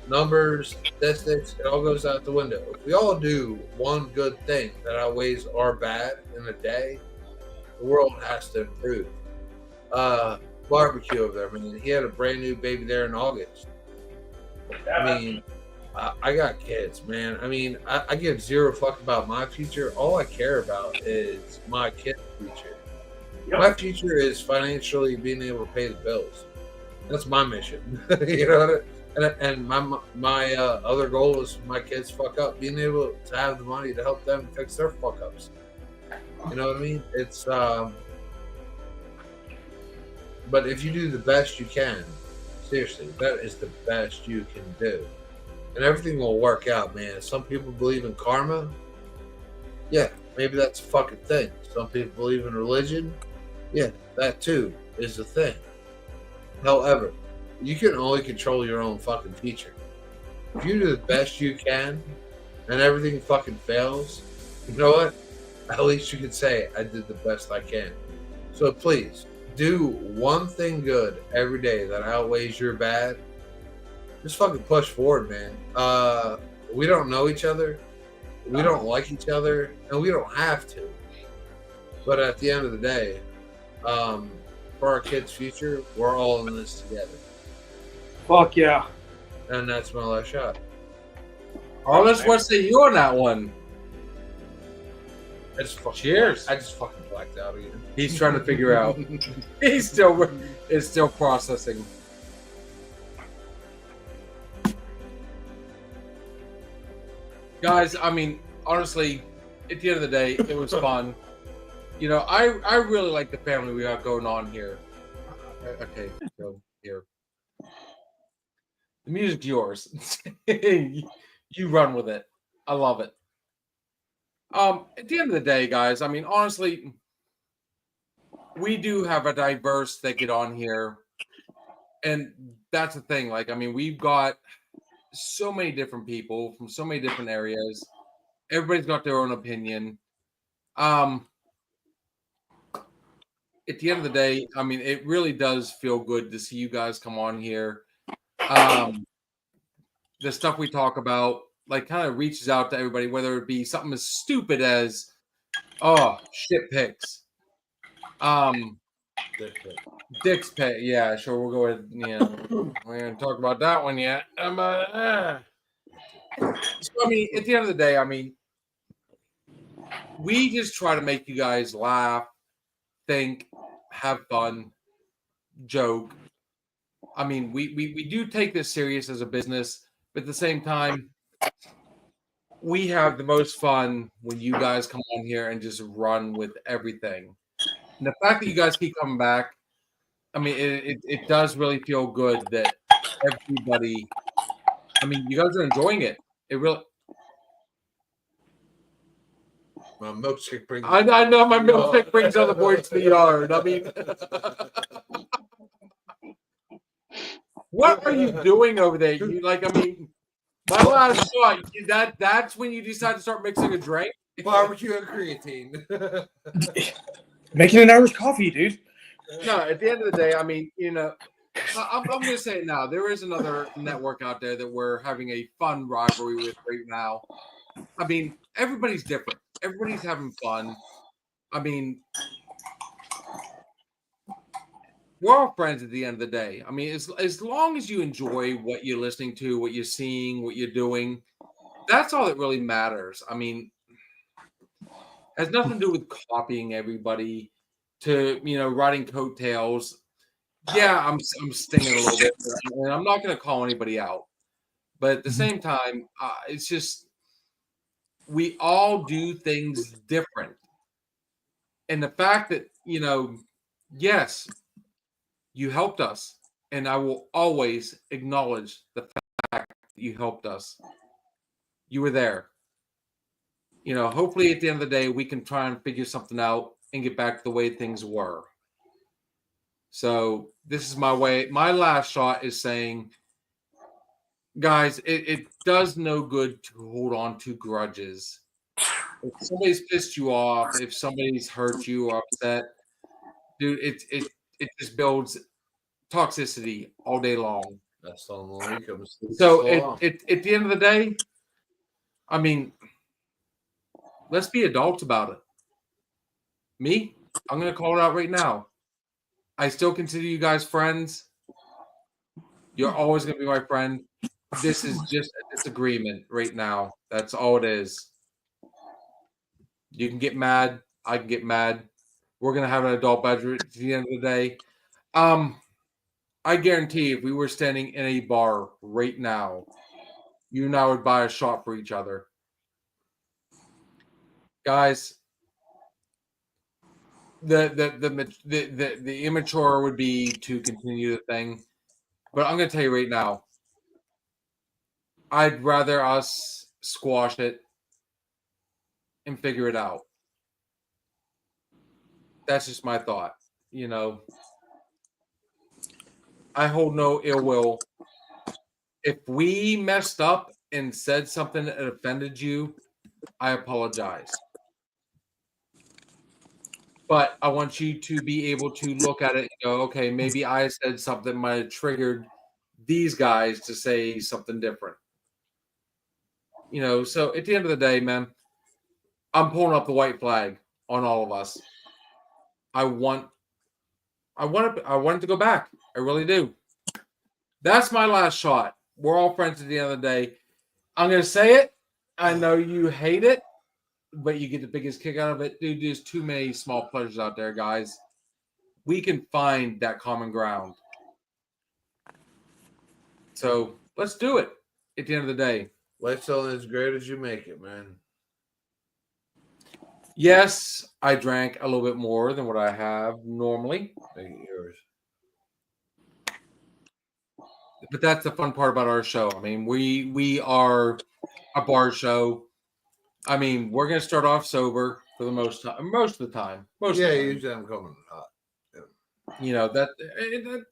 numbers, statistics, it all goes out the window. If we all do one good thing that outweighs our bad in a day, the world has to improve. Barbecue over there, man. He had a brand new baby there in August. I mean, I got kids, man. I mean, I give 0 fuck about my future. All I care about is my kid's future. Yep. My future is financially being able to pay the bills. That's my mission. You know what I mean? And my other goal is my kids fuck up, being able to have the money to help them fix their fuck ups. You know what I mean? It's but if you do the best you can, seriously, that is the best you can do, and everything will work out, man. Some people believe in karma. Yeah, maybe that's a fucking thing. Some people believe in religion. Yeah, that too is a thing. However, you can only control your own fucking future. If you do the best you can and everything fucking fails, you know what? At least you can say, I did the best I can. So please, do one thing good every day that outweighs your bad. Just fucking push forward, man. We don't know each other. We don't like each other. And we don't have to. But at the end of the day, for our kids' future, we're all in this together. Fuck yeah. And that's my last shot. Arliss, what say you on that one? Cheers. I just fucking blacked out again. He's trying to figure out. He's still processing. Guys, I mean, honestly, at the end of the day, it was fun. I really like the family we got going on here. Okay, so here. The music's yours. You run with it. I love it. At the end of the day, guys, I mean, honestly, we do have a diverse thicket on here. And that's the thing. Like, I mean, we've got so many different people from so many different areas. Everybody's got their own opinion. At the end of the day, I mean, it really does feel good to see you guys come on here. The stuff we talk about, like, kind of reaches out to everybody, whether it be something as stupid as, oh, shit picks. Dick's pick. Yeah, sure. We'll go ahead. We haven't talked about that one yet. So, I mean, at the end of the day, I mean, we just try to make you guys laugh, think, have fun, joke. I mean, we do take this serious as a business, but at the same time, we have the most fun when you guys come on here and just run with everything. And the fact that you guys keep coming back, I mean, it does really feel good that everybody, I mean, you guys are enjoying it. It really. My milkshake brings. I know my milkshake brings other boys to the yard. I mean, what are you doing over there? You like, I mean, my last thought that's when you decide to start mixing a drink. Barbecue and creatine. Making an Irish coffee, dude. No, at the end of the day, I mean, I'm going to say it now. There is another network out there that we're having a fun rivalry with right now. I mean, everybody's different. Everybody's having fun. I mean, we're all friends at the end of the day. I mean, as long as you enjoy what you're listening to, what you're seeing, what you're doing, that's all that really matters. I mean, it has nothing to do with copying everybody to, riding coattails. Yeah, I'm stinging a little bit, and I'm not going to call anybody out. But at the same time, it's just we all do things different. And the fact that, yes, you helped us, and I will always acknowledge the fact that you helped us. You were there. Hopefully at the end of the day, we can try and figure something out and get back to the way things were. So this is my way. My last shot is saying, guys, it does no good to hold on to grudges. If somebody's pissed you off, if somebody's hurt you or upset, dude, it just builds toxicity all day long. That's all the week. So at the end of the day, I mean, let's be adults about it. Me, I'm going to call it out right now. I still consider you guys friends. You're always going to be my friend. This is just a disagreement right now. That's all it is. You can get mad. I can get mad. We're going to have an adult bedroom at the end of the day. I guarantee if we were standing in a bar right now, you and I would buy a shot for each other. Guys, the immature would be to continue the thing. But I'm going to tell you right now, I'd rather us squash it and figure it out. That's just my thought. I hold no ill will. If we messed up and said something that offended you, I apologize. But I want you to be able to look at it and go, okay, maybe I said something might have triggered these guys to say something different. So at the end of the day, man, I'm pulling up the white flag on all of us. I want it to go back. I really do. That's my last shot. We're all friends at the end of the day. I'm going to say it. I know you hate it, but you get the biggest kick out of it. Dude, there's too many small pleasures out there, guys. We can find that common ground. So let's do it at the end of the day. Life's only as great as you make it, man. Yes, I drank a little bit more than what I have normally, Make it yours. but that's the fun part about our show. I mean, we are a bar show. I mean, we're gonna start off sober for the most time, most of the time. Most Yeah, of the time. usually I'm coming hot. You know that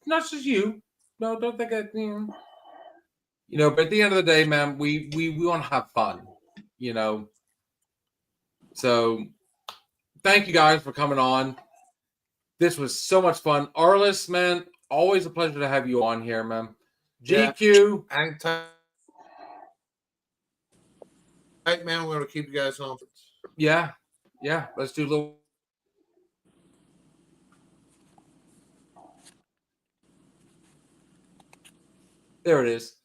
not just you. No, don't think that. You know, but at the end of the day, man, we want to have fun. You know, so thank you guys for coming on. This was so much fun. Arliss, man, always a pleasure to have you on here, man. Yeah. GQ, Hang tight, man. We're gonna keep you guys on. yeah, let's do a little. There it is.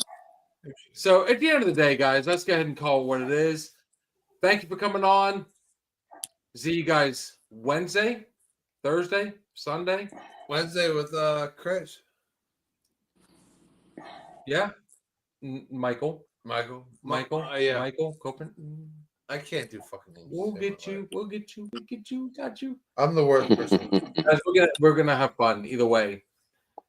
So at the end of the day, guys, let's go ahead and call it what it is. Thank you for coming on. See you guys Wednesday, Thursday, Sunday. Wednesday with Chris. Yeah. Michael. Michael. Yeah. Michael. Copen. I can't do fucking names. We'll get you. Got you. I'm the worst person. Guys, we're gonna have fun either way.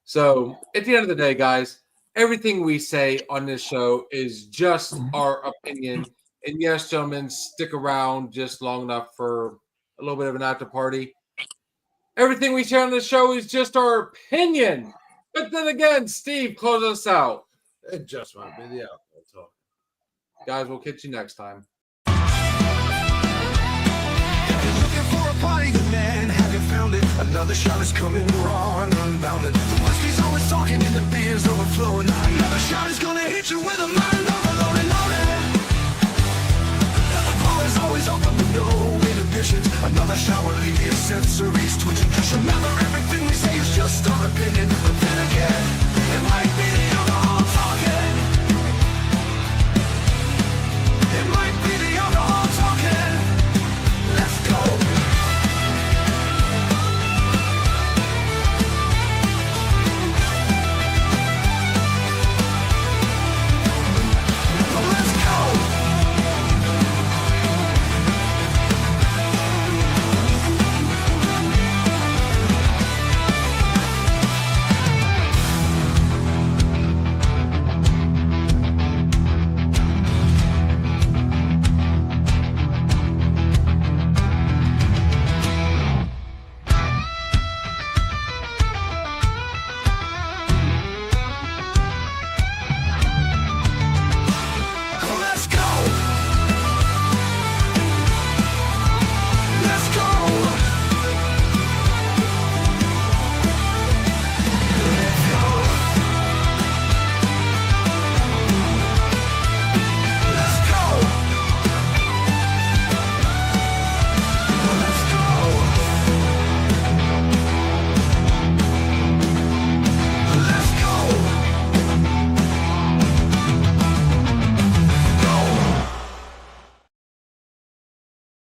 So at the end of the day, guys, everything we say on this show is just our opinion. And yes, gentlemen, stick around just long enough for a little bit of an after party. Everything we share on this show is just our opinion. But then again, Steve, close us out. It just might be the alcohol talk. Guys, we'll catch you next time. Looking for a party, good man, have you found it? Another shot is coming raw and unbounded. The whiskey's always talking and the beer's overflowing. Another shot is gonna hit you with a mind